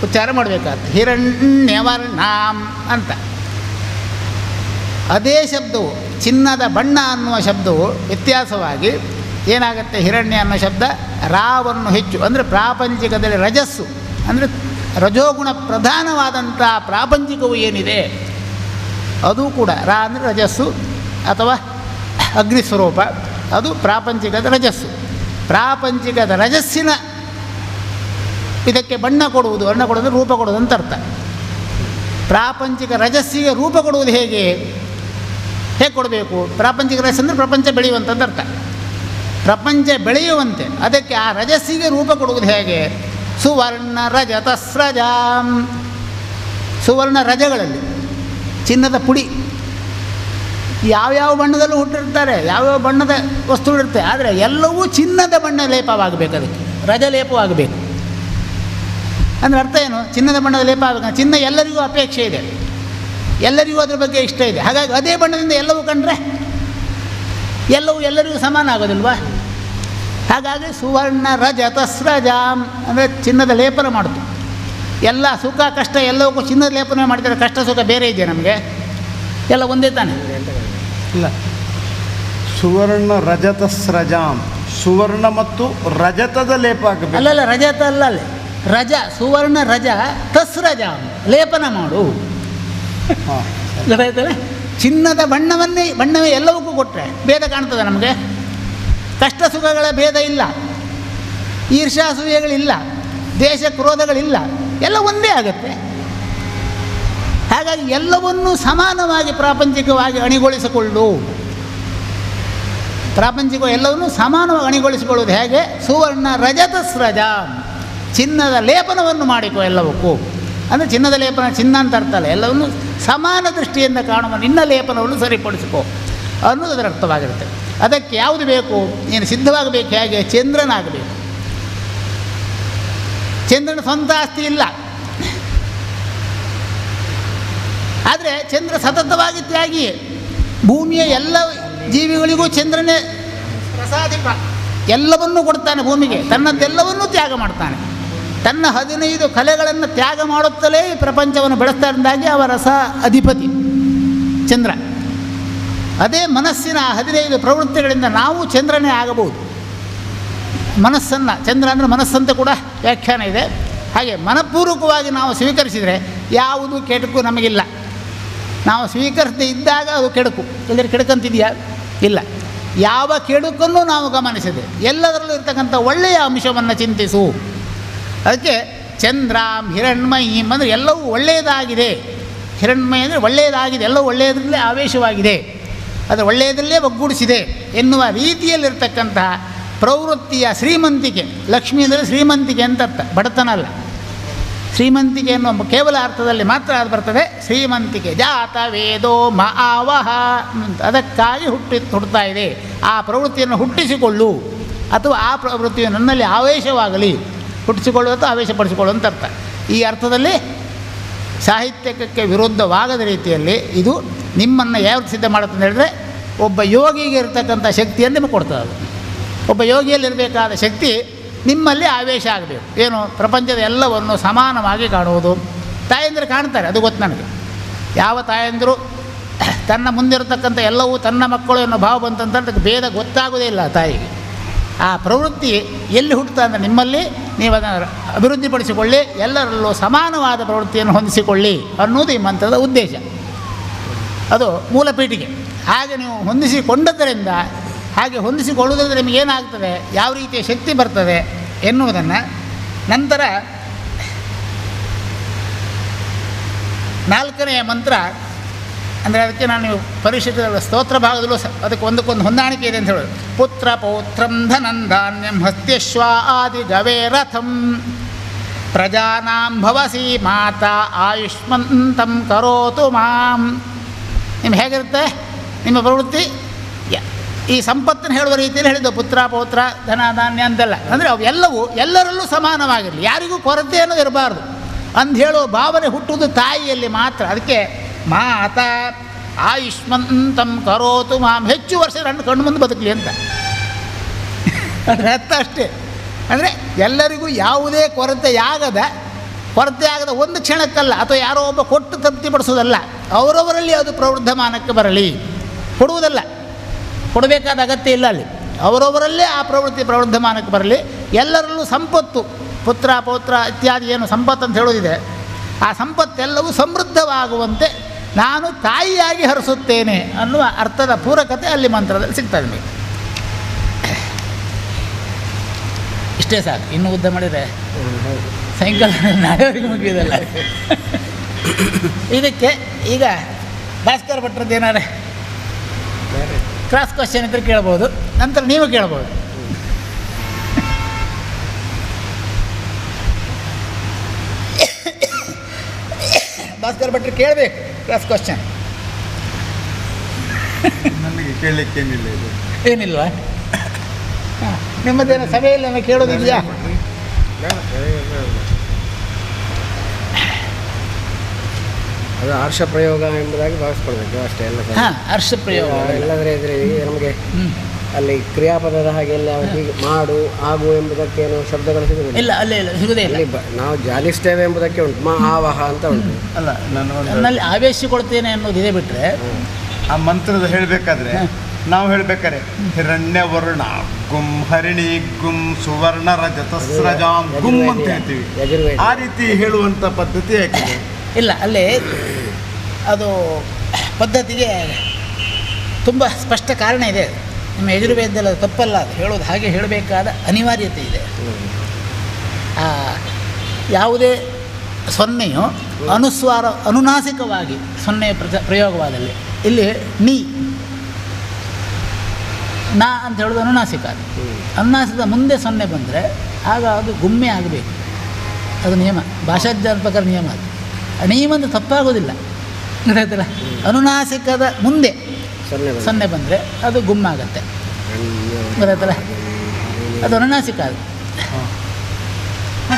ಉಚ್ಚಾರ ಮಾಡಬೇಕಾಗುತ್ತೆ. ಹಿರಣ್ಯವರ್ಣಾಂ ಅಂತ. ಅದೇ ಶಬ್ದವು, ಚಿನ್ನದ ಬಣ್ಣ ಅನ್ನುವ ಶಬ್ದವು ವ್ಯತ್ಯಾಸವಾಗಿ ಏನಾಗುತ್ತೆ? ಹಿರಣ್ಯ ಅನ್ನೋ ಶಬ್ದ ರಾವನ್ನು ಹೆಚ್ಚು, ಅಂದರೆ ಪ್ರಾಪಂಚಿಕದಲ್ಲಿ ರಜಸ್ಸು, ಅಂದರೆ ರಜೋಗುಣ ಪ್ರಧಾನವಾದಂಥ ಪ್ರಾಪಂಚಿಕವು ಏನಿದೆ ಅದು ಕೂಡ ರಾ ಅಂದರೆ ರಜಸ್ಸು ಅಥವಾ ಅಗ್ನಿಸ್ವರೂಪ, ಅದು ಪ್ರಾಪಂಚಿಕದ ರಜಸ್ಸು. ಪ್ರಾಪಂಚಿಕದ ರಜಸ್ಸಿನ ಇದಕ್ಕೆ ಬಣ್ಣ ಕೊಡುವುದು, ಬಣ್ಣ ಕೊಡೋದು ರೂಪ ಕೊಡೋದು ಅಂತ ಅರ್ಥ. ಪ್ರಾಪಂಚಿಕ ರಜಸ್ಸಿಗೆ ರೂಪ ಕೊಡುವುದು ಹೇಗೆ? ಹೇಗೆ ಕೊಡಬೇಕು? ಪ್ರಾಪಂಚಿಕ ರಜಸ್ ಅಂದರೆ ಪ್ರಪಂಚ ಬೆಳೆಯುವಂಥದ್ದು ಅರ್ಥ. ಪ್ರಪಂಚ ಬೆಳೆಯುವಂತೆ ಅದಕ್ಕೆ ಆ ರಜಸ್ಸಿಗೆ ರೂಪ ಕೊಡುವುದು ಹೇಗೆ? ಸುವರ್ಣ ರಜತಸ್ರಜಾಂ, ಸುವರ್ಣ ರಜಗಳಲ್ಲಿ ಚಿನ್ನದ ಪುಡಿ ಯಾವ್ಯಾವ ಬಣ್ಣದಲ್ಲೂ ಹುಟ್ಟಿರ್ತಾರೆ, ಯಾವ್ಯಾವ ಬಣ್ಣದ ವಸ್ತುಗಳಿರ್ತವೆ, ಆದರೆ ಎಲ್ಲವೂ ಚಿನ್ನದ ಬಣ್ಣ ಲೇಪವಾಗಬೇಕು, ಅದಕ್ಕೆ ರಜ ಲೇಪವಾಗಬೇಕು. ಅಂದರೆ ಅರ್ಥ ಏನು? ಚಿನ್ನದ ಬಣ್ಣದ ಲೇಪ ಆಗಬೇಕು. ಚಿನ್ನ ಎಲ್ಲರಿಗೂ ಅಪೇಕ್ಷೆ ಇದೆ, ಎಲ್ಲರಿಗೂ ಅದ್ರ ಬಗ್ಗೆ ಇಷ್ಟ ಇದೆ. ಹಾಗಾಗಿ ಅದೇ ಬಣ್ಣದಿಂದ ಎಲ್ಲವೂ ಕಂಡ್ರೆ ಎಲ್ಲವೂ ಎಲ್ಲರಿಗೂ ಸಮಾನ ಆಗೋದಿಲ್ವಾ? ಹಾಗಾಗಿ ಸುವರ್ಣ ರಜತಸ್ರಜಾಂ ಅಂದರೆ ಚಿನ್ನದ ಲೇಪನ ಮಾಡ್ತು. ಎಲ್ಲ ಸುಖ ಕಷ್ಟ ಎಲ್ಲವಕ್ಕೂ ಚಿನ್ನದ ಲೇಪನ ಮಾಡಿದರೆ ಕಷ್ಟ ಸುಖ ಬೇರೆ ಇದೆಯಾ ನಮಗೆ? ಎಲ್ಲ ಒಂದೇ ತಾನೆ? ಇಲ್ಲ, ಸುವರ್ಣ ರಜತಸ್ರಜಾಂ, ಸುವರ್ಣ ಮತ್ತು ರಜತದ ಲೇಪ ಆಗಬೇಕು. ಅಲ್ಲಲ್ಲ, ರಜತ ಅಲ್ಲ, ಅಲ್ಲಿ ರಜ, ಸುವರ್ಣ ರಜ ತಸ್ರಜಾಂ, ಲೇಪನ ಮಾಡು. ಗೊತ್ತಾಯ್ತಲ್ಲ? ಚಿನ್ನದ ಬಣ್ಣವೇ ಎಲ್ಲವಕ್ಕೂ ಕೊಟ್ಟರೆ ಭೇದ ಕಾಣ್ತದೆ ನಮಗೆ. ಕಷ್ಟ ಸುಖಗಳ ಭೇದ ಇಲ್ಲ, ಈರ್ಷಾಸೂಯೆಗಳಿಲ್ಲ, ದೇಶ ಕ್ರೋಧಗಳಿಲ್ಲ, ಎಲ್ಲ ಒಂದೇ ಆಗುತ್ತೆ. ಹಾಗಾಗಿ ಎಲ್ಲವನ್ನೂ ಸಮಾನವಾಗಿ ಪ್ರಾಪಂಚಿಕವಾಗಿ ಅಣಿಗೊಳಿಸಿಕೊಳ್ಳು. ಪ್ರಾಪಂಚಿಕ ಎಲ್ಲವನ್ನೂ ಸಮಾನವಾಗಿ ಅಣಿಗೊಳಿಸಿಕೊಳ್ಳುವುದು ಹೇಗೆ? ಸುವರ್ಣ ರಜತಸ್ರಜಾಂ, ಚಿನ್ನದ ಲೇಪನವನ್ನು ಮಾಡಿಕೊ ಎಲ್ಲವಕ್ಕೂ. ಅಂದರೆ ಚಿನ್ನದ ಲೇಪನ, ಚಿನ್ನ ಅಂತ ಅರ್ಥ ಅಲ್ಲ, ಎಲ್ಲವನ್ನು ಸಮಾನ ದೃಷ್ಟಿಯಿಂದ ಕಾಣುವ ನಿನ್ನ ಲೇಪನವನ್ನು ಸರಿಪಡಿಸಿಕೊ ಅನ್ನೋದು ಅದರ ಅರ್ಥವಾಗಿರುತ್ತೆ. ಅದಕ್ಕೆ ಯಾವುದು ಬೇಕು? ನೀನು ಸಿದ್ಧವಾಗಬೇಕು ಹೇಗೆ? ಚಂದ್ರನಾಗಬೇಕು. ಚಂದ್ರನ ಸ್ವಂತ ಆಸ್ತಿ ಇಲ್ಲ, ಆದರೆ ಚಂದ್ರ ಸತತವಾಗಿ ತ್ಯಾಗಿ. ಭೂಮಿಯ ಎಲ್ಲ ಜೀವಿಗಳಿಗೂ ಚಂದ್ರನೇ ರಸಾಧಿಪ, ಎಲ್ಲವನ್ನೂ ಕೊಡ್ತಾನೆ ಭೂಮಿಗೆ, ತನ್ನದ್ದೆಲ್ಲವನ್ನೂ ತ್ಯಾಗ ಮಾಡ್ತಾನೆ. ತನ್ನ 15 ಕಲೆಗಳನ್ನು ತ್ಯಾಗ ಮಾಡುತ್ತಲೇ ಈ ಪ್ರಪಂಚವನ್ನು ಬೆಳೆಸ್ತಾ ಇದ್ದಾಗಿ ಅವ ರಸ ಅಧಿಪತಿ ಚಂದ್ರ. ಅದೇ ಮನಸ್ಸಿನ 15 ಪ್ರವೃತ್ತಿಗಳಿಂದ ನಾವು ಚಂದ್ರನೇ ಆಗಬಹುದು. ಮನಸ್ಸನ್ನು, ಚಂದ್ರ ಅಂದರೆ ಮನಸ್ಸಂತ ಕೂಡ ವ್ಯಾಖ್ಯಾನ ಇದೆ. ಹಾಗೆ ಮನಪೂರ್ವಕವಾಗಿ ನಾವು ಸ್ವೀಕರಿಸಿದರೆ ಯಾವುದು ಕೆಡುಕು ನಮಗಿಲ್ಲ. ನಾವು ಸ್ವೀಕರಿಸದೇ ಇದ್ದಾಗ ಅದು ಕೆಡುಕು. ಎಲ್ಲರೂ ಕೆಡುಕಂತಿದೆಯಾ? ಇಲ್ಲ. ಯಾವ ಕೆಡುಕನ್ನು ನಾವು ಗಮನಿಸಿದೆ ಎಲ್ಲದರಲ್ಲೂ ಇರ್ತಕ್ಕಂಥ ಒಳ್ಳೆಯ ಅಂಶವನ್ನು ಚಿಂತಿಸು. ಅದಕ್ಕೆ ಚಂದ್ರಾಂ ಹಿರಣ್ಮಯೀಂ ಅಂದರೆ ಎಲ್ಲವೂ ಒಳ್ಳೆಯದಾಗಿದೆ. ಹಿರಣ್ಮಯ ಅಂದರೆ ಒಳ್ಳೆಯದಾಗಿದೆ, ಎಲ್ಲವೂ ಒಳ್ಳೆಯದರಲ್ಲೇ ಆವೇಶವಾಗಿದೆ, ಅದು ಒಳ್ಳೆಯದರಲ್ಲೇ ಒಗ್ಗೂಡಿಸಿದೆ ಎನ್ನುವ ರೀತಿಯಲ್ಲಿರ್ತಕ್ಕಂತಹ ಪ್ರವೃತ್ತಿಯ ಶ್ರೀಮಂತಿಕೆ. ಲಕ್ಷ್ಮೀ ಅಂದರೆ ಶ್ರೀಮಂತಿಕೆ ಅಂತ ಅರ್ಥ, ಬಡತನ ಅಲ್ಲ. ಶ್ರೀಮಂತಿಕೆ ಎನ್ನುವ ಕೇವಲ ಅರ್ಥದಲ್ಲಿ ಮಾತ್ರ ಅದು ಬರ್ತದೆ. ಶ್ರೀಮಂತಿಕೆ ಜಾತ ವೇದೋ ಮಹಾವಹ, ಅದಕ್ಕಾಗಿ ಹುಟ್ಟುತ್ತಾ ಇದೆ. ಆ ಪ್ರವೃತ್ತಿಯನ್ನು ಹುಟ್ಟಿಸಿಕೊಳ್ಳು, ಅಥವಾ ಆ ಪ್ರವೃತ್ತಿಯು ನನ್ನಲ್ಲಿ ಆವೇಶವಾಗಲಿ. ಹುಟ್ಟಿಸಿಕೊಳ್ಳು ಅಥವಾ ಆವೇಶಪಡಿಸಿಕೊಳ್ಳು ಅಂತ ಅರ್ಥ. ಈ ಅರ್ಥದಲ್ಲಿ ಸಾಹಿತ್ಯಕ್ಕೆ ವಿರುದ್ಧವಾಗದ ರೀತಿಯಲ್ಲಿ ಇದು ನಿಮ್ಮನ್ನು ಯಾವ ಸಿದ್ಧ ಮಾಡುತ್ತೆ ಅಂತ ಹೇಳಿದ್ರೆ, ಒಬ್ಬ ಯೋಗಿಗೆ ಇರತಕ್ಕಂಥ ಶಕ್ತಿಯನ್ನು ನಿಮಗೆ ಕೊಡ್ತದೆ. ಅದು ಒಬ್ಬ ಯೋಗಿಯಲ್ಲಿರಬೇಕಾದ ಶಕ್ತಿ ನಿಮ್ಮಲ್ಲಿ ಆವೇಶ ಆಗಬೇಕು. ಏನು? ಪ್ರಪಂಚದ ಎಲ್ಲವನ್ನು ಸಮಾನವಾಗಿ ಕಾಣುವುದು. ತಾಯಂದಿರು ಕಾಣ್ತಾರೆ, ಅದು ಗೊತ್ತು ನನಗೆ. ಯಾವ ತಾಯಂದಿರು ತನ್ನ ಮುಂದಿರತಕ್ಕಂಥ ಎಲ್ಲವೂ ತನ್ನ ಮಕ್ಕಳು ಅನ್ನೋ ಭಾವ ಬಂತಂತ ಅದಕ್ಕೆ ಭೇದ ಗೊತ್ತಾಗೋದೇ ಇಲ್ಲ ತಾಯಿಗೆ. ಆ ಪ್ರವೃತ್ತಿ ಎಲ್ಲಿ ಹುಟ್ಟುತ್ತಾ ಅಂದರೆ ನಿಮ್ಮಲ್ಲಿ. ನೀವು ಅದನ್ನು ಅಭಿವೃದ್ಧಿಪಡಿಸಿಕೊಳ್ಳಿ, ಎಲ್ಲರಲ್ಲೂ ಸಮಾನವಾದ ಪ್ರವೃತ್ತಿಯನ್ನು ಹೊಂದಿಸಿಕೊಳ್ಳಿ ಅನ್ನೋದು ಈ ಮಂತ್ರದ ಉದ್ದೇಶ. ಅದು ಮೂಲ ಪೀಠಿಗೆ. ಹಾಗೆ ನೀವು ಹೊಂದಿಸಿಕೊಂಡದ್ದರಿಂದ, ಹಾಗೆ ಹೊಂದಿಸಿಕೊಳ್ಳುವುದರಿಂದ ನಿಮಗೇನಾಗ್ತದೆ, ಯಾವ ರೀತಿಯ ಶಕ್ತಿ ಬರ್ತದೆ ಎನ್ನುವುದನ್ನು ನಂತರ 4ನೆಯ ಮಂತ್ರ ಅಂದರೆ ಅದಕ್ಕೆ ನಾನು ಪರಿಶುದ್ಧ ಸ್ತೋತ್ರ ಭಾಗದಲ್ಲೂ ಅದಕ್ಕೆ ಒಂದಕ್ಕೊಂದು ಹೊಂದಾಣಿಕೆ ಇದೆ ಅಂತ ಹೇಳೋದು. ಪುತ್ರ ಪೌತ್ರಂ ಧನಂಧಾನ್ಯಂ ಹಸ್ತ್ಯಶ್ವ ಆದಿ ಗವೇ ರಥಂ ಪ್ರಜಾನಾಂ ಭವಸಿ ಮಾತಾ ಆಯುಷ್ಮಂತಂ ಕರೋತು ಮಾಂ. ನಿಮ್ಮ ಹೇಗಿರುತ್ತೆ ನಿಮ್ಮ ಪ್ರವೃತ್ತಿ? ಈ ಸಂಪತ್ತನ್ನು ಹೇಳುವ ರೀತಿಯಲ್ಲಿ ಹೇಳಿದ್ದು, ಪುತ್ರ ಪೌತ್ರ ಧನ ಧಾನ್ಯ ಅಂತೆಲ್ಲ. ಅಂದರೆ ಅವು ಎಲ್ಲವೂ ಎಲ್ಲರಲ್ಲೂ ಸಮಾನವಾಗಿರಲಿ, ಯಾರಿಗೂ ಕೊರತೆ ಅನ್ನೋದು ಇರಬಾರ್ದು ಅಂದು ಹೇಳುವ ಭಾವನೆ ಹುಟ್ಟುವುದು ತಾಯಿಯಲ್ಲಿ ಮಾತ್ರ. ಅದಕ್ಕೆ ಮಾತಾ ಆಯುಷ್ಮಂತಂ ಕರೋತು ಮಾಂ, ಹೆಚ್ಚು ವರ್ಷ ನನ್ನ ಕಣ್ಣು ಮುಂದೆ ಬದುಕಲಿ ಅಂತ ಅದರ ಅರ್ಥ ಅಷ್ಟೇ. ಅಂದರೆ ಎಲ್ಲರಿಗೂ ಯಾವುದೇ ಕೊರತೆ ಆಗದ ಒಂದು ಕ್ಷಣಕ್ಕಲ್ಲ, ಅಥವಾ ಯಾರೋ ಒಬ್ಬ ಕೊಟ್ಟು ತೃಪ್ತಿಪಡಿಸೋದಲ್ಲ, ಅವರವರಲ್ಲಿ ಅದು ಪ್ರವೃದ್ಧಮಾನಕ್ಕೆ ಬರಲಿ. ಕೊಡುವುದಲ್ಲ, ಕೊಡಬೇಕಾದ ಅಗತ್ಯ ಇಲ್ಲ ಅಲ್ಲಿ. ಅವರವರಲ್ಲೇ ಆ ಪ್ರವೃದ್ಧಮಾನಕ್ಕೆ ಬರಲಿ. ಎಲ್ಲರಲ್ಲೂ ಸಂಪತ್ತು, ಪುತ್ರ ಪೌತ್ರ ಇತ್ಯಾದಿ ಏನು ಸಂಪತ್ತು ಅಂತ ಹೇಳೋದಿದೆ, ಆ ಸಂಪತ್ತೆಲ್ಲವೂ ಸಮೃದ್ಧವಾಗುವಂತೆ ನಾನು ತಾಯಿಯಾಗಿ ಹರಿಸುತ್ತೇನೆ ಅನ್ನುವ ಅರ್ಥದ ಪೂರಕತೆ ಅಲ್ಲಿ ಮಂತ್ರದಲ್ಲಿ ಸಿಗ್ತದೆ ನಿಮಗೆ. ಇಷ್ಟೇ ಸಾಕು, ಇನ್ನೂ ಉದ್ದ ಮಾಡಿದರೆ ಸಾಯಂಕಾಲ ನಾಳೆವರೆಗೆ ಮುಗಿಯೋದಲ್ಲ. ಇದಕ್ಕೆ ಈಗ ಭಾಸ್ಕರ ಭಟ್ರದ್ದು ಏನಾರೆ ಕ್ರಾಸ್ ಕ್ವಶನ್ ಇದ್ದರೆ ಕೇಳ್ಬೋದು, ನಂತರ ನೀವು ಕೇಳ್ಬೋದು. ಭಾಸ್ಕರ್ ಭಟ್ರು ಕೇಳಬೇಕು ಕ್ರಾಸ್ ಕ್ವಶನ್. ನನಗೆ ಕೇಳಲಿಕ್ಕೇನಿಲ್ಲ ಇದು. ಏನಿಲ್ವಾ? ನಿಮ್ಮದೇನೋ ಸಭೆಯಲ್ಲಿ ಕೇಳೋದಿದೆಯಾ? ಅದು ಹರ್ಷ ಪ್ರಯೋಗ ಎಂಬುದಾಗಿ ಭಾವಿಸ್ಕೊಳ್ಬೇಕು ಅಷ್ಟೇ. ಎಲ್ಲ ಹಾಂ, ಹರ್ಷ ಪ್ರಯೋಗ. ಎಲ್ಲದ್ರೆ ಇದ್ರೆ ನಮಗೆ ಅಲ್ಲಿ ಕ್ರಿಯಾಪದದ ಹಾಗೆ ಎಲ್ಲ ಹೀಗೆ ಮಾಡು ಆಗು ಎಂಬುದಕ್ಕೇನು ಶಬ್ದಗಳು ಸಿಗುವುದಿಲ್ಲ. ಇಲ್ಲ, ಅಲ್ಲೇ ಇಲ್ಲ, ಸಿಗುದೇ ಇಲ್ಲ. ನಾವು ಜಾಲಿಸ್ತೇವೆ ಎಂಬುದಕ್ಕೆ ಉಂಟು, ಮಾ ಆವಹ ಅಂತ ಉಂಟು. ಅಲ್ಲ, ನನ್ನಲ್ಲಿ ಆವೇಶಿಕೊಳ್ತೇನೆ ಅನ್ನೋದಿದೆ ಬಿಟ್ಟರೆ ಆ ಮಂತ್ರದ ಹೇಳಬೇಕಾದ್ರೆ ನಾವು ಹೇಳ್ಬೇಕಾರೆ ಹಿರಣ್ಯವರ್ಣ ಗುಂ ಹರಿಣಿ ಗುಂ ಸುವರ್ಣ ರಜತಸ್ರಜಾಂ ಗುಂ ಅಂತ ಹೇಳ್ತೀವಿ. ಆ ರೀತಿ ಹೇಳುವಂಥ ಪದ್ಧತಿ ಯಾಕಿದೆ? ಇಲ್ಲ, ಅಲ್ಲೇ ಅದು ಪದ್ಧತಿಗೆ ತುಂಬ ಸ್ಪಷ್ಟ ಕಾರಣ ಇದೆ. ನಿಮ್ಮ ಯಜುರ್ವೇದದಲ್ಲಿ ಅದು ತಪ್ಪಲ್ಲ, ಅದು ಹೇಳೋದು ಹಾಗೆ ಹೇಳಬೇಕಾದ ಅನಿವಾರ್ಯತೆ ಇದೆ. ಯಾವುದೇ ಸೊನ್ನೆಯು ಅನುಸ್ವಾರ ಅನುನಾಸಿಕವಾಗಿ ಸೊನ್ನೆಯ ಪ್ರಯೋಗವಾದಲ್ಲಿ ಇಲ್ಲಿ ನೀ ನಾ ಅಂತ ಹೇಳೋದು ಅನುನಾಸಿಕ. ಅದು ಅನುನಾಸಿಕದ ಮುಂದೆ ಸೊನ್ನೆ ಬಂದರೆ ಆಗ ಅದು ಗುಮ್ಮೆ ಆಗಬೇಕು. ಅದು ನಿಯಮ, ಭಾಷಾಜ್ಞಾನ ಪ್ರಕಾರ ನಿಯಮ. ಅದು ನಿಯಮ ಅಂತ ತಪ್ಪಾಗೋದಿಲ್ಲ, ಗೊತ್ತಾಯ್ತಲ್ಲ. ಅನುನಾಸಿಕದ ಮುಂದೆ ಸೊನ್ನೆ ಬಂದರೆ ಅದು ಗುಮ್ಮಾಗತ್ತೆ, ಗೊತ್ತಾಯ್ತಲ್ಲ. ಅದು ಅನುನಾಸಿಕ. ಅದು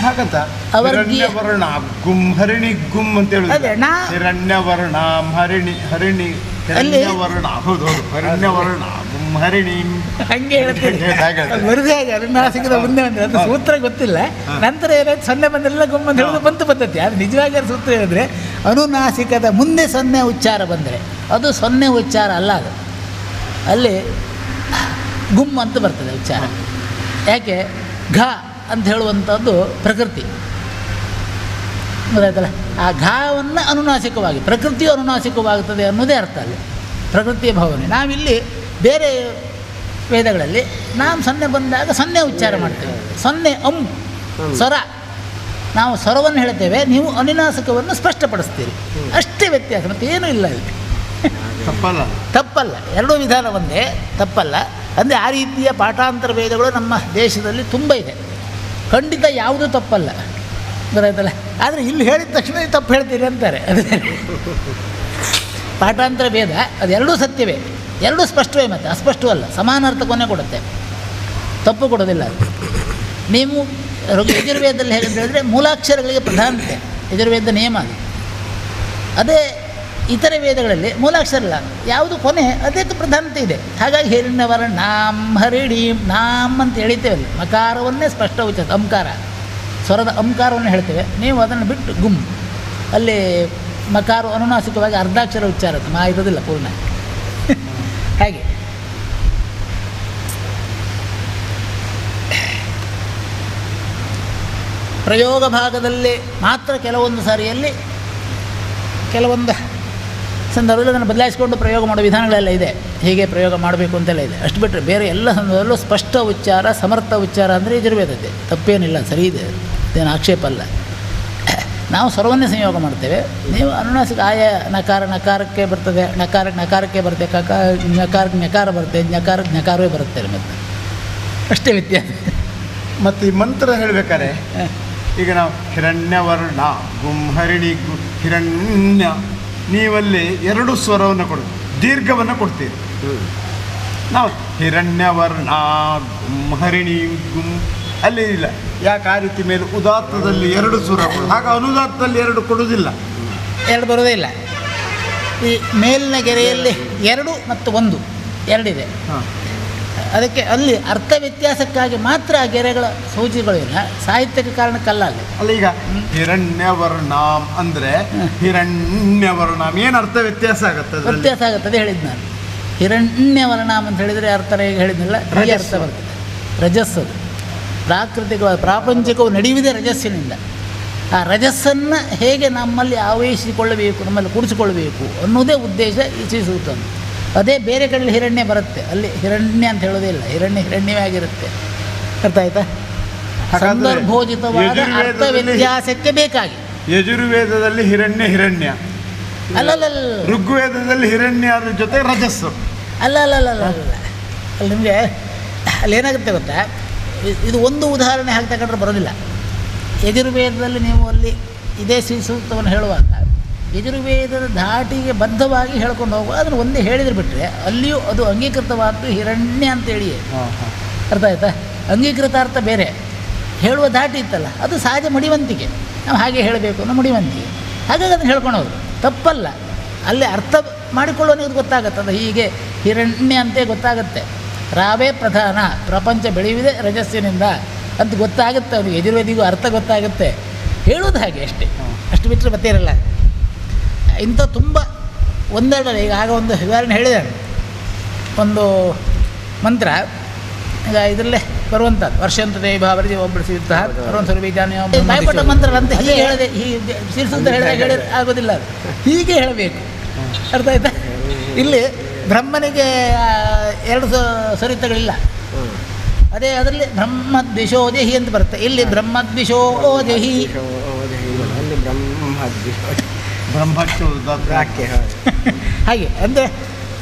ಹಾಗಂತ ಹಿರಣ್ಯವರ್ಣ ಗುಂ ಹರಿಣಿ ಗುಂ ಅಂತ ಹೇಳುದು. ಹಿರಣ್ಯವರ್ಣ ಹರಿಣಿ ಹರಿಣಿ ಹಿರಣ್ಯವರ್ಣ. ಹೌದು ಹೌದು, ಹಿರಣ್ಯವರ್ಣ ಗುಂ ಹರಿಣಿ ಹಂಗೆ ಹೇಳ್ತೀನಿ. ಬರುದೇ ಹಾಗೆ ಅನುನಾಸಿಕದ ಮುಂದೆ ಬಂದರೆ ಅದು ಸೂತ್ರ ಗೊತ್ತಿಲ್ಲ. ನಂತರ ಏನಾಯ್ತು, ಸೊನ್ನೆ ಬಂದರೆಲ್ಲ ಗುಮ್ಮ ಅಂತ ಹೇಳೋದು ಬಂತು ಪದ್ಧತಿ. ಅದು ನಿಜವಾಗಿ ಅದು ಸೂತ್ರ ಹೇಳಿದ್ರೆ ಅನುನಾಸಿಕದ ಮುಂದೆ ಸೊನ್ನೆ ಉಚ್ಚಾರ ಬಂದರೆ ಅದು ಸೊನ್ನೆ ಉಚ್ಚಾರ ಅಲ್ಲ. ಅದು ಅಲ್ಲಿ ಗುಮ್ ಅಂತ ಬರ್ತದೆ ಉಚ್ಚಾರ. ಯಾಕೆ? ಘ ಅಂತ ಹೇಳುವಂಥದ್ದು ಪ್ರಕೃತಿ, ಗೊತ್ತಾಯ್ತಲ್ಲ. ಆ ಘಾವನ್ನು ಅನುನಾಸಿಕವಾಗಿ ಪ್ರಕೃತಿಯು ಅನುನಾಸಿಕವಾಗುತ್ತದೆ ಅನ್ನೋದೇ ಅರ್ಥ ಅಲ್ಲಿ, ಪ್ರಕೃತಿಯ ಭಾವನೆ. ನಾವಿಲ್ಲಿ ಬೇರೆ ವೇದಗಳಲ್ಲಿ ನಾವು ಸೊನ್ನೆ ಬಂದಾಗ ಸೊನ್ನೆ ಉಚ್ಚಾರ ಮಾಡ್ತೇವೆ. ಸೊನ್ನೆ ಸ್ವರ, ನಾವು ಸ್ವರವನ್ನು ಹೇಳ್ತೇವೆ, ನೀವು ಅನುನಾಸಿಕವನ್ನು ಸ್ಪಷ್ಟಪಡಿಸ್ತೀರಿ. ಅಷ್ಟೇ ವ್ಯತ್ಯಾಸ, ಮತ್ತೇನೂ ಇಲ್ಲ ಇಲ್ಲಿ. ತಪ್ಪಲ್ಲ, ಎರಡೂ ವಿಧಾನ ಒಂದೇ, ತಪ್ಪಲ್ಲ. ಅಂದರೆ ಆ ರೀತಿಯ ಪಾಠಾಂತರ ವೇದಗಳು ನಮ್ಮ ದೇಶದಲ್ಲಿ ತುಂಬ ಇದೆ. ಖಂಡಿತ ಯಾವುದೂ ತಪ್ಪಲ್ಲ, ಗೊತ್ತಾಯ್ತಲ್ಲ. ಆದರೆ ಇಲ್ಲಿ ಹೇಳಿದ ತಕ್ಷಣ ತಪ್ಪು ಹೇಳ್ತೀರಿ ಅಂತಾರೆ. ಅದೇ ಪಾಠಾಂತರ ವೇದ ಅದೆರಡೂ ಸತ್ಯವೇ, ಎರಡೂ ಸ್ಪಷ್ಟವೇ, ಮತ್ತು ಅಸ್ಪಷ್ಟವೂ ಅಲ್ಲ, ಸಮಾನಾರ್ಥಕವನ್ನೇ ಕೊಡುತ್ತೆ, ತಪ್ಪು ಕೊಡೋದಿಲ್ಲ. ಅದು ನೀವು ಯಜುರ್ವೇದದಲ್ಲಿ ಹೇಗಂತ ಹೇಳಿದ್ರೆ ಮೂಲಾಕ್ಷರಗಳಿಗೆ ಪ್ರಧಾನತೆ, ಯಜುರ್ವೇದ ನಿಯಮ ಅದು. ಅದೇ ಇತರೆ ವೇದಗಳಲ್ಲಿ ಮೂಲಾಕ್ಷರ ಇಲ್ಲ, ಯಾವುದು ಕೊನೆ ಅದಕ್ಕೆ ಪ್ರಧಾನತೆ ಇದೆ. ಹಾಗಾಗಿ ಹಿರಣ್ಯವರ ನಾಮ್ ಹರಿಣೀಂ ನಾಮ್ ಅಂತ ಹೇಳಿತೇವಲ್ಲ, ಮಕಾರವನ್ನೇ ಸ್ಪಷ್ಟ ಉಚ್ಚಾರ, ಅಂಕಾರ ಸ್ವರದ ಅಂಕಾರವನ್ನು ಹೇಳ್ತೇವೆ. ನೀವು ಅದನ್ನು ಬಿಟ್ಟು ಗುಮ್, ಅಲ್ಲಿ ಮಕಾರ ಅನುನಾಸಿಕವಾಗಿ ಅರ್ಧಾಕ್ಷರ ಉಚ್ಚಾರ, ಮಾ ಇರೋದಿಲ್ಲ ಪೂರ್ಣ. ಹಾಗೆ ಪ್ರಯೋಗ ಭಾಗದಲ್ಲಿ ಮಾತ್ರ ಕೆಲವೊಂದು ಸಾರಿಯಲ್ಲಿ ಕೆಲವೊಂದು ಸಂದರ್ಭದಲ್ಲಿ ಅದನ್ನು ಬದಲಾಯಿಸಿಕೊಂಡು ಪ್ರಯೋಗ ಮಾಡೋ ವಿಧಾನಗಳೆಲ್ಲ ಇದೆ. ಹೀಗೆ ಪ್ರಯೋಗ ಮಾಡಬೇಕು ಅಂತೆಲ್ಲ ಇದೆ. ಅಷ್ಟು ಬಿಟ್ಟರೆ ಬೇರೆ ಎಲ್ಲ ಸಂದರ್ಭದಲ್ಲೂ ಸ್ಪಷ್ಟ ಉಚ್ಚಾರ, ಸಮರ್ಥ ಉಚ್ಚಾರ ಅಂದರೆ ಯಜುರ್ವೇದದ್ದೇ, ತಪ್ಪೇನಿಲ್ಲ, ಸರಿ ಇದೆ, ಅದೇನು ಆಕ್ಷೇಪ ಅಲ್ಲ. ನಾವು ಸ್ವರವನ್ನೇ ಸಂಯೋಗ ಮಾಡ್ತೇವೆ, ನೀವು ಅನುನಾಸಿಕ ಆಯಾ ನಕಾರಕ್ಕೆ ಬರ್ತದೆ, ನಕಾರಕ್ಕೆ ಬರುತ್ತೆ, ನಕಾರಕ್ಕೆ ನಕಾರ ಬರುತ್ತೆ, ನಕಾರವೇ ಬರುತ್ತೆ, ಮತ್ತು ಅಷ್ಟೇ ವ್ಯತ್ಯಾಸ. ಮತ್ತು ಈ ಮಂತ್ರ ಹೇಳಬೇಕಾದ್ರೆ ಈಗ ನಾವು ಹಿರಣ್ಯವರ್ಣ ಗುಂ ಹರಿಣಿ ಹಿರಣ್ಯ, ನೀವಲ್ಲಿ ಎರಡು ಸ್ವರವನ್ನು ದೀರ್ಘವನ್ನು ಕೊಡ್ತೀರಿ. ನಾವು ಹಿರಣ್ಯವರ್ಣ ಗುಂ ಹರಿಣಿ ಗುಂ ಅಲ್ಲಿ ಇಲ್ಲ. ಯಾಕೆ ಆ ರೀತಿ ಮೇಲೆ ಉದಾತ್ತದಲ್ಲಿ ಎರಡು ಸ್ವರ ಹಾಗೆ ಅನುದಾತ್ತದಲ್ಲಿ ಎರಡು ಕೊಡುವುದಿಲ್ಲ, ಎರಡು ಬರೋದೇ ಇಲ್ಲ. ಈ ಮೇಲಿನ ಗೆರೆಯಲ್ಲಿ 2 ಮತ್ತು 1 ಎರಡಿದೆ. ಅದಕ್ಕೆ ಅಲ್ಲಿ ಅರ್ಥ ವ್ಯತ್ಯಾಸಕ್ಕಾಗಿ ಮಾತ್ರ ಆ ಗೆರೆಗಳ ಸೂಚಿಗಳಿಲ್ಲ, ಸಾಹಿತ್ಯಕ ಕಾರಣಕ್ಕಲ್ಲ. ಅಲ್ಲಿ ಅಲ್ಲ, ಈಗ ಹಿರಣ್ಯವರ್ಣಾಮ್ ಅಂದರೆ ಹಿರಣ್ಯವರ್ಣಾಮ್ ಏನು ಅರ್ಥ ವ್ಯಾತ್ಯಾಸ ಆಗುತ್ತೆ? ವ್ಯತ್ಯಾಸ ಆಗುತ್ತದೆ ಹೇಳಿದ್ದು ನಾನು. ಹಿರಣ್ಯವರ್ಣಾಮ್ ಅಂತ ಹೇಳಿದರೆ ಅರ್ಥ ಹೇಳಿದ್ನಲ್ಲ, ಈ ಅರ್ಥ ಬರ್ತದೆ. ರಜಸ್ಸದು ಪ್ರಾಕೃತಿಕವಾದ ಪ್ರಾಪಂಚಿಕವು ನಡೆಯುವುದೇ ರಜಸ್ಸಿನಿಂದ. ಆ ರಜಸ್ಸನ್ನು ಹೇಗೆ ನಮ್ಮಲ್ಲಿ ಆವೇಶಿಸಿಕೊಳ್ಳಬೇಕು, ನಮ್ಮಲ್ಲಿ ಕೂಡಿಸಿಕೊಳ್ಳಬೇಕು ಅನ್ನೋದೇ ಉದ್ದೇಶ ಇಚ್ಛಿಸುತ್ತದೆ. ಅದೇ ಬೇರೆ ಕಡೆಯಲ್ಲಿ ಹಿರಣ್ಯ ಬರುತ್ತೆ, ಅಲ್ಲಿ ಹಿರಣ್ಯ ಅಂತ ಹೇಳೋದೇ ಇಲ್ಲ, ಹಿರಣ್ಯವೇ ಆಗಿರುತ್ತೆ. ಅರ್ಥ ಆಯ್ತಾ? ಸಂದರ್ಭೋಚಿತವಾದ ಅರ್ಥ ವ್ಯತ್ಯಾಸಕ್ಕೆ ಬೇಕಾಗಿ. ಯಜುರ್ವೇದದಲ್ಲಿ ಹಿರಣ್ಯ ಅಲ್ಲಲ್ಲ, ಋಗ್ವೇದದಲ್ಲಿ ಹಿರಣ್ಯ ಜೊತೆ ರಜಸ್ಸು, ಅಲ್ಲ ಅಲ್ಲಿ ನಿಮಗೆ ಅಲ್ಲಿ ಏನಾಗುತ್ತೆ ಗೊತ್ತಾ, ಇದು ಒಂದು ಉದಾಹರಣೆ ಹಾಕಿ ತಗೊಂಡ್ರೆ ಬರೋದಿಲ್ಲ. ಯಜುರ್ವೇದದಲ್ಲಿ ನೀವು ಅಲ್ಲಿ ಇದೇ ಶ್ರೀ ಸೂಕ್ತವನ್ನು ಹೇಳುವಾಗ ಯಜುರ್ವೇದದ ಧಾಟಿಗೆ ಬದ್ಧವಾಗಿ ಹೇಳ್ಕೊಂಡು ಹೋಗುವ ಅದನ್ನು ಒಂದೇ ಹೇಳಿದ್ರೆ ಬಿಟ್ಟರೆ ಅಲ್ಲಿಯೂ ಅದು ಅಂಗೀಕೃತವಾದ್ದು ಹಿರಣ್ಯ ಅಂತೇಳಿ. ಅರ್ಥ ಆಯ್ತಾ? ಅಂಗೀಕೃತ ಅರ್ಥ ಬೇರೆ, ಹೇಳುವ ಧಾಟಿ ಇತ್ತಲ್ಲ ಅದು ಸಹಜ ಮಡಿವಂತಿಕೆ, ನಾವು ಹಾಗೆ ಹೇಳಬೇಕು ಅನ್ನೋ ಮಡಿವಂತಿಕೆ. ಹಾಗಾಗಿ ಅದನ್ನು ಹೇಳ್ಕೊಂಡು ಹೋದ್ರು ತಪ್ಪಲ್ಲ. ಅಲ್ಲಿ ಅರ್ಥ ಮಾಡಿಕೊಳ್ಳೋನಿಗೆ ಗೊತ್ತಾಗುತ್ತೆ, ಅದು ಹೀಗೆ ಹಿರಣ್ಯ ಅಂತೇ ಗೊತ್ತಾಗುತ್ತೆ. ರಾವೇ ಪ್ರಧಾನ, ಪ್ರಪಂಚ ಬೆಳೆಯುವುದೇ ರಜಸ್ಸಿನಿಂದ ಅಂತ ಗೊತ್ತಾಗುತ್ತೆ ಅವನಿಗೆ. ಯಜುರ್ವೇದಿಗೂ ಅರ್ಥ ಗೊತ್ತಾಗುತ್ತೆ, ಹೇಳೋದು ಹಾಗೆ ಅಷ್ಟೇ, ಅಷ್ಟು ಬಿಟ್ಟರೆ ಮತ್ತೆ ಇರಲ್ಲ. ಇಂಥ ತುಂಬ ಒಂದೆರಡಲ್ಲ, ಈಗ ಆಗ ಒಂದು ವಿವರಣೆ ಹೇಳಿದೆ, ಒಂದು ಮಂತ್ರ ಈಗ ಇದರಲ್ಲೇ ಬರುವಂಥದ್ದು ವರ್ಷಂತದೇ ಭಾವರಿಗೆ ಒಬ್ಬಳಿಸಿದ ಬಾಯ್ಪಟ್ಟ ಮಂತ್ರ ಅಂತ ಹೀಗೆ ಹೇಳಿದೆ, ಹೀಗೆ ಶೀರ್ಷಂತ ಹೇಳಿದ್ರೆ ಆಗೋದಿಲ್ಲ, ಅದು ಹೀಗೆ ಹೇಳಬೇಕು. ಅರ್ಥ ಆಯ್ತಾ? ಇಲ್ಲಿ ಬ್ರಹ್ಮನಿಗೆ ಎರಡು ಸರಿತಗಳಿಲ್ಲ, ಅದೇ ಅದರಲ್ಲಿ ಬ್ರಹ್ಮದ್ವಿಷೋದೇಹಿ ಅಂತ ಬರುತ್ತೆ, ಇಲ್ಲಿ ಬ್ರಹ್ಮದ್ವಿಷೋದೇಹಿ ಹಾಗೆ ಅಂದರೆ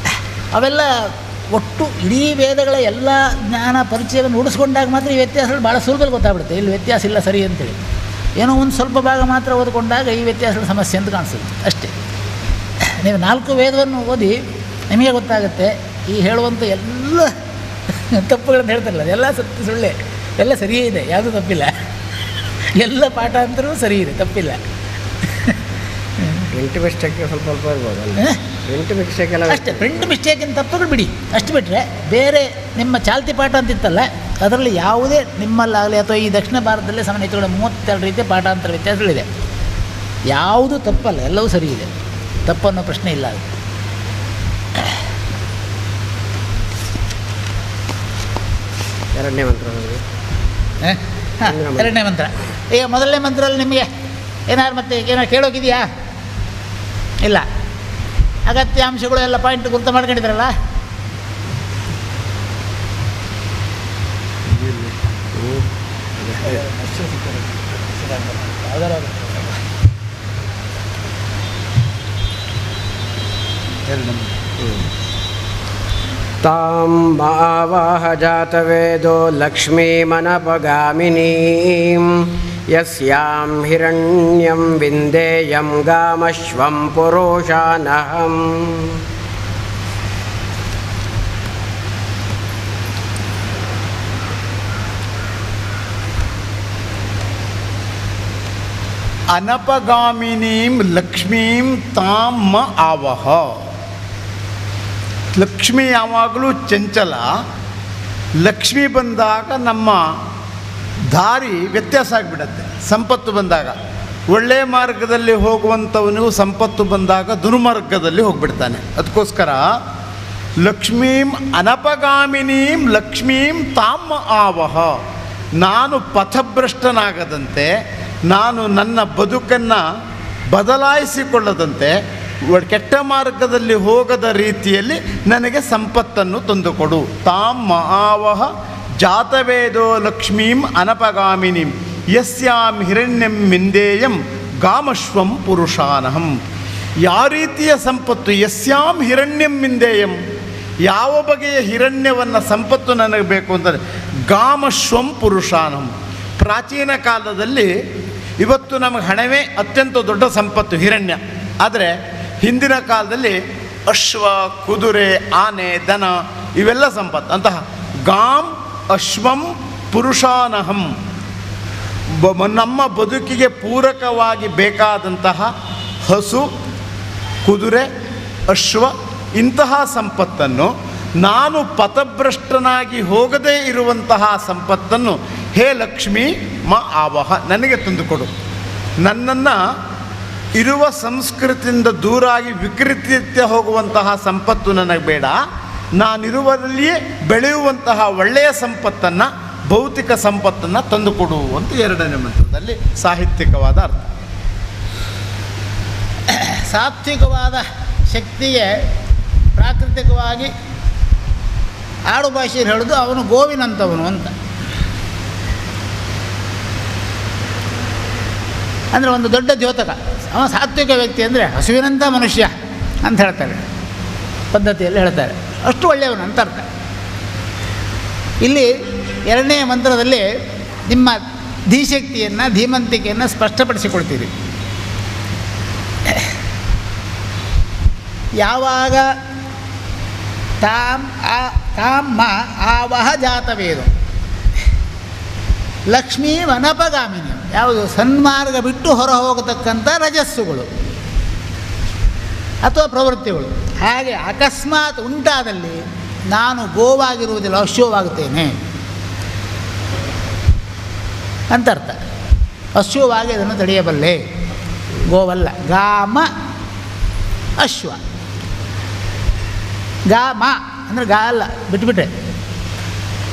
ಅವೆಲ್ಲ ಒಟ್ಟು ಇಡೀ ವೇದಗಳ ಎಲ್ಲ ಜ್ಞಾನ ಪರಿಚಯವನ್ನು ಉಡಿಸ್ಕೊಂಡಾಗ ಮಾತ್ರ ಈ ವ್ಯತ್ಯಾಸಗಳು ಭಾಳ ಸುಲಭದಲ್ಲಿ ಗೊತ್ತಾಗ್ಬಿಡುತ್ತೆ. ಇಲ್ಲಿ ವ್ಯತ್ಯಾಸ ಇಲ್ಲ ಸರಿ ಅಂತೇಳಿ, ಏನೋ ಒಂದು ಸ್ವಲ್ಪ ಭಾಗ ಮಾತ್ರ ಓದ್ಕೊಂಡಾಗ ಈ ವ್ಯತ್ಯಾಸಗಳ ಸಮಸ್ಯೆ ಅಂತ ಕಾಣಿಸುತ್ತೆ ಅಷ್ಟೇ. ನೀವು 4 ವೇದವನ್ನು ಓದಿ ನಿಮಗೆ ಗೊತ್ತಾಗುತ್ತೆ ಈ ಹೇಳುವಂಥ ಎಲ್ಲ ತಪ್ಪುಗಳನ್ನು ಹೇಳ್ತಾರಲ್ಲ ಅದೆಲ್ಲ ಸತ್ಯ ಸುಳ್ಳೆ, ಎಲ್ಲ ಸರಿಯೇ ಇದೆ, ಯಾವುದೂ ತಪ್ಪಿಲ್ಲ, ಎಲ್ಲ ಪಾಠಾಂತರವೂ ಸರಿ ಇದೆ, ತಪ್ಪಿಲ್ಲ. ಪ್ರಿಂಟ್ ಮಿಸ್ಟೇಕ್ ಸ್ವಲ್ಪ ಇರ್ಬೋದು ಅಲ್ಲ, ಪ್ರಿಂಟ್ ಮಿಸ್ಟೇಕ್ ಎಲ್ಲ ಅಷ್ಟೇ. ಪ್ರಿಂಟ್ ಮಿಸ್ಟೇಕಿನ ತಪ್ಪುಗಳು ಬಿಡಿ, ಅಷ್ಟು ಬಿಟ್ಟರೆ ಬೇರೆ ನಿಮ್ಮ ಚಾಲ್ತಿ ಪಾಠ ಅಂತಿತ್ತಲ್ಲ ಅದರಲ್ಲಿ ಯಾವುದೇ ನಿಮ್ಮಲ್ಲಾಗಲಿ ಅಥವಾ ಈ ದಕ್ಷಿಣ ಭಾರತದಲ್ಲಿ ಸಾಮಾನ್ಯ 32 ರೀತಿಯ ಪಾಠಾಂತರ ವ್ಯತ್ಯಾಸಗಳಿದೆ. ಯಾವುದೂ ತಪ್ಪಲ್ಲ, ಎಲ್ಲವೂ ಸರಿ ಇದೆ, ತಪ್ಪನ್ನೋ ಪ್ರಶ್ನೆ ಇಲ್ಲ. ಅದು ಎರಡನೇ ಮಂತ್ರ. ಹಾಂ, ಎರಡನೇ ಮಂತ್ರ. ಈಗ ಮೊದಲನೇ ಮಂತ್ರದಲ್ಲಿ ನಿಮಗೆ ಏನಾದ್ರು ಮತ್ತೆ ಏನಾದ್ರು ಕೇಳೋಕಿದೆಯಾ? ಇಲ್ಲ. ಅಗತ್ಯಾಂಶಗಳು ಎಲ್ಲ ಪಾಯಿಂಟ್ ಗುರುತು ಮಾಡ್ಕೊಂಡಿದ್ರಲ್ಲ. ತಾಂ ಭಾವಾಹ ಜಾತವೇದೋ ಲಕ್ಷ್ಮೀಮನಪಗಾಮಿನೀಂ ಯಸ್ಯಾಂ ಹಿರಣ್ಯಂ ವಿಂದೇಯಂ ಗಾಮಶ್ವಂ ಪುರುಷಾನಹಂ. ಅನಪಗಾಮಿನೀಂ ಲಕ್ಷ್ಮೀಂ ತಾಂ ಮ ಆವಹ. ಲಕ್ಷ್ಮಿ ಯಾವಾಗಲೂ ಚಂಚಲ. ಲಕ್ಷ್ಮಿ ಬಂದಾಗ ನಮ್ಮ ದಾರಿ ವ್ಯತ್ಯಾಸ ಆಗಿಬಿಡತ್ತೆ. ಸಂಪತ್ತು ಬಂದಾಗ ಒಳ್ಳೆಯ ಮಾರ್ಗದಲ್ಲಿ ಹೋಗುವಂಥವನಿಗೂ ಸಂಪತ್ತು ಬಂದಾಗ ದುರ್ಮಾರ್ಗದಲ್ಲಿ ಹೋಗ್ಬಿಡ್ತಾನೆ. ಅದಕ್ಕೋಸ್ಕರ ಲಕ್ಷ್ಮೀಂ ಅನಪಗಾಮಿನೀಂ ಲಕ್ಷ್ಮೀಂ ತಾಮ್ ಆವಹ. ನಾನು ಪಥಭ್ರಷ್ಟನಾಗದಂತೆ, ನಾನು ನನ್ನ ಬದುಕನ್ನು ಬದಲಾಯಿಸಿಕೊಳ್ಳದಂತೆ, ಕೆಟ್ಟ ಮಾರ್ಗದಲ್ಲಿ ಹೋಗದ ರೀತಿಯಲ್ಲಿ ನನಗೆ ಸಂಪತ್ತನ್ನು ತಂದುಕೊಡು. ತಾಮ್ ಆವಹ ಜಾತವೇದೋ ಲಕ್ಷ್ಮೀಂ ಅನಪಗಾಮಿನಿಂ ಯಸ್ಯಾಂ ಹಿರಣ್ಯಂ ಮಿಂದೇಯಂ ಗಾಮಶ್ವಂ ಪುರುಷಾನಹಂ. ಯಾವ ರೀತಿಯ ಸಂಪತ್ತು? ಯಸ್ಯಾಂ ಹಿರಣ್ಯಂ ಮಿಂದೇಯಂ, ಯಾವ ಬಗೆಯ ಹಿರಣ್ಯವನ್ನು ಸಂಪತ್ತು ನನಗೆ ಬೇಕು ಅಂತಂದರೆ ಗಾಮಶ್ವಂ ಪುರುಷಾನಹಂ. ಪ್ರಾಚೀನ ಕಾಲದಲ್ಲಿ ಇವತ್ತು ನಮಗೆ ಹಣವೇ ಅತ್ಯಂತ ದೊಡ್ಡ ಸಂಪತ್ತು, ಹಿರಣ್ಯ. ಆದರೆ ಹಿಂದಿನ ಕಾಲದಲ್ಲಿ ಅಶ್ವ, ಕುದುರೆ, ಆನೆ, ದನ ಇವೆಲ್ಲ ಸಂಪತ್ತು. ಅಂತಹ ಗಾಮ್ ಅಶ್ವಂ ಪುರುಷಾನಹಂ, ನಮ್ಮ ಬದುಕಿಗೆ ಪೂರಕವಾಗಿ ಬೇಕಾದಂತಹ ಹಸು, ಕುದುರೆ, ಅಶ್ವ ಇಂತಹ ಸಂಪತ್ತನ್ನು, ನಾನು ಪಥಭ್ರಷ್ಟನಾಗಿ ಹೋಗದೇ ಇರುವಂತಹ ಸಂಪತ್ತನ್ನು ಹೇ ಲಕ್ಷ್ಮೀ ಮ ಆವಹ ನನಗೆ ತಂದುಕೊಡು. ನನ್ನನ್ನು ಇರುವ ಸಂಸ್ಕೃತಿಯಿಂದ ದೂರಾಗಿ ವಿಕೃತಿಯ ಹೋಗುವಂತಹ ಸಂಪತ್ತು ನನಗೆ ಬೇಡ. ನಾನಿರುವಲ್ಲಿಯೇ ಬೆಳೆಯುವಂತಹ ಒಳ್ಳೆಯ ಸಂಪತ್ತನ್ನು, ಭೌತಿಕ ಸಂಪತ್ತನ್ನು ತಂದುಕೊಡು ಅಂತ ಎರಡನೇ ಮಂತ್ರದಲ್ಲಿ ಸಾಹಿತ್ಯಿಕವಾದ ಅರ್ಥ. ಸಾತ್ವಿಕವಾದ ಶಕ್ತಿಗೆ ಪ್ರಾಕೃತಿಕವಾಗಿ ಆಡು ಭಾಷೆಯಲ್ಲಿ ಹೇಳೋದು ಅವನು ಗೋವಿನಂಥವನು ಅಂತ. ಅಂದರೆ ಒಂದು ದೊಡ್ಡ ದ್ಯೋತಕ, ಅವ ಸಾತ್ವಿಕ ವ್ಯಕ್ತಿ ಅಂದರೆ ಹಸುವಿನಂಥ ಮನುಷ್ಯ ಅಂತ ಹೇಳ್ತಾರೆ, ಪದ್ಧತಿಯಲ್ಲಿ ಹೇಳ್ತಾರೆ. ಅಷ್ಟು ಒಳ್ಳೆಯವನು ಅಂತ ಅರ್ಥ. ಇಲ್ಲಿ ಎರಡನೇ ಮಂತ್ರದಲ್ಲಿ ನಿಮ್ಮ ಧೀಶಕ್ತಿಯನ್ನು ಧೀಮಂತಿಕೆಯನ್ನು ಸ್ಪಷ್ಟಪಡಿಸಿಕೊಳ್ತೀರಿ. ಯಾವಾಗ ತಾಮ್ಮ ಆವಹ ಜಾತವೇದು ಲಕ್ಷ್ಮೀ ವನಪಗಾಮಿನಿ, ಯಾವುದು ಸನ್ಮಾರ್ಗ ಬಿಟ್ಟು ಹೊರ ಹೋಗತಕ್ಕಂಥ ರಜಸ್ಸುಗಳು ಅಥವಾ ಪ್ರವೃತ್ತಿಗಳು. ಹಾಗೆ ಅಕಸ್ಮಾತ್ ಉಂಟಾದಲ್ಲಿ ನಾನು ಗೋವಾಗಿರುವುದಿಲ್ಲ, ಅಶ್ವವಾಗುತ್ತೇನೆ ಅಂತರ್ಥ. ಅಶ್ವವಾಗಿ ಅದನ್ನು ತಡೆಯಬಲ್ಲೆ, ಗೋವಲ್ಲ. ಗಾಮ ಅಶ್ವ, ಗಾಮ ಅಂದರೆ ಗಾ ಅಲ್ಲ, ಬಿಟ್ಟುಬಿಟ್ರೆ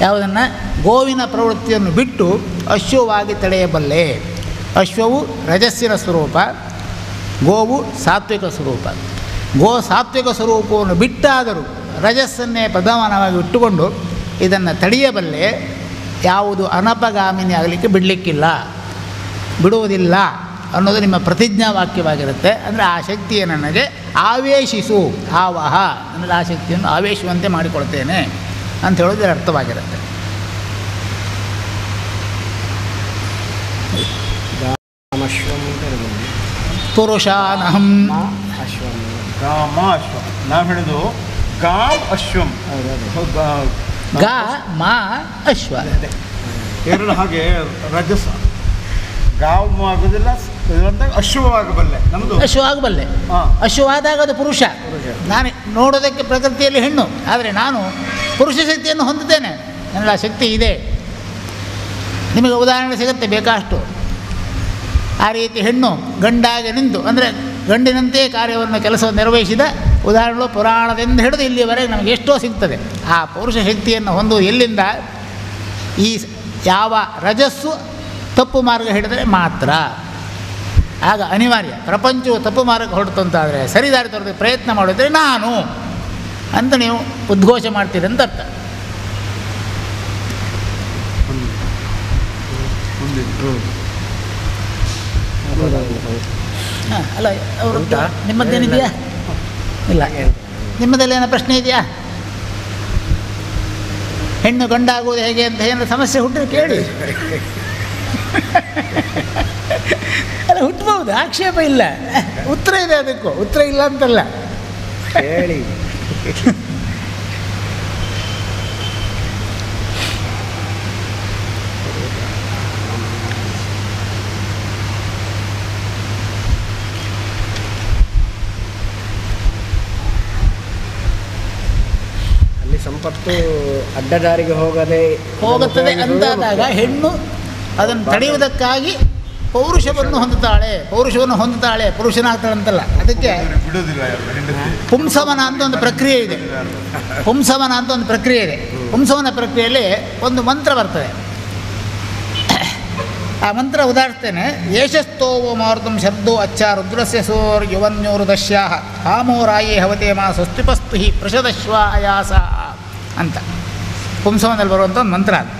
ಯಾವುದನ್ನು ಗೋವಿನ ಪ್ರವೃತ್ತಿಯನ್ನು ಬಿಟ್ಟು ಅಶ್ವವಾಗಿ ತಡೆಯಬಲ್ಲೆ. ಅಶ್ವವು ರಜಸ್ಸಿನ ಸ್ವರೂಪ, ಗೋವು ಸಾತ್ವಿಕ ಸ್ವರೂಪ. ಗೋ ಸಾತ್ವಿಕ ಸ್ವರೂಪವನ್ನು ಬಿಟ್ಟಾದರೂ ರಜಸ್ಸನ್ನೇ ಪ್ರಧಾನವಾಗಿ ಇಟ್ಟುಕೊಂಡು ಇದನ್ನು ತಡೆಯಬಲ್ಲೆ. ಯಾವುದು ಅನಪಗಾಮಿನಿ ಆಗಲಿಕ್ಕೆ ಬಿಡುವುದಿಲ್ಲ ಅನ್ನೋದು ನಿಮ್ಮ ಪ್ರತಿಜ್ಞಾ ವಾಕ್ಯವಾಗಿರುತ್ತೆ. ಅಂದರೆ ಆ ಶಕ್ತಿಯನ್ನು ನನಗೆ ಆವೇಶಿಸು, ಆವಹ ಅಂದರೆ ಆ ಶಕ್ತಿಯನ್ನು ಆವೇಶುವಂತೆ ಮಾಡಿಕೊಳ್ತೇನೆ ಅಂತ ಹೇಳೋದು ಅರ್ಥವಾಗಿರುತ್ತೆ. ಪುರುಷಾನಹಂ ಅಶ್ವಂ ಗಾಮ ಅಶ್ವ. ನಾವು ಹೇಳಿದು ಗಾಮ್ ಅಶ್ವಂ, ಗಾ ಮಾ ಅಶ್ವ. ಎರಡು ಹಾಗೆ ರಜಸ ಗಾಮ್ ಆಗೋದಿಲ್ಲ, ಅಶ್ವವಾಗಬಲ್ಲೆ. ನಮ್ಮದು ಅಶ್ವವಾಗಬಲ್ಲೆ. ಅಶ್ವವಾದಾಗ ಅದು ಪುರುಷ. ನಾನು ನೋಡೋದಕ್ಕೆ ಪ್ರಕೃತಿಯಲ್ಲಿ ಹೆಣ್ಣು, ಆದರೆ ನಾನು ಪುರುಷ ಶಕ್ತಿಯನ್ನು ಹೊಂದಿದ್ದೇನೆ. ನನಗೆ ಆ ಶಕ್ತಿ ಇದೆ. ನಿಮಗೆ ಉದಾಹರಣೆ ಸಿಗುತ್ತೆ ಬೇಕಷ್ಟು. ಆ ರೀತಿ ಹೆಣ್ಣು ಗಂಡಾಗಿ ನಿಂತು, ಅಂದರೆ ಗಂಡಿನಂತೆ ಕಾರ್ಯವನ್ನು ಕೆಲಸವನ್ನು ನಿರ್ವಹಿಸಿದ ಉದಾಹರಣೆಗಳು ಪುರಾಣದಿಂದ ಹಿಡಿದು ಇಲ್ಲಿಯವರೆಗೆ ನಮಗೆ ಎಷ್ಟೋ ಸಿಗ್ತದೆ. ಆ ಪುರುಷ ಶಕ್ತಿಯನ್ನು ಹೊಂದುವುದು ಎಲ್ಲಿಂದ? ಈ ಯಾವ ರಜಸ್ಸು ತಪ್ಪು ಮಾರ್ಗ ಹಿಡಿದರೆ ಮಾತ್ರ. ಆಗ ಅನಿವಾರ್ಯ. ಪ್ರಪಂಚವು ತಪ್ಪು ಮಾರ್ಗ ಹೊರಡ್ತು ಅಂತಾದರೆ, ಸರಿದಾರಿ ತರೋದಕ್ಕೆ ಪ್ರಯತ್ನ ಮಾಡಿದರೆ ನಾನು ಅಂತ ನೀವು ಉದ್ಘೋಷ ಮಾಡ್ತೀರಿ ಅಂತ ಅರ್ಥ. ಅಲ್ಲ, ಅವರು ನಿಮ್ಮದ್ದೇನಿದೆಯಾ? ಇಲ್ಲ, ನಿಮ್ಮದಲ್ಲೇನೋ ಪ್ರಶ್ನೆ ಇದೆಯಾ? ಹೆಣ್ಣು ಗಂಡಾಗುವುದು ಹೇಗೆ ಅಂತ ಏನಾದ್ರು ಸಮಸ್ಯೆ ಹುಟ್ಟಿದ್ರೆ ಕೇಳಿ. ಅಲ್ಲ, ಹುಟ್ಟಬಹುದು, ಆಕ್ಷೇಪ ಇಲ್ಲ. ಉತ್ತರ ಇದೆ, ಅದಕ್ಕೂ ಉತ್ತರ ಇಲ್ಲ ಅಂತಲ್ಲ ಹೇಳಿ. ಅಲ್ಲಿ ಸಂಪತ್ತು ಅಡ್ಡದಾರಿಗೆ ಹೋಗುತ್ತದೆ ಅಂತಾದಾಗ ಹೆಣ್ಣು ಅದನ್ನು ತಡೆಯುವುದಕ್ಕಾಗಿ ಪೌರುಷವನ್ನು ಹೊಂದುತ್ತಾಳೆ, ಪುರುಷನಾಗ್ತಾಳೆ ಅಂತಲ್ಲ. ಅದಕ್ಕೆ ಪುಂಸವನ ಅಂತ ಒಂದು ಪ್ರಕ್ರಿಯೆ ಇದೆ. ಪುಂಸವನ ಪ್ರಕ್ರಿಯೆಯಲ್ಲಿ ಒಂದು ಮಂತ್ರ ಬರ್ತದೆ. ಆ ಮಂತ್ರ ಉದಾಹರಿಸ್ತೇನೆ. ಯೇಷಸ್ತೋವೋ ಮಾರುತಂ ಶಬ್ದೋ ಅಚ್ಚ ರುದ್ರಸ್ಯ ಸೋರ್ ಯುವನ್ಯೋರು ದಶ್ಯಾಹ ಕಾಮೋ ರಾಯೇ ಹವತೆ ಮಾ ಸ್ವಸ್ತಿಪಸ್ತು ಹಿ ಪ್ರಷದಶ್ವ ಅಯಾಸ ಅಂತ ಪುಂಸವನಲ್ಲಿ ಬರುವಂಥ ಒಂದು ಮಂತ್ರ ಅದು.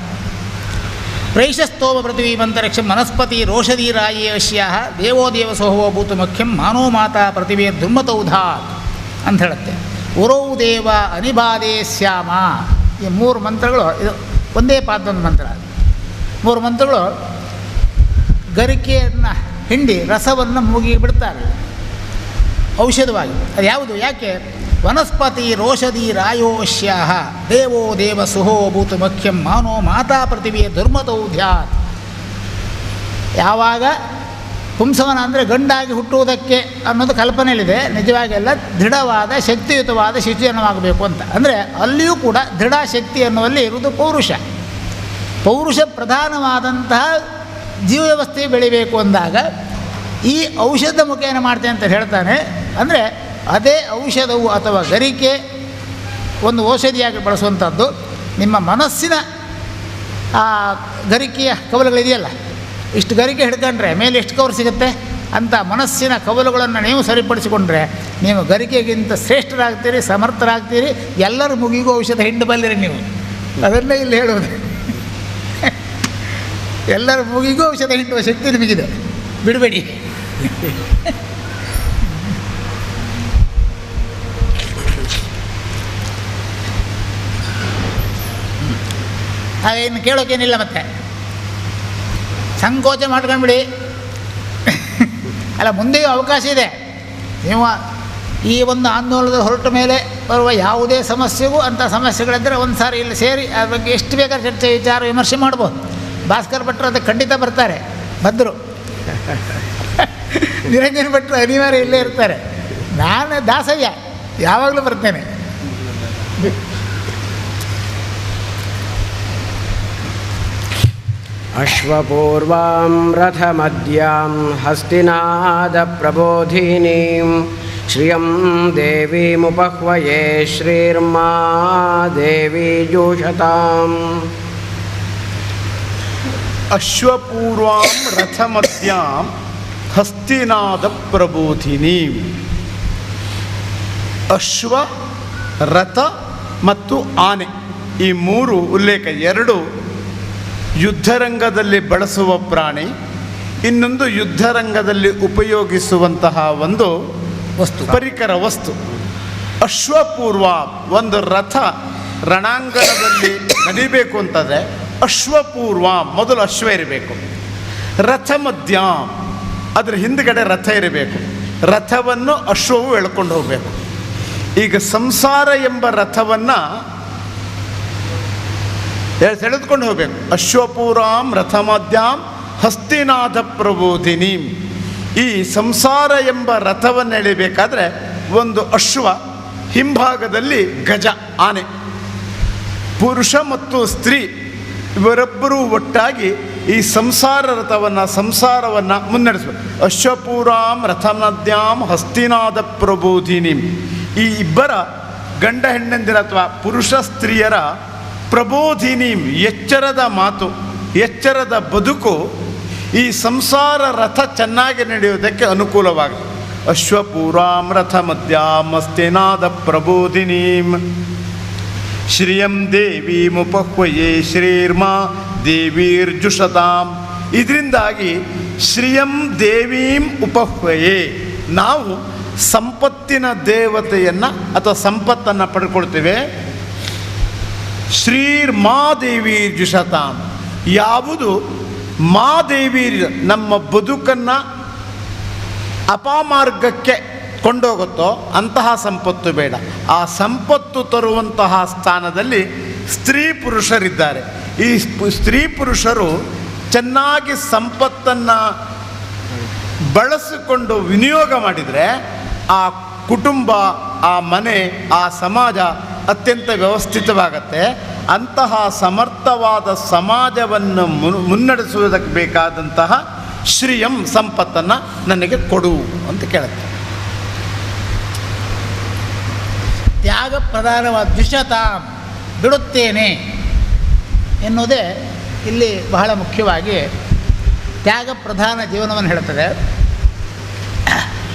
ಪ್ರೈಷಸ್ತೋಮ ಪೃಥ್ವೀ ಮಂತರಿಕ್ಷ ಮನಸ್ಪತಿ ರೋಷಧಿ ರಾಯೇ ಅಶ್ಯಾಹ ದೇವೋ ದೇವ ಸೋಹೋ ಭೂತು ಮುಖ್ಯಂ ಮಾನೋ ಮಾತಾ ಪೃಥಿವೇ ದುರ್ಮತೌಧಾತ್ ಅಂತ ಹೇಳುತ್ತೆ. ಉರೌ ದೇವ ಅನಿಬಾಧೆ ಶ್ಯಾಮ. ಈ ಮೂರು ಮಂತ್ರಗಳು, ಇದು ಒಂದೇ ಪಾದದ ಮಂತ್ರ. ಮೂರು ಮಂತ್ರಗಳು ಗರಿಕೆಯನ್ನು ಹಿಂಡಿ ರಸವನ್ನು ಮೂಗಿ ಬಿಡ್ತಾರೆ ಔಷಧವಾಗಿ. ಅದು ಯಾವುದು? ಯಾಕೆ? ವನಸ್ಪತಿ ರೋಷಧಿ ರಾಯೋಶ್ಯಾಹ ದೇವೋ ದೇವ ಸುಹೋ ಭೂತು ಮುಖ್ಯಂ ಮಾನೋ ಮಾತಾ ಪೃಥಿವೇ ದುರ್ಮತೌಧ್ಯಾತ್. ಯಾವಾಗ ಪುಂಸವನ ಅಂದರೆ ಗಂಡಾಗಿ ಹುಟ್ಟುವುದಕ್ಕೆ ಅನ್ನೋದು ಕಲ್ಪನೆಯಲ್ಲಿದೆ. ನಿಜವಾಗಿ ಎಲ್ಲ ದೃಢವಾದ ಶಕ್ತಿಯುತವಾದ ಶಿಶುಜನವಾಗಬೇಕು ಅಂತ. ಅಂದರೆ ಅಲ್ಲಿಯೂ ಕೂಡ ದೃಢ ಶಕ್ತಿ ಅನ್ನುವಲ್ಲಿ ಇರುವುದು ಪೌರುಷ ಪ್ರಧಾನವಾದಂತಹ ಜೀವ ವ್ಯವಸ್ಥೆ ಬೆಳಿಬೇಕು ಅಂದಾಗ ಈ ಔಷಧ ಮುಖೇನ ಮಾಡ್ತೇನೆ ಅಂತ ಹೇಳ್ತಾನೆ. ಅಂದರೆ ಅದೇ ಔಷಧವು ಅಥವಾ ಗರಿಕೆ ಒಂದು ಔಷಧಿಯಾಗಿ ಬಳಸುವಂಥದ್ದು. ನಿಮ್ಮ ಮನಸ್ಸಿನ ಆ ಗರಿಕೆಯ ಕವಲುಗಳಿದೆಯಲ್ಲ, ಇಷ್ಟು ಗರಿಕೆ ಹಿಡ್ಕೊಂಡ್ರೆ ಮೇಲೆ ಎಷ್ಟು ಕವಲು ಸಿಗುತ್ತೆ ಅಂತ ಮನಸ್ಸಿನ ಕವಲುಗಳನ್ನು ನೀವು ಸರಿಪಡಿಸಿಕೊಂಡ್ರೆ ನೀವು ಗರಿಕೆಗಿಂತ ಶ್ರೇಷ್ಠರಾಗ್ತೀರಿ, ಸಮರ್ಥರಾಗ್ತೀರಿ. ಎಲ್ಲರ ಮುಗಿಗೂ ಔಷಧ ಹಿಂಡು ಬಲ್ಲಿರಿ ನೀವು. ಅದನ್ನೇ ಇಲ್ಲಿ ಹೇಳೋದು. ಎಲ್ಲರ ಮುಗಿಗೂ ಔಷಧ ಹಿಂಡುವ ಶಕ್ತಿ ನಿಮಗಿದೆ, ಬಿಡಬೇಡಿ. ಹಾಗೆ ಇನ್ನು ಕೇಳೋಕ್ಕೇನಿಲ್ಲ. ಮತ್ತೆ ಸಂಕೋಚ ಮಾಡ್ಕೊಂಡ್ಬಿಡಿ. ಅಲ್ಲ, ಮುಂದೆಯೂ ಅವಕಾಶ ಇದೆ. ನೀವು ಈ ಒಂದು ಆಂದೋಲನದ ಹೊರಟ ಮೇಲೆ ಬರುವ ಯಾವುದೇ ಸಮಸ್ಯೆಗೂ ಅಂಥ ಸಮಸ್ಯೆಗಳಿದ್ದರೆ ಒಂದು ಸಾರಿ ಇಲ್ಲಿ ಸೇರಿ ಅದ್ರ ಬಗ್ಗೆ ಎಷ್ಟು ಬೇಕಾದ್ರೆ ಚರ್ಚೆ ವಿಚಾರ ವಿಮರ್ಶೆ ಮಾಡ್ಬೋದು. ಭಾಸ್ಕರ್ ಭಟ್ರು ಅದಕ್ಕೆ ಖಂಡಿತ ಬರ್ತಾರೆ, ಬಂದರು. ನಿರಂಜನ್ ಭಟ್ರು ಅನಿವಾರ್ಯ ಇಲ್ಲೇ ಇರ್ತಾರೆ. ನಾನು ದಾಸಯ್ಯ ಯಾವಾಗಲೂ ಬರ್ತೇನೆ. ಅಶ್ವಪೂರ್ವಾಂ ರಥಮದ್ಯಾಂ ಹಸ್ತಿನಾದ ಪ್ರಬೋಧಿನೀಂ ಶ್ರಿಯಂ ದೇವೀಮುಪಹ್ವಯೇ ಶ್ರೀರ್ಮಾ ದೇವಿ ಜೂಷತಾಂ. ಅಶ್ವಪೂರ್ವಾಂ ರಥಮದ್ಯಾಂ ಹಸ್ತಿನಾದ ಪ್ರಬೋಧಿನೀಂ. ಅಶ್ವ, ರಥ ಮತ್ತು ಆನೆ ಈ ಮೂರು ಉಲ್ಲೇಖ. ಎರಡು ಯುದ್ಧರಂಗದಲ್ಲಿ ಬಳಸುವ ಪ್ರಾಣಿ, ಇನ್ನೊಂದು ಯುದ್ಧರಂಗದಲ್ಲಿ ಉಪಯೋಗಿಸುವಂತಹ ಒಂದು ಪರಿಕರ ವಸ್ತು. ಅಶ್ವಪೂರ್ವ, ಒಂದು ರಥ ರಣಾಂಗಣದಲ್ಲಿ ನಡಿಬೇಕು ಅಂತಂದರೆ ಅಶ್ವಪೂರ್ವ ಮೊದಲು ಅಶ್ವ ಇರಬೇಕು. ರಥ ಮಧ್ಯ, ಅದರ ಹಿಂದುಗಡೆ ರಥ ಇರಬೇಕು. ರಥವನ್ನು ಅಶ್ವವು ಎಳ್ಕೊಂಡು ಹೋಗಬೇಕು. ಈಗ ಸಂಸಾರ ಎಂಬ ರಥವನ್ನು ಸೆಳೆದುಕೊಂಡು ಹೋಗಬೇಕು. ಅಶ್ವಪೂರಾಂ ರಥಮದ್ಯಾಂ ಹಸ್ತಿನಾದ ಪ್ರಬೋಧಿನೀಂ. ಈ ಸಂಸಾರ ಎಂಬ ರಥವನ್ನು ಎಳಿಬೇಕಾದ್ರೆ ಒಂದು ಅಶ್ವ, ಹಿಂಭಾಗದಲ್ಲಿ ಗಜ ಆನೆ, ಪುರುಷ ಮತ್ತು ಸ್ತ್ರೀ ಇವರೊಬ್ಬರೂ ಒಟ್ಟಾಗಿ ಈ ಸಂಸಾರ ರಥವನ್ನು ಸಂಸಾರವನ್ನು ಮುನ್ನಡೆಸಬೇಕು. ಅಶ್ವಪೂರಾಂ ರಥಮದ್ಯಾಂ ಹಸ್ತಿನಾದ ಪ್ರಬೋಧಿನೀಂ. ಈ ಇಬ್ಬರ ಗಂಡ ಹೆಣ್ಣಂದಿರ ಅಥವಾ ಪುರುಷ ಸ್ತ್ರೀಯರ ಪ್ರಬೋಧಿನೀಂ, ಎಚ್ಚರದ ಮಾತು, ಎಚ್ಚರದ ಬದುಕು ಈ ಸಂಸಾರ ರಥ ಚೆನ್ನಾಗಿ ನಡೆಯುವುದಕ್ಕೆ ಅನುಕೂಲವಾಗುತ್ತೆ. ಅಶ್ವಪೂರಾಂ ರಥಮದ್ಯಾಂ ಹಸ್ತಿನಾದ ಪ್ರಬೋಧಿನೀಂ ಶ್ರಿಯಂ ದೇವೀಮುಪಹ್ವಯೇ ಶ್ರೀರ್ಮಾ ದೇವೀರ್ಜುಷತಾಂ. ಇದರಿಂದಾಗಿ ಶ್ರಿಯಂ ದೇವೀಂ ಉಪಹ್ವಯೇ, ನಾವು ಸಂಪತ್ತಿನ ದೇವತೆಯನ್ನು ಅಥವಾ ಸಂಪತ್ತನ್ನು ಪಡ್ಕೊಳ್ತೇವೆ. ಶ್ರೀರ್ಮಾದೇವೀರ್ಜುಷತಾಂ, ಯಾವುದು ಮಾದೇವೀರ್ ನಮ್ಮ ಬದುಕನ್ನು ಅಪಮಾರ್ಗಕ್ಕೆ ಕೊಂಡೋಗುತ್ತೋ ಅಂತಹ ಸಂಪತ್ತು ಬೇಡ. ಆ ಸಂಪತ್ತು ತರುವಂತಹ ಸ್ಥಾನದಲ್ಲಿ ಸ್ತ್ರೀ ಪುರುಷರಿದ್ದಾರೆ. ಈ ಸ್ತ್ರೀ ಪುರುಷರು ಚೆನ್ನಾಗಿ ಸಂಪತ್ತನ್ನು ಬಳಸಿಕೊಂಡು ವಿನಿಯೋಗ ಮಾಡಿದರೆ ಆ ಕುಟುಂಬ, ಆ ಮನೆ, ಆ ಸಮಾಜ ಅತ್ಯಂತ ವ್ಯವಸ್ಥಿತವಾಗತ್ತೆ. ಅಂತಹ ಸಮರ್ಥವಾದ ಸಮಾಜವನ್ನು ಮುನ್ನಡೆಸುವುದಕ್ಕೆ ಬೇಕಾದಂತಹ ಶ್ರೀಯಂ ಸಂಪತ್ತನ್ನು ನನಗೆ ಕೊಡು ಅಂತ ಕೇಳುತ್ತೆ. ತ್ಯಾಗ ಪ್ರಧಾನವಾದ ದ್ವಿಷತಾಂ, ಬಿಡುತ್ತೇನೆ ಎನ್ನುವುದೇ ಇಲ್ಲಿ ಬಹಳ ಮುಖ್ಯವಾಗಿ ತ್ಯಾಗ ಪ್ರಧಾನ ಜೀವನವನ್ನು ಹೇಳುತ್ತದೆ.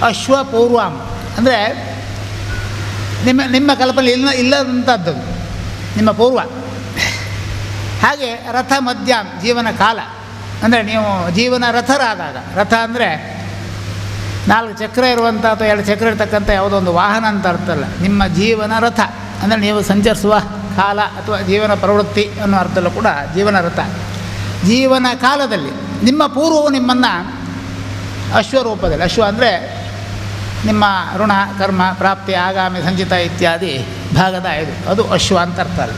ಅಶ್ವಪೂರ್ವಾಂ ಅಂದರೆ ನಿಮ್ಮ ಕಲ್ಪನೆ ಇಲ್ಲದಂಥದ್ದು, ನಿಮ್ಮ ಪೂರ್ವ. ಹಾಗೆ ರಥ ಮಧ್ಯಾಂ, ಜೀವನ ಕಾಲ ಅಂದರೆ ನೀವು ಜೀವನ ರಥರಾದಾಗ, ರಥ ಅಂದರೆ 4 ಚಕ್ರ ಇರುವಂಥ ಅಥವಾ 2 ಚಕ್ರ ಇರ್ತಕ್ಕಂಥ ಯಾವುದೋ ಒಂದು ವಾಹನ ಅಂತ ಅರ್ಥಲ್ಲ. ನಿಮ್ಮ ಜೀವನ ರಥ ಅಂದರೆ ನೀವು ಸಂಚರಿಸುವ ಕಾಲ ಅಥವಾ ಜೀವನ ಪ್ರವೃತ್ತಿ ಅನ್ನೋ ಅರ್ಥದಲ್ಲೂ ಕೂಡ ಜೀವನ ರಥ. ಜೀವನ ಕಾಲದಲ್ಲಿ ನಿಮ್ಮ ಪೂರ್ವವು ನಿಮ್ಮನ್ನು ಅಶ್ವರೂಪದಲ್ಲಿ, ಅಶ್ವ ಅಂದರೆ ನಿಮ್ಮ ಋಣ ಕರ್ಮ ಪ್ರಾಪ್ತಿ ಆಗಾಮಿ ಸಂಚಿತ ಇತ್ಯಾದಿ ಭಾಗದ ಅದು ಅಶ್ವ ಅಂತ ಅರ್ಥ ಅಲ್ಲ.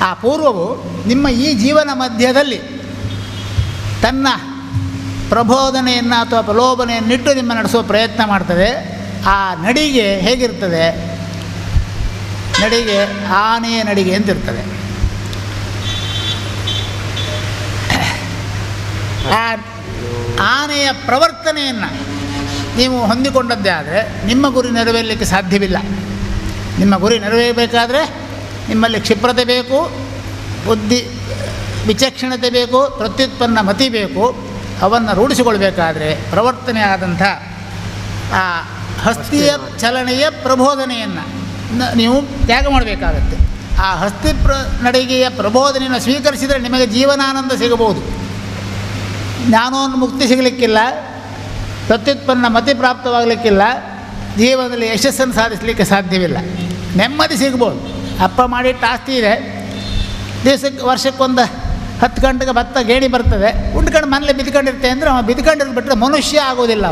ಆ ಪೂರ್ವವು ನಿಮ್ಮ ಈ ಜೀವನ ಮಧ್ಯದಲ್ಲಿ ತನ್ನ ಪ್ರಬೋಧನೆಯನ್ನು ಅಥವಾ ಪ್ರಲೋಭನೆಯನ್ನಿಟ್ಟು ನಿಮ್ಮ ನಡೆಸುವ ಪ್ರಯತ್ನ ಮಾಡ್ತದೆ. ಆ ನಡಿಗೆ ಹೇಗಿರ್ತದೆ? ನಡಿಗೆ ಆನೆಯ ನಡಿಗೆ ಅಂತಿರ್ತದೆ. ಆ ಆನೆಯ ಪ್ರವರ್ತನೆಯನ್ನು ನೀವು ಹೊಂದಿಕೊಂಡದ್ದೇ ಆದರೆ ನಿಮ್ಮ ಗುರಿ ನೆರವೇರಲಿಕ್ಕೆ ಸಾಧ್ಯವಿಲ್ಲ. ನಿಮ್ಮ ಗುರಿ ನೆರವೇರಬೇಕಾದ್ರೆ ನಿಮ್ಮಲ್ಲಿ ಕ್ಷಿಪ್ರತೆ ಬೇಕು, ಬುದ್ಧಿ ವಿಚಕ್ಷಣತೆ ಬೇಕು, ಪ್ರತ್ಯುತ್ಪನ್ನ ಮತಿ ಬೇಕು. ಅವನ್ನು ರೂಢಿಸಿಕೊಳ್ಬೇಕಾದ್ರೆ ಪ್ರವರ್ತನೆ ಆದಂಥ ಆ ಹಸ್ತಿಯ ಚಲನೆಯ ಪ್ರಬೋಧನೆಯನ್ನು ನೀವು ತ್ಯಾಗ ಮಾಡಬೇಕಾಗತ್ತೆ. ಆ ಹಸ್ತಿ ನಡಿಗೆಯ ಪ್ರಬೋಧನೆಯನ್ನು ಸ್ವೀಕರಿಸಿದರೆ ನಿಮಗೆ ಜೀವನಾನಂದ ಸಿಗಬಹುದು. ಜ್ಞಾನೋನ್ಮುಕ್ತಿ ಸಿಗಲಿಕ್ಕಿಲ್ಲ, ಪ್ರತ್ಯುತ್ಪನ್ನ ಮತಿ ಪ್ರಾಪ್ತವಾಗಲಿಕ್ಕಿಲ್ಲ, ಜೀವನದಲ್ಲಿ ಯಶಸ್ಸನ್ನು ಸಾಧಿಸಲಿಕ್ಕೆ ಸಾಧ್ಯವಿಲ್ಲ. ನೆಮ್ಮದಿ ಸಿಗ್ಬೋದು. ಅಪ್ಪ ಮಾಡಿಟ್ಟು ಆಸ್ತಿ ಇದೆ, ವರ್ಷಕ್ಕೊಂದು 10 ಗಂಟೆಗೆ ಭತ್ತ ಗೇಣಿ ಬರ್ತದೆ, ಉಂಡ್ಕೊಂಡು ಮನೇಲಿ ಬಿದ್ಕೊಂಡಿರ್ತೆ ಅಂದರೆ ಅವ ಬಿದ್ಕೊಂಡಿರೋದು ಬಿಟ್ಟರೆ ಮನುಷ್ಯ ಆಗೋದಿಲ್ಲ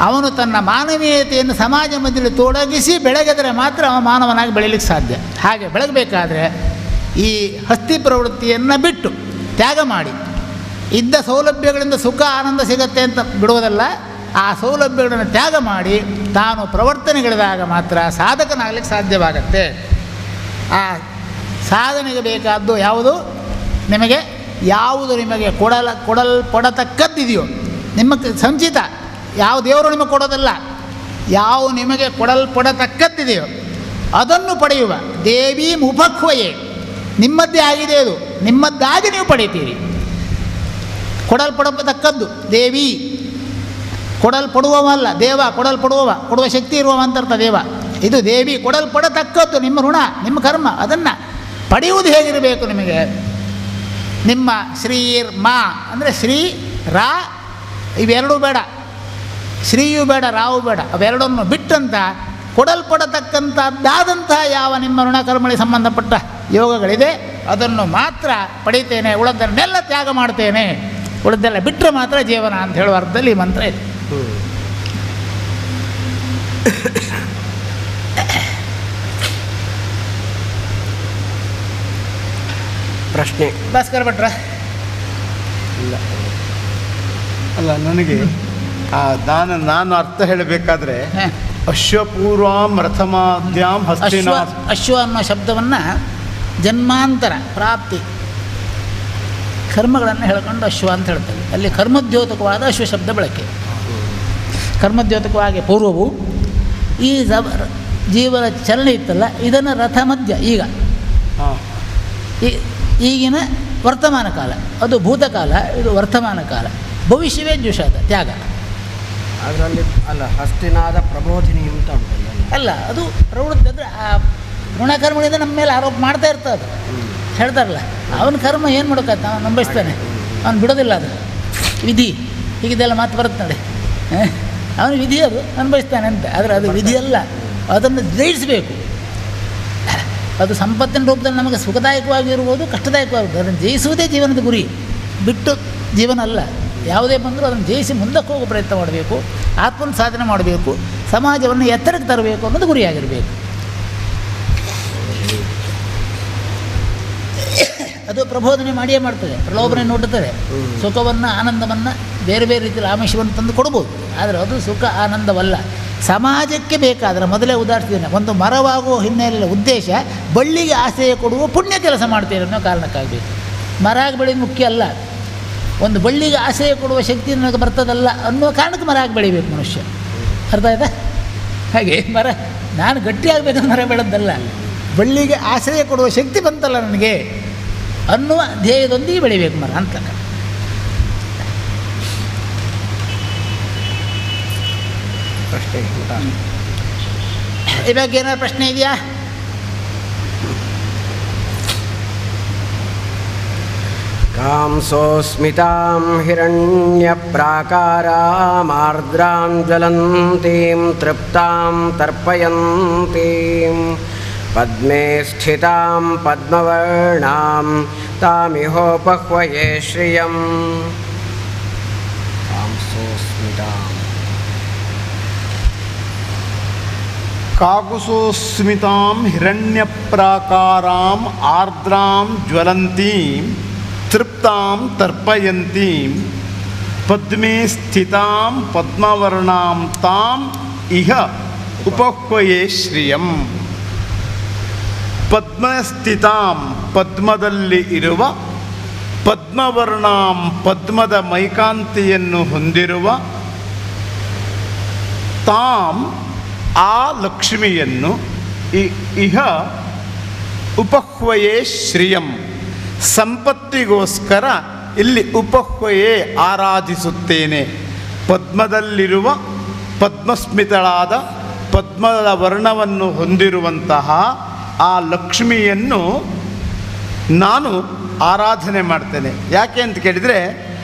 ಅವನು ತನ್ನ ಮಾನವೀಯತೆಯನ್ನು ಸಮಾಜ ಮಧ್ಯದಲ್ಲಿ ತೊಡಗಿಸಿ ಬೆಳಗಿದರೆ ಮಾತ್ರ ಅವ ಮಾನವನಾಗಿ ಬೆಳೀಲಿಕ್ಕೆ ಸಾಧ್ಯ. ಹಾಗೆ ಬೆಳಗಬೇಕಾದ್ರೆ ಈ ಹಸ್ತಿ ಪ್ರವೃತ್ತಿಯನ್ನು ಬಿಟ್ಟು ತ್ಯಾಗ ಮಾಡಿ ಇದ್ದ ಸೌಲಭ್ಯಗಳಿಂದ ಸುಖ ಆನಂದ ಸಿಗತ್ತೆ ಅಂತ ಬಿಡುವುದಲ್ಲ, ಆ ಸೌಲಭ್ಯಗಳನ್ನು ತ್ಯಾಗ ಮಾಡಿ ತಾನು ಪ್ರವರ್ತನೆಗಳಿದಾಗ ಮಾತ್ರ ಸಾಧಕನಾಗಲಿಕ್ಕೆ ಸಾಧ್ಯವಾಗತ್ತೆ. ಆ ಸಾಧನೆಗೆ ಬೇಕಾದ್ದು ಯಾವುದು ನಿಮಗೆ ಕೊಡಲ್ಪಡತಕ್ಕದ್ದಿದೆಯೋ ನಿಮ್ಮ ಸಂಚಿತ, ಯಾವ ದೇವರು ನಿಮಗೆ ಕೊಡೋದಲ್ಲ, ಯಾವ ನಿಮಗೆ ಕೊಡಲ್ಪಡತಕ್ಕದ್ದಿದೆಯೋ ಅದನ್ನು ಪಡೆಯುವ ದೇವಿ ಉಪಕ್ವಯೇ, ನಿಮ್ಮದ್ದೇ ಆಗಿದೆ, ಅದು ನಿಮ್ಮದ್ದಾಗಿ ನೀವು ಪಡೀತೀರಿ. ಕೊಡಲ್ಪಡತಕ್ಕದ್ದು ದೇವಿ, ಕೊಡಲ್ಪಡುವವಲ್ಲ ದೇವ, ಕೊಡುವ ಶಕ್ತಿ ಇರುವವ ಅಂತರ್ಥ ದೇವ. ಇದು ದೇವಿ, ಕೊಡಲ್ಪಡತಕ್ಕದ್ದು ನಿಮ್ಮ ಋಣ, ನಿಮ್ಮ ಕರ್ಮ, ಅದನ್ನು ಪಡೆಯುವುದು ಹೇಗಿರಬೇಕು ನಿಮಗೆ? ನಿಮ್ಮ ಶ್ರೀರ್ ಮಾ ಅಂದರೆ ಶ್ರೀ ರಾ ಇವೆರಡೂ ಬೇಡ, ಶ್ರೀಯೂ ಬೇಡ ರಾವು ಬೇಡ, ಅವೆರಡನ್ನು ಬಿಟ್ಟಂಥ ಕೊಡಲ್ಪಡತಕ್ಕಂಥದ್ದಾದಂತಹ ಯಾವ ನಿಮ್ಮ ಋಣಕರ್ಮಗಳಿಗೆ ಸಂಬಂಧಪಟ್ಟ ಯೋಗಗಳಿದೆ ಅದನ್ನು ಮಾತ್ರ ಪಡೀತೇನೆ, ಉಳಿದನ್ನೆಲ್ಲ ತ್ಯಾಗ ಮಾಡ್ತೇನೆ, ಉಳಿದೆಲ್ಲ ಬಿಟ್ಟರೆ ಮಾತ್ರ ಜೀವನ ಅಂತ ಹೇಳುವ ಅರ್ಥದಲ್ಲಿ ಈ ಮಂತ್ರ ಇದೆ. ಪ್ರಶ್ನೆ ಭಾಸ್ಕರ ಭಟ್ರ? ಇಲ್ಲ ಅಲ್ಲ, ನನಗೆ ಆ ನಾನು ಅರ್ಥ ಹೇಳಬೇಕಾದ್ರೆ ಅಶ್ವಪೂರ್ವಾಂ ರಥಮಾದ್ಯಾಂ ಹಸ್ತಿನಾಥ. ಅಶ್ವ ಅನ್ನೋ ಶಬ್ದವನ್ನು ಜನ್ಮಾಂತರ ಪ್ರಾಪ್ತಿ ಕರ್ಮಗಳನ್ನು ಹೇಳ್ಕೊಂಡು ಅಶ್ವ ಅಂತ ಹೇಳ್ತಾರೆ. ಅಲ್ಲಿ ಕರ್ಮದ್ಯೋತಕವಾದ ಅಶ್ವ ಶಬ್ದ ಬಳಕೆ. ಕರ್ಮದ್ಯೋತಕವಾಗಿ ಪೂರ್ವವು ಈ ಜೀವನ ಚಲನೆ ಇತ್ತಲ್ಲ, ಇದನ್ನು ರಥ ಮಧ್ಯ ಈಗಿನ ವರ್ತಮಾನ ಕಾಲ, ಅದು ಭೂತಕಾಲ, ಇದು ವರ್ತಮಾನ ಕಾಲ. ಭವಿಷ್ಯವೇ ದ್ವಿಷಾದ ತ್ಯಾಗ. ಅದರಲ್ಲಿ ಅಲ್ಲ ಹಸ್ತಿನಾದ ಪ್ರಬೋಧಿನಿ ಅಂತ ಉಂಟಲ್ಲ, ಅಲ್ಲ ಅದು ಪ್ರವೃತ್ತಿ ಅಂದರೆ ಆ ಋಣಕರ್ಮಗಳಿಂದ ನಮ್ಮ ಮೇಲೆ ಆರೋಪ ಮಾಡ್ತಾ ಇರ್ತದೆ. ಹೇಳ್ತಾರಲ್ಲ, ಅವನ ಕರ್ಮ ಏನು ಮಾಡೋಕ್ಕಾಯ್ತು, ಅವನು ನಂಬಿಸ್ತಾನೆ, ಅವನು ಬಿಡೋದಿಲ್ಲ, ಅದು ವಿಧಿ ಹೀಗಿದೆಲ್ಲ ಮಾತು ಬರುತ್ತೆ ನೋಡಿ. ಅವನು ವಿಧಿ ಅದು ಅನುಭವಿಸ್ತಾನೆ ಅಂತ, ಆದರೆ ಅದು ವಿಧಿಯಲ್ಲ, ಅದನ್ನು ಜಯಿಸಬೇಕು. ಅದು ಸಂಪತ್ತಿನ ರೂಪದಲ್ಲಿ ನಮಗೆ ಸುಖದಾಯಕವಾಗಿರ್ಬೋದು, ಕಷ್ಟದಾಯಕವಾಗಿರ್ಬೋದು, ಅದನ್ನು ಜಯಿಸುವುದೇ ಜೀವನದ ಗುರಿ, ಬಿಟ್ಟು ಜೀವನ ಅಲ್ಲ. ಯಾವುದೇ ಬಂದರೂ ಅದನ್ನು ಜಯಿಸಿ ಮುಂದಕ್ಕೆ ಹೋಗೋ ಪ್ರಯತ್ನ ಮಾಡಬೇಕು, ಆತ್ಮನ ಸಾಧನೆ ಮಾಡಬೇಕು, ಸಮಾಜವನ್ನು ಎತ್ತರಕ್ಕೆ ತರಬೇಕು ಅನ್ನೋದು ಗುರಿಯಾಗಿರಬೇಕು. ಅದು ಪ್ರಬೋಧನೆ ಮಾಡಿಯೇ ಮಾಡ್ತದೆ, ಪ್ರಲೋಭನೆ ನೋಡುತ್ತದೆ. ಸುಖವನ್ನು ಆನಂದವನ್ನು ಬೇರೆ ಬೇರೆ ರೀತಿಯಲ್ಲಿ ಆಮಿಷವನ್ನು ತಂದು ಕೊಡ್ಬೋದು, ಆದರೆ ಅದು ಸುಖ ಆನಂದವಲ್ಲ. ಸಮಾಜಕ್ಕೆ ಬೇಕಾದರೆ ಮೊದಲೇ ಉದಾಹರಿಸಿದ್ದೇನೆ, ಒಂದು ಮರವಾಗುವ ಹಿನ್ನೆಲೆಯ ಉದ್ದೇಶ ಬಳ್ಳಿಗೆ ಆಶ್ರಯ ಕೊಡುವ ಪುಣ್ಯ ಕೆಲಸ ಮಾಡ್ತೇವೆ ಅನ್ನೋ ಕಾರಣಕ್ಕಾಗಬೇಕು. ಮರ ಆಗಿ ಬೆಳೆಯೋದು ಮುಖ್ಯ ಅಲ್ಲ, ಒಂದು ಬಳ್ಳಿಗೆ ಆಶ್ರಯ ಕೊಡುವ ಶಕ್ತಿ ನನಗೆ ಬರ್ತದಲ್ಲ ಅನ್ನೋ ಕಾರಣಕ್ಕೆ ಮರ ಆಗಿ ಬೆಳಿಬೇಕು ಮನುಷ್ಯ. ಅರ್ಥ ಆಯ್ತಾ? ಹಾಗೆ ಮರ ನಾನು ಗಟ್ಟಿಯಾಗಬೇಕಂದ್ರೆ ಮರ ಬೆಳೆದಲ್ಲ, ಬಳ್ಳಿಗೆ ಆಶ್ರಯ ಕೊಡುವ ಶಕ್ತಿ ಬಂತಲ್ಲ ನನಗೆ ಅನ್ನುವ ಧ್ಯೇಯದೊಂದಿಗೆ ಬೆಳಿಬೇಕು ಮರ ಅಂತ. ಪ್ರಶ್ನೆ ಇವಾಗ ಏನಾದ್ರು ಪ್ರಶ್ನೆ ಇದೆಯಾ? ಕಾಂಸೋಸ್ಮಿತಾಂ ಹಿರಣ್ಯಪ್ರಾಕಾರಾಮಾರ್ದ್ರಾಂ ಜ್ವಲಂತೀಂ ತೃಪ್ತಾಂ ತರ್ಪಯಂತೀಂ ಪದ್ಮೇ ಸ್ಥಿತಾಂ ಪದ್ಮವರ್ಣಾಂ ತಾಮಿಹೋಪಹ್ವಯೇ ಶ್ರಿಯಂ. ಕಾಂಸೋಸ್ಮಿತಾಂ ಕಾಕುಸೋಸ್ಮಿತಾಂ ಹಿರಣ್ಯಪ್ರಾಕಾರಾಂ ಆರ್ದ್ರಾಂ ಜ್ವಲಂತೀಂ ತೃಪ್ತಾಂ ತರ್ಪಯಂತೀಂ ಪದ್ಮೇ ಸ್ಥಿತಾಂ ಪದ್ಮವರ್ಣಾಂ ತಾಂ ಇಹ ಉಪಹ್ವಯೇ ಶ್ರಿಯಂ. ಪದ್ಮಸ್ಥಿತಾಂ ಪದ್ಮದಲ್ಲಿ ಇರುವ, ಪದ್ಮವರ್ಣಾಂ ಪದ್ಮದ ಮೈಕಾಂತಿಯನ್ನು ಹೊಂದಿರುವ, ತಾಂ ಆ ಲಕ್ಷ್ಮಿಯನ್ನು ಇಹ ಉಪಹ್ವಯೇ ಶ್ರಿಯಂ ಸಂಪತ್ತಿಗೋಸ್ಕರ ಇಲ್ಲಿ ಉಪಹ್ವಯೇ ಆರಾಧಿಸುತ್ತೇನೆ. ಪದ್ಮದಲ್ಲಿರುವ ಪದ್ಮಸ್ಮಿತಳಾದ ಪದ್ಮದ ವರ್ಣವನ್ನು ಹೊಂದಿರುವಂತಹ ಆ ಲಕ್ಷ್ಮಿಯನ್ನು ನಾನು ಆರಾಧನೆ ಮಾಡ್ತೇನೆ. ಯಾಕೆ ಅಂತ ಕೇಳಿದರೆ,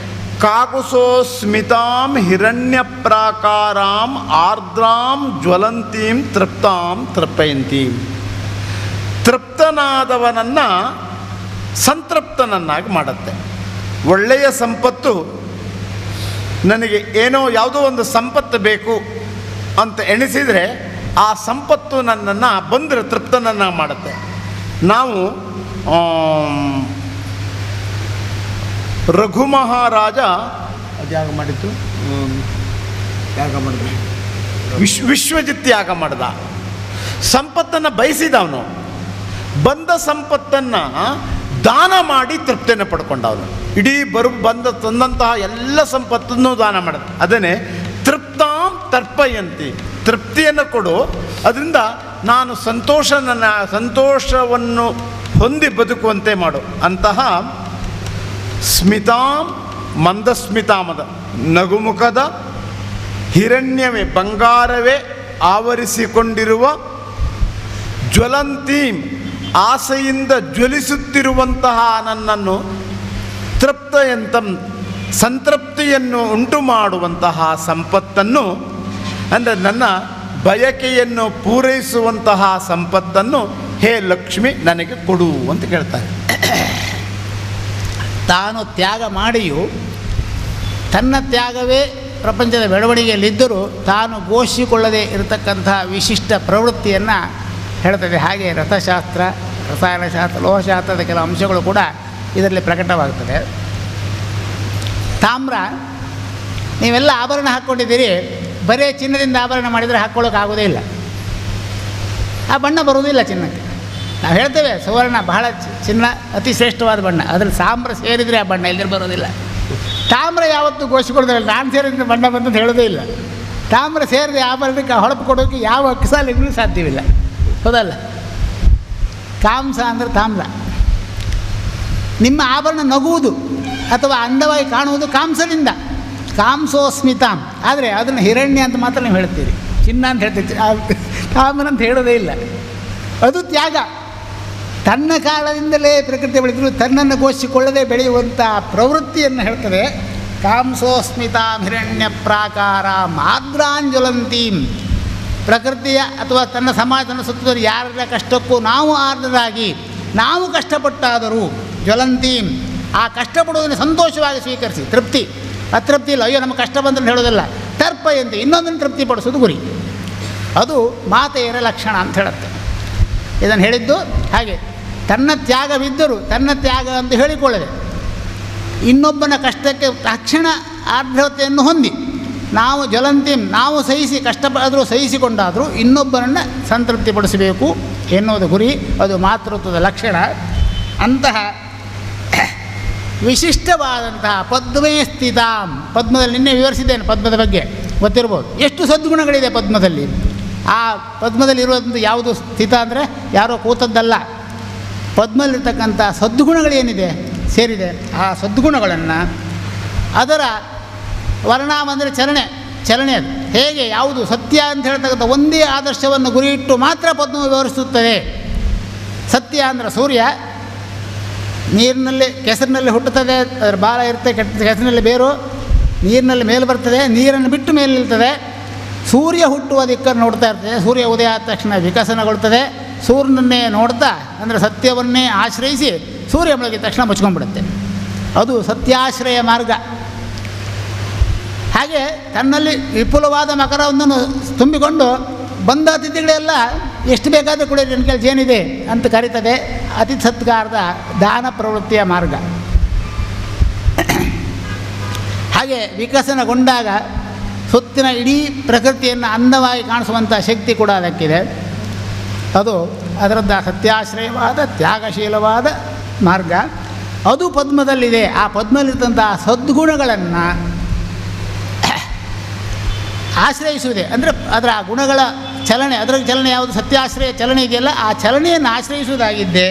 ಕಾಕುಸೋಸ್ಮಿತಾಂ ಹಿರಣ್ಯಪ್ರಾಕಾರಾಂ ಆರ್ದ್ರಾಂ ಜ್ವಲಂತೀಂ ತೃಪ್ತಾಂ ತರ್ಪಯಂತೀಂ. ತೃಪ್ತನಾದವನನ್ನು ಸಂತೃಪ್ತನನ್ನಾಗಿ ಮಾಡುತ್ತೆ. ಒಳ್ಳೆಯ ಸಂಪತ್ತು ನನಗೆ ಏನೋ ಯಾವುದೋ ಒಂದು ಸಂಪತ್ತು ಬೇಕು ಅಂತ ಎಣಿಸಿದರೆ ಆ ಸಂಪತ್ತು ನನ್ನನ್ನು ಬಂದರೆ ತೃಪ್ತನನ್ನು ಮಾಡುತ್ತೆ. ನಾವು ರಘು ಮಹಾರಾಜ ಅದ್ಯಾಗ ಮಾಡಿದ್ದು ಯಾಗ ಮಾಡಿದ ವಿಶ್ವಜಿತ್ ಯಾಗ ಮಾಡಿದ. ಸಂಪತ್ತನ್ನು ಬಯಸಿದವನು, ಬಂದ ಸಂಪತ್ತನ್ನು ದಾನ ಮಾಡಿ ತೃಪ್ತಿಯನ್ನು ಪಡ್ಕೊಂಡವನು. ಇಡೀ ತಂದಂತಹ ಎಲ್ಲ ಸಂಪತ್ತನ್ನು ದಾನ ಮಾಡುತ್ತೆ. ಅದನ್ನೇ ತೃಪ್ತಾಂ ತರ್ಪಯಂತಿ, ತೃಪ್ತಿಯನ್ನು ಕೊಡು, ಅದರಿಂದ ನಾನು ಸಂತೋಷವನ್ನು ಹೊಂದಿ ಬದುಕುವಂತೆ ಮಾಡು. ಅಂತಹ ಸ್ಮಿತಾಂ ಮಂದಸ್ಮಿತಾಮದ ನಗುಮುಖದ ಹಿರಣ್ಯವೇ ಬಂಗಾರವೇ ಆವರಿಸಿಕೊಂಡಿರುವ ಜ್ವಲಂತೀಂ ಆಸೆಯಿಂದ ಜ್ವಲಿಸುತ್ತಿರುವಂತಹ ನನ್ನನ್ನು ತೃಪ್ತಯಂತಂ ಸಂತೃಪ್ತಿಯನ್ನು ಉಂಟು ಮಾಡುವಂತಹ ಸಂಪತ್ತನ್ನು, ಅಂದರೆ ನನ್ನ ಬಯಕೆಯನ್ನು ಪೂರೈಸುವಂತಹ ಸಂಪತ್ತನ್ನು ಹೇ ಲಕ್ಷ್ಮಿ ನನಗೆ ಕೊಡು ಅಂತ ಕೇಳ್ತಾರೆ. ತಾನು ತ್ಯಾಗ ಮಾಡಿಯೂ ತನ್ನ ತ್ಯಾಗವೇ ಪ್ರಪಂಚದ ಬೆಳವಣಿಗೆಯಲ್ಲಿದ್ದರೂ ತಾನು ಘೋಷಿಸಿಕೊಳ್ಳದೆ ಇರತಕ್ಕಂತಹ ವಿಶಿಷ್ಟ ಪ್ರವೃತ್ತಿಯನ್ನು ಹೇಳ್ತದೆ. ಹಾಗೆ ರಥಶಾಸ್ತ್ರ, ರಸಾಯನಶಾಸ್ತ್ರ, ಲೋಹಶಾಸ್ತ್ರದ ಕೆಲವು ಅಂಶಗಳು ಕೂಡ ಇದರಲ್ಲಿ ಪ್ರಕಟವಾಗ್ತದೆ. ತಾಮ್ರ, ನೀವೆಲ್ಲ ಆಭರಣ ಹಾಕ್ಕೊಂಡಿದ್ದೀರಿ, ಬರೀ ಚಿನ್ನದಿಂದ ಆಭರಣ ಮಾಡಿದರೆ ಹಾಕ್ಕೊಳ್ಳೋಕ್ಕಾಗೋದೇ ಇಲ್ಲ, ಆ ಬಣ್ಣ ಬರುವುದಿಲ್ಲ ಚಿನ್ನಕ್ಕೆ. ನಾವು ಹೇಳ್ತೇವೆ ಸುವರ್ಣ ಬಹಳ ಚಿನ್ನ ಅತಿ ಶ್ರೇಷ್ಠವಾದ ಬಣ್ಣ, ಅದರಲ್ಲಿ ತಾಮ್ರ ಸೇರಿದರೆ ಆ ಬಣ್ಣ ಇಲ್ಲದ್ರೆ ಬರೋದಿಲ್ಲ. ತಾಮ್ರ ಯಾವತ್ತೂ ಘೋಷಿಕೊಡೋದಿಲ್ಲ, ನಾನು ಸೇರಿದ್ರೆ ಬಣ್ಣ ಬಂದಂತ ಹೇಳೋದೇ ಇಲ್ಲ. ತಾಮ್ರ ಸೇರಿದ ಆಭರಣಕ್ಕೆ ಹೊಳಪು ಕೊಡೋಕ್ಕೆ ಯಾವ ಅಕ್ಷಸಾಲಿಗೂ ಸಾಧ್ಯವಿಲ್ಲ, ಹೌದಲ್ಲ? ಕಾಂಸ ಅಂದರೆ ತಾಮ್ರ. ನಿಮ್ಮ ಆಭರಣ ನಗುವುದು ಅಥವಾ ಅಂದವಾಗಿ ಕಾಣುವುದು ಕಾಂಸದಿಂದ, ಕಾಂಸೋಸ್ಮಿತಾಂ. ಆದರೆ ಅದನ್ನು ಹಿರಣ್ಯ ಅಂತ ಮಾತ್ರ ನೀವು ಹೇಳ್ತೀರಿ, ಚಿನ್ನ ಅಂತ ಹೇಳ್ತೀವಿ, ತಾಮ್ರ ಅಂತ ಹೇಳೋದೇ ಇಲ್ಲ. ಅದು ತ್ಯಾಗ. ತನ್ನ ಕಾಲದಿಂದಲೇ ಪ್ರಕೃತಿ ಬೆಳೆದರೂ ತನ್ನನ್ನು ಘೋಷಿಸಿಕೊಳ್ಳದೆ ಬೆಳೆಯುವಂಥ ಪ್ರವೃತ್ತಿಯನ್ನು ಹೇಳ್ತದೆ. ಕಾಂಸೋಸ್ಮಿತಾಂ ಹಿರಣ್ಯ ಪ್ರಾಕಾರ ಮಾದ್ರಾಂಜ್ವಲಂತೀಂ. ಪ್ರಕೃತಿಯ ಅಥವಾ ತನ್ನ ಸಮಾಜವನ್ನು ಸುತ್ತದ ಯಾರ ಕಷ್ಟಕ್ಕೂ ನಾವು ಆರ್ದ್ರರಾಗಿ, ನಾವು ಕಷ್ಟಪಟ್ಟಾದರೂ ಜ್ವಲಂತೀಂ, ಆ ಕಷ್ಟಪಡುವುದನ್ನು ಸಂತೋಷವಾಗಿ ಸ್ವೀಕರಿಸಿ, ತೃಪ್ತಿ ಅತೃಪ್ತಿ ಇಲ್ಲ, ಅಯ್ಯೋ ನಮ್ಮ ಕಷ್ಟ ಬಂದ್ರೆ ಹೇಳೋದಿಲ್ಲ, ತರ್ಪಯಂತೆ, ಇನ್ನೊಂದನ್ನು ತೃಪ್ತಿಪಡಿಸೋದು ಗುರಿ. ಅದು ಮಾತೆಯರ ಲಕ್ಷಣ ಅಂತ ಹೇಳುತ್ತೆ. ಇದನ್ನು ಹೇಳಿದ್ದು ಹಾಗೆ, ತನ್ನ ತ್ಯಾಗವಿದ್ದರೂ ತನ್ನ ತ್ಯಾಗ ಅಂತ ಹೇಳಿಕೊಳ್ಳದೆ ಇನ್ನೊಬ್ಬನ ಕಷ್ಟಕ್ಕೆ ತಕ್ಷಣ ಆರ್ದ್ರತೆಯನ್ನು ಹೊಂದಿ, ನಾವು ಜ್ವಲಂತಿಂ, ನಾವು ಸಹಿಸಿ ಕಷ್ಟಪಡಾದರೂ ಸಹಿಸಿಕೊಂಡಾದರೂ ಇನ್ನೊಬ್ಬನನ್ನು ಸಂತೃಪ್ತಿಪಡಿಸಬೇಕು ಎನ್ನುವುದು ಗುರಿ. ಅದು ಮಾತೃತ್ವದ ಲಕ್ಷಣ. ಅಂತಹ ವಿಶಿಷ್ಟವಾದಂತಹ ಪದ್ಮೇ ಸ್ಥಿತಾಂ, ಪದ್ಮದಲ್ಲಿ ನಿನ್ನೆ ವಿವರಿಸಿದ್ದೇನೆ, ಪದ್ಮದ ಬಗ್ಗೆ ಗೊತ್ತಿರ್ಬೋದು. ಎಷ್ಟು ಸದ್ಗುಣಗಳಿದೆ ಪದ್ಮದಲ್ಲಿ. ಆ ಪದ್ಮದಲ್ಲಿರುವಂಥ ಯಾವುದು ಸ್ಥಿತ ಅಂದರೆ ಯಾರೋ ಕೂತದ್ದಲ್ಲ, ಪದ್ಮದಲ್ಲಿರ್ತಕ್ಕಂಥ ಸದ್ಗುಣಗಳೇನಿದೆ ಸೇರಿದೆ, ಆ ಸದ್ಗುಣಗಳನ್ನು ಅದರ ವರ್ಣಾಮ ಅಂದರೆ ಚಲನೆ ಅದು ಹೇಗೆ ಯಾವುದು ಸತ್ಯ ಅಂತ ಹೇಳ್ತಕ್ಕಂಥ ಒಂದೇ ಆದರ್ಶವನ್ನು ಗುರಿಯಿಟ್ಟು ಮಾತ್ರ ಪದ್ಮ ವಿವರಿಸುತ್ತದೆ. ಸತ್ಯ ಅಂದರೆ ಸೂರ್ಯ ನೀರಿನಲ್ಲಿ ಕೆಸರಿನಲ್ಲಿ ಹುಟ್ಟುತ್ತದೆ, ಅದರ ಬಾಲ ಇರುತ್ತೆ, ಕೆಸರಿನಲ್ಲಿ ಬೇರು, ನೀರಿನಲ್ಲಿ ಮೇಲೆ ಬರ್ತದೆ, ನೀರನ್ನು ಬಿಟ್ಟು ಮೇಲೆ ನಿಲ್ತದೆ. ಸೂರ್ಯ ಹುಟ್ಟುವ ದಿಕ್ಕನ್ನು ನೋಡ್ತಾ ಇರ್ತದೆ, ಸೂರ್ಯ ಉದಯ ಆದ ತಕ್ಷಣ ವಿಕಸನಗೊಳ್ತದೆ. ಸೂರ್ಯನನ್ನೇ ನೋಡ್ತಾ ಅಂದರೆ ಸತ್ಯವನ್ನೇ ಆಶ್ರಯಿಸಿ ಸೂರ್ಯ ಮುಳುಗಿದ ತಕ್ಷಣ ಮುಚ್ಕೊಂಡ್ಬಿಡುತ್ತೆ. ಅದು ಸತ್ಯಾಶ್ರಯ ಮಾರ್ಗ. ಹಾಗೆ ತನ್ನಲ್ಲಿ ವಿಪುಲವಾದ ಮಕರವನ್ನು ತುಂಬಿಕೊಂಡು ಬಂದ ಅತಿಥಿಗಳೆಲ್ಲ ಎಷ್ಟು ಬೇಕಾದರೂ ಕೂಡ ನನ್ನ ಕೆಲಸ ಏನಿದೆ ಅಂತ ಕರೀತದೆ. ಅತಿಥಿ ಸತ್ಕಾರದ ದಾನ ಪ್ರವೃತ್ತಿಯ ಮಾರ್ಗ. ಹಾಗೆ ವಿಕಸನಗೊಂಡಾಗ ಸುತ್ತಿನ ಇಡೀ ಪ್ರಕೃತಿಯನ್ನು ಅಂದವಾಗಿ ಕಾಣಿಸುವಂಥ ಶಕ್ತಿ ಕೂಡ ಅದಕ್ಕಿದೆ. ಅದು ಅದರದ್ದು ಸತ್ಯಾಶ್ರಯವಾದ ತ್ಯಾಗಶೀಲವಾದ ಮಾರ್ಗ. ಅದು ಪದ್ಮದಲ್ಲಿದೆ. ಆ ಪದ್ಮದಲ್ಲಿರ್ತಂಥ ಸದ್ಗುಣಗಳನ್ನು ಆಶ್ರಯಿಸುವುದೇ ಅಂದರೆ ಅದರ ಗುಣಗಳ ಚಲನೆ, ಅದರ ಚಲನೆ ಯಾವುದು ಸತ್ಯಾಶ್ರಯ ಚಲನೆ ಇದೆಯಲ್ಲ, ಆ ಚಲನೆಯನ್ನು ಆಶ್ರಯಿಸುವುದಾಗಿದ್ದೆ.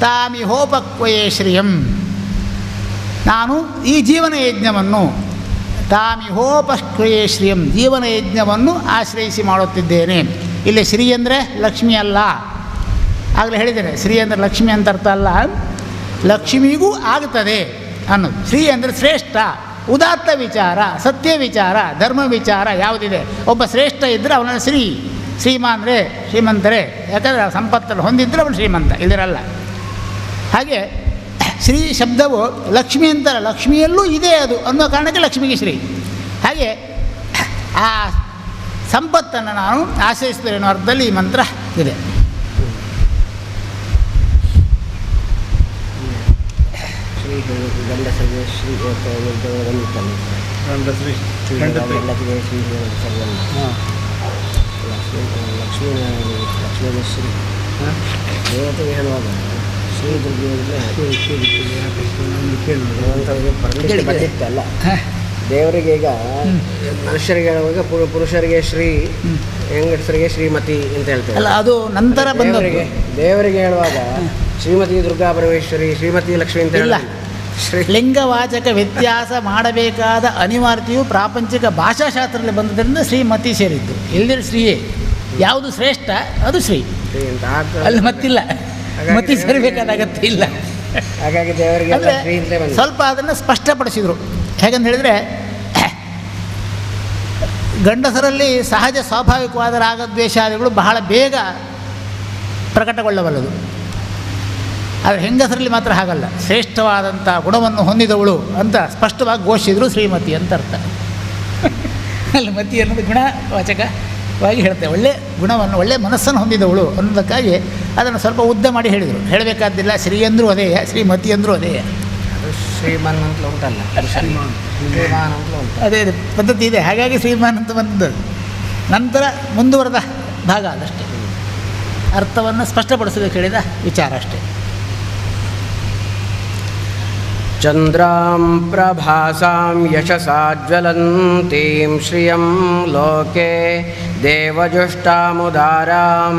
ತಾಮಿಹೋಪಕ್ವಯೇ ಶ್ರಿಯಂ, ನಾನು ಈ ಜೀವನ ಯಜ್ಞವನ್ನು, ತಾಮಿಹೋಪಕ್ವಯೇ ಶ್ರಿಯಂ, ಜೀವನ ಯಜ್ಞವನ್ನು ಆಶ್ರಯಿಸಿ ಮಾಡುತ್ತಿದ್ದೇನೆ. ಇಲ್ಲಿ ಶ್ರೀ ಅಂದರೆ ಲಕ್ಷ್ಮಿ ಅಲ್ಲ, ಆಗಲೇ ಹೇಳಿದ್ದೇನೆ. ಶ್ರೀ ಅಂದರೆ ಲಕ್ಷ್ಮಿ ಅಂತ ಅರ್ಥ ಅಲ್ಲ, ಲಕ್ಷ್ಮಿಗೂ ಆಗುತ್ತದೆ ಅನ್ನೋದು. ಶ್ರೀ ಅಂದರೆ ಶ್ರೇಷ್ಠ, ಉದಾತ್ತ ವಿಚಾರ, ಸತ್ಯ ವಿಚಾರ, ಧರ್ಮ ವಿಚಾರ ಯಾವುದಿದೆ, ಒಬ್ಬ ಶ್ರೇಷ್ಠ ಇದ್ದರೆ ಅವನ ಶ್ರೀಮಂತರೇ, ಯಾಕಂದರೆ ಸಂಪತ್ತನ್ನು ಹೊಂದಿದ್ದರೆ ಅವನು ಶ್ರೀಮಂತ, ಇದಿರಲ್ಲ. ಹಾಗೆ ಶ್ರೀ ಶಬ್ದವು ಲಕ್ಷ್ಮಿ ಅಂತಲ್ಲ, ಲಕ್ಷ್ಮಿಯಲ್ಲೂ ಇದೆ ಅದು ಅನ್ನೋ ಕಾರಣಕ್ಕೆ ಲಕ್ಷ್ಮಿಗೆ ಶ್ರೀ. ಹಾಗೆ ಆ ಸಂಪತ್ತನ್ನು ನಾನು ಆಶ್ರಯಿಸ್ತೇನೆ ಅನ್ನೋ ಅರ್ಥದಲ್ಲಿ ಈ ಮಂತ್ರ ಇದೆ. ಶ್ರೀ ಗಂಡಸರಿಗೆ ಶ್ರೀ ಗಂಡಶ್ರೀ ಎಲ್ಲರಿಗೆ ಶ್ರೀ ಲಕ್ಷ್ಮೀ ಶ್ರೀ ದೇವತೆಗೆ ಹೇಳುವಾಗ ಶ್ರೀ ದುರ್ಗೆ ಬಂದಿತ್ತಲ್ಲ. ದೇವರಿಗೆ ಈಗ ಮನುಷ್ಯರಿಗೆ ಹೇಳುವಾಗ ಪುರುಷರಿಗೆ ಶ್ರೀ, ಹೆಂಗಸರಿಗೆ ಶ್ರೀಮತಿ ಅಂತ ಹೇಳ್ತೇವೆ. ಅಲ್ಲ, ಅದು ನಂತರ ದೇವರಿಗೆ ಹೇಳುವಾಗ ಶ್ರೀಮತಿ ದುರ್ಗಾ ಪರಮೇಶ್ವರಿ, ಶ್ರೀಮತಿ ಲಕ್ಷ್ಮಿ ಅಂತ ಇಲ್ಲ. ಶ್ರೀ ಲಿಂಗವಾಚಕ ವ್ಯತ್ಯಾಸ ಮಾಡಬೇಕಾದ ಅನಿವಾರ್ಯತೆಯು ಪ್ರಾಪಂಚಿಕ ಭಾಷಾಶಾಸ್ತ್ರದಲ್ಲಿ ಬಂದದ್ರಿಂದ ಶ್ರೀಮತಿ ಸೇರಿದ್ದು. ಇಲ್ಲದಿರೋ ಶ್ರೀಯೇ, ಯಾವುದು ಶ್ರೇಷ್ಠ ಅದು ಶ್ರೀ, ಅಲ್ಲಿ ಮತ್ತಿಲ್ಲ, ಮತಿ ಸೇರಬೇಕಾದ ಅಗತ್ಯ ಇಲ್ಲ. ಹಾಗಾಗಿ ದೇವರಿಗೆ ಅಂದರೆ ಶ್ರೀ ಅಂತಲೇ ಬಂದಿದೆ. ಸ್ವಲ್ಪ ಅದನ್ನು ಸ್ಪಷ್ಟಪಡಿಸಿದರು. ಹೇಗಂತ ಹೇಳಿದರೆ, ಗಂಡಸರಲ್ಲಿ ಸಹಜ ಸ್ವಾಭಾವಿಕವಾದ ರಾಗದ್ವೇಷಾದಿಗಳು ಬಹಳ ಬೇಗ ಪ್ರಕಟಗೊಳ್ಳಬಲ್ಲದು. ಆದರೆ ಹೆಂಗಸರಲ್ಲಿ ಮಾತ್ರ ಹಾಗಲ್ಲ. ಶ್ರೇಷ್ಠವಾದಂಥ ಗುಣವನ್ನು ಹೊಂದಿದವಳು ಅಂತ ಸ್ಪಷ್ಟವಾಗಿ ಘೋಷಿಸಿದ್ರು ಶ್ರೀಮತಿ ಅಂತ ಅರ್ಥ. ಅಲ್ಲಿ ಮತಿ ಅನ್ನೋದು ಗುಣವಾಚಕವಾಗಿ ಹೇಳ್ತೇವೆ. ಒಳ್ಳೆ ಗುಣವನ್ನು, ಒಳ್ಳೆ ಮನಸ್ಸನ್ನು ಹೊಂದಿದವಳು ಅನ್ನೋದಕ್ಕಾಗಿ ಅದನ್ನು ಸ್ವಲ್ಪ ಉದ್ದ ಮಾಡಿ ಹೇಳಿದರು. ಹೇಳಬೇಕಾದ್ದಿಲ್ಲ. ಶ್ರೀ ಅಂದರೂ ಅದೇ, ಶ್ರೀಮತಿ ಅಂದರೂ ಅದೇ. ಅದು ಶ್ರೀಮಾನ್ ಅಂತ ಉಂಟಲ್ಲ, ಶ್ರೀಮಾನ್ ಅಂತ ಉಂಟು. ಅದೇ ಪದ್ಧತಿ ಇದೆ. ಹಾಗಾಗಿ ಶ್ರೀಮಾನ್ ಅಂತ ಬಂದದ್ದು. ನಂತರ ಮುಂದುವರೆದ ಭಾಗ ಅದಷ್ಟೇ, ಅರ್ಥವನ್ನು ಸ್ಪಷ್ಟಪಡಿಸಬೇಕು ಹೇಳಿದ ವಿಚಾರ ಅಷ್ಟೇ. ಚಂದ್ರಾಂ ಪ್ರಭಾಸಾಂ ಯಶಸಾ ಜ್ವಲಂತೀಂ ಶ್ರಿಯಂ ಲೋಕೆ ದೇವಜುಷ್ಟಾಮುದಾರಾಂ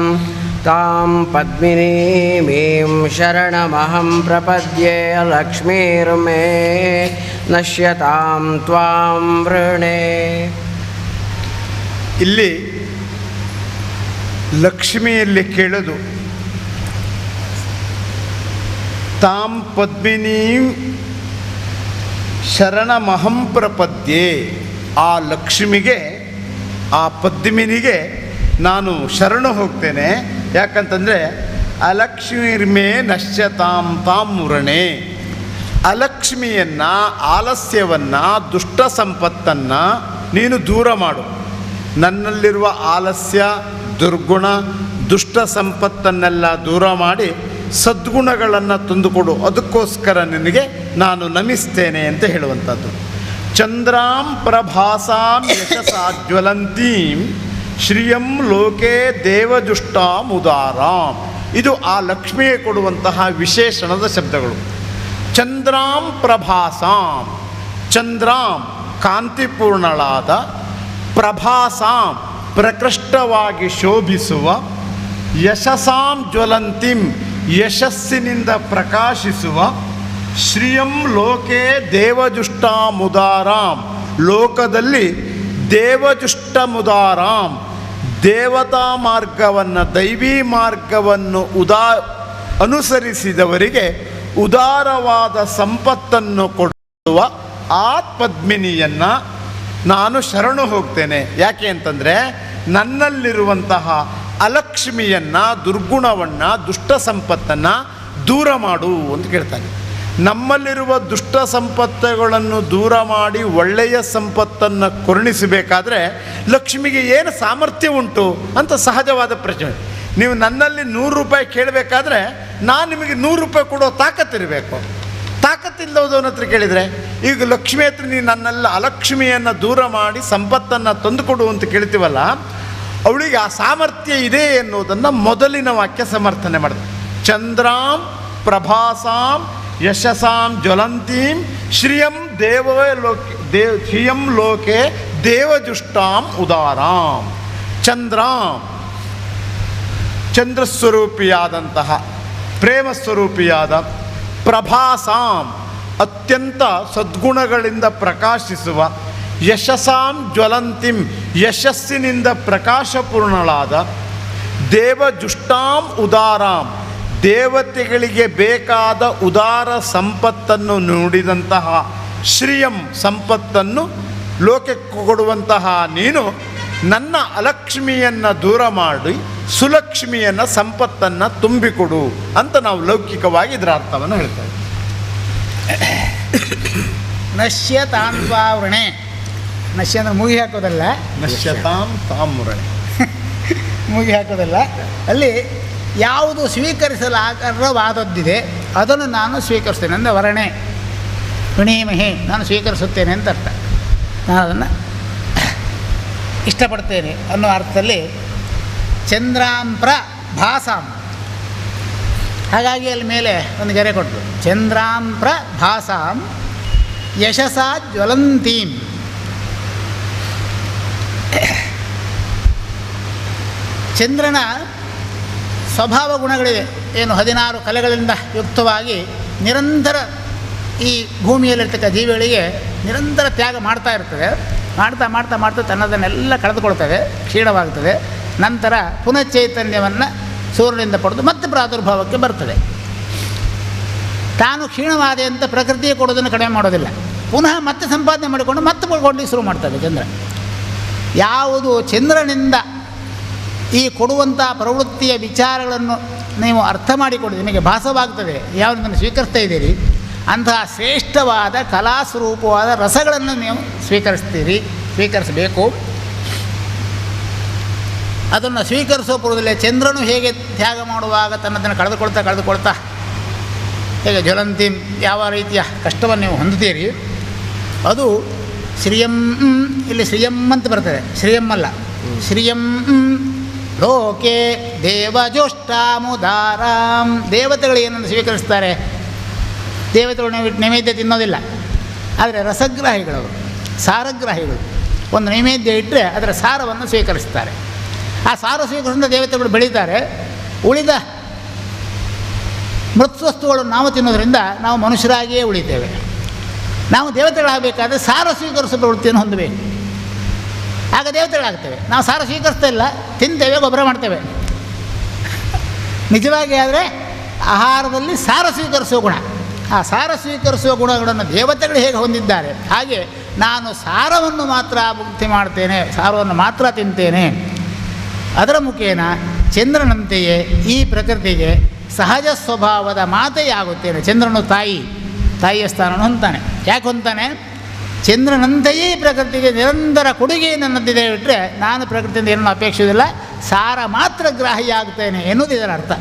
ತಾಂ ಪದ್ಮಿನೀಮೀಂ ಶರಣಮಹಂ ಪ್ರಪದ್ಯೆ ಲಕ್ಷ್ಮೀರ್ಮೇ ನಶ್ಯತಾಂ ತ್ವಾಂ ವೃಣೇ. ಇಲ್ಲಿ ಲಕ್ಷ್ಮಿಯಲ್ಲಿ ಕೇಳೋದು ತಾಂ ಪದ್ಮಿನೀಂ ಶರಣಮಹಂ ಪ್ರಪದ್ಯೆ. ಆ ಲಕ್ಷ್ಮಿಗೆ, ಆ ಪದ್ಮಿನಿಗೆ ನಾನು ಶರಣು ಹೋಗ್ತೇನೆ. ಯಾಕಂತಂದರೆ ಅಲಕ್ಷ್ಮೀರ್ಮೇ ನಶ್ಯತಾಂ ತಾಂ ವೃಣೇ. ಅಲಕ್ಷ್ಮಿಯನ್ನು, ಆಲಸ್ಯವನ್ನು, ದುಷ್ಟ ಸಂಪತ್ತನ್ನು ನೀನು ದೂರ ಮಾಡು. ನನ್ನಲ್ಲಿರುವ ಆಲಸ್ಯ, ದುರ್ಗುಣ, ದುಷ್ಟ ಸಂಪತ್ತನ್ನೆಲ್ಲ ದೂರ ಮಾಡಿ ಸದ್ಗುಣಗಳನ್ನು ತಂದುಕೊಡು. ಅದಕ್ಕೋಸ್ಕರ ನಿನಗೆ ನಾನು ನಮಿಸ್ತೇನೆ ಅಂತ ಹೇಳುವಂಥದ್ದು. ಚಂದ್ರಾಂ ಪ್ರಭಾಸಾಂ ಯಶಸಾ ಜ್ವಲಂತೀಂ ಶ್ರಿಯಂ ಲೋಕೆ ದೇವಜುಷ್ಟಾಂ ಉದಾರಾಂ. ಇದು ಆ ಲಕ್ಷ್ಮಿಗೆ ಕೊಡುವಂತಹ ವಿಶೇಷಣದ ಶಬ್ದಗಳು. ಚಂದ್ರಾಂ ಪ್ರಭಾಸಾಂ, ಚಂದ್ರಾಂ ಕಾಂತಿಪೂರ್ಣಳಾದ, ಪ್ರಭಾಸಾಂ ಪ್ರಕೃಷ್ಟವಾಗಿ ಶೋಭಿಸುವ, ಯಶಸಾಂ ಜ್ವಲಂತಿಂ ಯಶಸ್ಸಿನಿಂದ ಪ್ರಕಾಶಿಸುವ, ಶ್ರಿಯಂ ಲೋಕೆ ದೇವಜುಷ್ಟಾಮುದಾರಾಂ ಲೋಕದಲ್ಲಿ ದೇವಜುಷ್ಟಮುದಾರಾಂ ದೇವತಾ ಮಾರ್ಗವನ್ನು, ದೈವೀ ಮಾರ್ಗವನ್ನು ಅನುಸರಿಸಿದವರಿಗೆ ಉದಾರವಾದ ಸಂಪತ್ತನ್ನು ಕೊಡುವ ಆ ಪದ್ಮಿನಿಯನ್ನು ನಾನು ಶರಣು ಹೋಗ್ತೇನೆ. ಯಾಕೆ ಅಂತಂದರೆ ನನ್ನಲ್ಲಿರುವಂತಹ ಅಲಕ್ಷ್ಮಿಯನ್ನು, ದುರ್ಗುಣವನ್ನು, ದುಷ್ಟ ಸಂಪತ್ತನ್ನು ದೂರ ಮಾಡು ಅಂತ ಕೇಳ್ತಾನೆ. ನಮ್ಮಲ್ಲಿರುವ ದುಷ್ಟ ಸಂಪತ್ತುಗಳನ್ನು ದೂರ ಮಾಡಿ ಒಳ್ಳೆಯ ಸಂಪತ್ತನ್ನು ಕರುಣಿಸಬೇಕಾದ್ರೆ ಲಕ್ಷ್ಮಿಗೆ ಏನು ಸಾಮರ್ಥ್ಯ ಉಂಟು ಅಂತ ಸಹಜವಾದ ಪ್ರಶ್ನೆ. ನೀವು ನನ್ನಲ್ಲಿ 100 ರೂಪಾಯಿ ಕೇಳಬೇಕಾದ್ರೆ ನಾನು ನಿಮಗೆ 100 ರೂಪಾಯಿ ಕೊಡೋ ತಾಕತ್ತಿರಬೇಕು. ತಾಕತ್ತಿಲ್ಲದವನ ಹತ್ರ ಕೇಳಿದರೆ, ಈಗ ಲಕ್ಷ್ಮಿ ಹತ್ರ ನೀನು ನನ್ನೆಲ್ಲ ಅಲಕ್ಷ್ಮಿಯನ್ನು ದೂರ ಮಾಡಿ ಸಂಪತ್ತನ್ನು ತಂದುಕೊಡು ಅಂತ ಕೇಳ್ತೀವಲ್ಲ, ಅವಳಿಗೆ ಆ ಸಾಮರ್ಥ್ಯ ಇದೆ ಎನ್ನುವುದನ್ನು ಮೊದಲಿನ ವಾಕ್ಯ ಸಮರ್ಥನೆ ಮಾಡಿದೆ. ಚಂದ್ರಾಂ ಪ್ರಭಾಸಾಂ ಯಶಸಾಂ ಜ್ವಲಂತೀಂ ಶ್ರಿಯಂ ಶ್ರಿಯಂ ಲೋಕೆ ದೇವಜುಷ್ಟಾಂ ಉದಾರಾಂ. ಚಂದ್ರಾಂ ಚಂದ್ರಸ್ವರೂಪಿಯಾದಂತಹ, ಪ್ರೇಮಸ್ವರೂಪಿಯಾದ, ಪ್ರಭಾಸಾಂ ಅತ್ಯಂತ ಸದ್ಗುಣಗಳಿಂದ ಪ್ರಕಾಶಿಸುವ, ಯಶಸಾಂ ಜ್ವಲಂತಿಂ ಯಶಸ್ಸಿನಿಂದ ಪ್ರಕಾಶಪೂರ್ಣಳಾದ, ದೇವಜುಷ್ಟಾಂ ಉದಾರಾಂ ದೇವತೆಗಳಿಗೆ ಬೇಕಾದ ಉದಾರ ಸಂಪತ್ತನ್ನು ನೀಡಿದಂತಹ, ಶ್ರಿಯಂ ಸಂಪತ್ತನ್ನು ಲೋಕಕ್ಕೆ ಕೊಡುವಂತಹ ನೀನು ನನ್ನ ಅಲಕ್ಷ್ಮಿಯನ್ನು ದೂರ ಮಾಡಿ ಸುಲಕ್ಷ್ಮಿಯನ್ನು, ಸಂಪತ್ತನ್ನು ತುಂಬಿಕೊಡು ಅಂತ ನಾವು ಲೌಕಿಕವಾಗಿ ಇದರ ಅರ್ಥವನ್ನು ಹೇಳ್ತೇವೆ. ನಶ್ಯ ತಾನ್ವಾವೃಣೆ. ನಶ್ಯ ಅಂದರೆ ಮೂಗಿ ಹಾಕೋದಲ್ಲ, ನಶ್ಯತಾಂ ತಾಮ್ರಣೆ. ಮೂಗಿ ಹಾಕೋದಲ್ಲ. ಅಲ್ಲಿ ಯಾವುದು ಸ್ವೀಕರಿಸಲಾಗರವಾದದ್ದಿದೆ ಅದನ್ನು ನಾನು ಸ್ವೀಕರಿಸ್ತೇನೆ ಅಂದರೆ ವರ್ಣೆ ವಿಣೀಮಹೆ, ನಾನು ಸ್ವೀಕರಿಸುತ್ತೇನೆ ಅಂತ ಅರ್ಥ. ನಾನು ಅದನ್ನು ಇಷ್ಟಪಡ್ತೇನೆ ಅನ್ನೋ ಅರ್ಥದಲ್ಲಿ ಚಂದ್ರಾಂಪ್ರ ಭಾಸಾಂ. ಹಾಗಾಗಿ ಅಲ್ಲಿ ಮೇಲೆ ಒಂದು ಗೆರೆ ಕೊಟ್ಟರು, ಚಂದ್ರಾಂಪ್ರ ಭಾಸಾಂ ಯಶಸಾ ಜ್ವಲಂತೀಂ. ಚಂದ್ರನ ಸ್ವಭಾವ ಗುಣಗಳಿವೆ, ಏನು 16 ಕಲೆಗಳಿಂದ ಯುಕ್ತವಾಗಿ ನಿರಂತರ ಈ ಭೂಮಿಯಲ್ಲಿರ್ತಕ್ಕ ಜೀವಿಗಳಿಗೆ ನಿರಂತರ ತ್ಯಾಗ ಮಾಡ್ತಾ ಇರ್ತದೆ. ಮಾಡ್ತಾ ಮಾಡ್ತಾ ಮಾಡ್ತಾ ತನ್ನದನ್ನೆಲ್ಲ ಕಳೆದುಕೊಳ್ತವೆ, ಕ್ಷೀಣವಾಗ್ತದೆ. ನಂತರ ಪುನಃ ಚೈತನ್ಯವನ್ನು ಸೂರ್ಯನಿಂದ ಪಡೆದು ಮತ್ತೆ ಪ್ರಾದುರ್ಭಾವಕ್ಕೆ ಬರ್ತದೆ. ತಾನು ಕ್ಷೀಣವಾದೆ ಅಂತ ಪ್ರಕೃತಿಗೆ ಕೊಡೋದನ್ನು ಕಡಿಮೆ ಮಾಡೋದಿಲ್ಲ, ಪುನಃ ಮತ್ತೆ ಸಂಪಾದನೆ ಮಾಡಿಕೊಂಡು ಮತ್ತೆ ಕೊಡಲಿಕ್ಕೆ ಶುರು ಮಾಡ್ತದೆ ಚಂದ್ರ. ಯಾವುದು ಚಂದ್ರನಿಂದ ಈ ಕೊಡುವಂಥ ಪ್ರವೃತ್ತಿಯ ವಿಚಾರಗಳನ್ನು ನೀವು ಅರ್ಥ ಮಾಡಿಕೊಂಡು ನಿಮಗೆ ಭಾಸವಾಗ್ತದೆ, ಯಾವುದನ್ನು ಸ್ವೀಕರಿಸ್ತಾ ಇದ್ದೀರಿ, ಅಂತಹ ಶ್ರೇಷ್ಠವಾದ ಕಲಾಸ್ವರೂಪವಾದ ರಸಗಳನ್ನು ನೀವು ಸ್ವೀಕರಿಸಬೇಕು. ಅದನ್ನು ಸ್ವೀಕರಿಸೋ ಪೂರ್ವದಲ್ಲೇ ಚಂದ್ರನು ಹೇಗೆ ತ್ಯಾಗ ಮಾಡುವಾಗ ತನ್ನದನ್ನು ಕಳೆದುಕೊಳ್ತಾ ಹೇಗೆ ಜ್ವಲಂತಿ ಯಾವ ರೀತಿಯ ಕಷ್ಟವನ್ನು ನೀವು ಹೊಂದುತ್ತೀರಿ, ಅದು ಶ್ರಿಯಂ, ಇಲ್ಲಿ ಶ್ರಿಯಂ ಅಂತ ಬರ್ತದೆ, ಶ್ರಿಯಂ ಅಲ್ಲ, ಶ್ರಿಯಂ ಲೋಕೆ ದೇವಜೋಷ್ಟಾಮುದಾರಾಂ. ದೇವತೆಗಳು ಏನನ್ನು ಸ್ವೀಕರಿಸ್ತಾರೆ, ದೇವತೆಗಳು ನೈವೇದ್ಯ ತಿನ್ನೋದಿಲ್ಲ, ಆದರೆ ರಸಗ್ರಾಹಿಗಳವರು, ಸಾರಗ್ರಾಹಿಗಳು. ಒಂದು ನೈವೇದ್ಯ ಇಟ್ಟರೆ ಅದರ ಸಾರವನ್ನು ಸ್ವೀಕರಿಸ್ತಾರೆ. ಆ ಸಾರ ಸ್ವೀಕರಿಸಿದ ದೇವತೆಗಳು ಬೆಳೀತಾರೆ. ಉಳಿದ ಮೃತ್ವಸ್ತುಗಳನ್ನು ನಾವು ತಿನ್ನೋದ್ರಿಂದ ನಾವು ಮನುಷ್ಯರಾಗಿಯೇ ಉಳಿತೇವೆ. ನಾವು ದೇವತೆಗಳಾಗಬೇಕಾದ್ರೆ ಸಾರ ಸ್ವೀಕರಿಸೋ ಪ್ರವೃತ್ತಿಯನ್ನು ಹೊಂದಬೇಕು, ಆಗ ದೇವತೆಗಳಾಗ್ತೇವೆ. ನಾವು ಸಾರ ಸ್ವೀಕರಿಸ್ತಾ ಇಲ್ಲ, ತಿಂತೇವೆ, ಗೊಬ್ಬರ ಮಾಡ್ತೇವೆ. ನಿಜವಾಗಿ ಆದರೆ ಆಹಾರದಲ್ಲಿ ಸಾರ ಸ್ವೀಕರಿಸುವ ಗುಣ, ಆ ಸಾರ ಸ್ವೀಕರಿಸುವ ಗುಣಗಳನ್ನು ದೇವತೆಗಳು ಹೇಗೆ ಹೊಂದಿದ್ದಾರೆ, ಹಾಗೆ ನಾನು ಸಾರವನ್ನು ಮಾತ್ರ ಭುಕ್ತಿ ಮಾಡ್ತೇನೆ, ಸಾರವನ್ನು ಮಾತ್ರ ತಿಂತೇನೆ. ಅದರ ಮುಖೇನ ಚಂದ್ರನಂತೆಯೇ ಈ ಪ್ರಕೃತಿಗೆ ಸಹಜ ಸ್ವಭಾವದ ಮಾತೆಯಾಗುತ್ತೇನೆ. ಚಂದ್ರನು ತಾಯಿಯ ಸ್ಥಾನವನ್ನು ಹೊಂತಾನೆ. ಯಾಕೆ ಹೊಂತಾನೆ? ಚಂದ್ರನಂತೆಯೇ ಈ ಪ್ರಕೃತಿಗೆ ನಿರಂತರ ಕೊಡುಗೆ ನನ್ನದಿದೆ ಬಿಟ್ಟರೆ ನಾನು ಪ್ರಕೃತಿಯಿಂದ ಏನೂ ಅಪೇಕ್ಷಿಸಿಲ್ಲ, ಸಾರ ಮಾತ್ರ ಗ್ರಾಹಿಯಾಗ್ತೇನೆ ಎನ್ನುವುದು ಇದರ ಅರ್ಥ.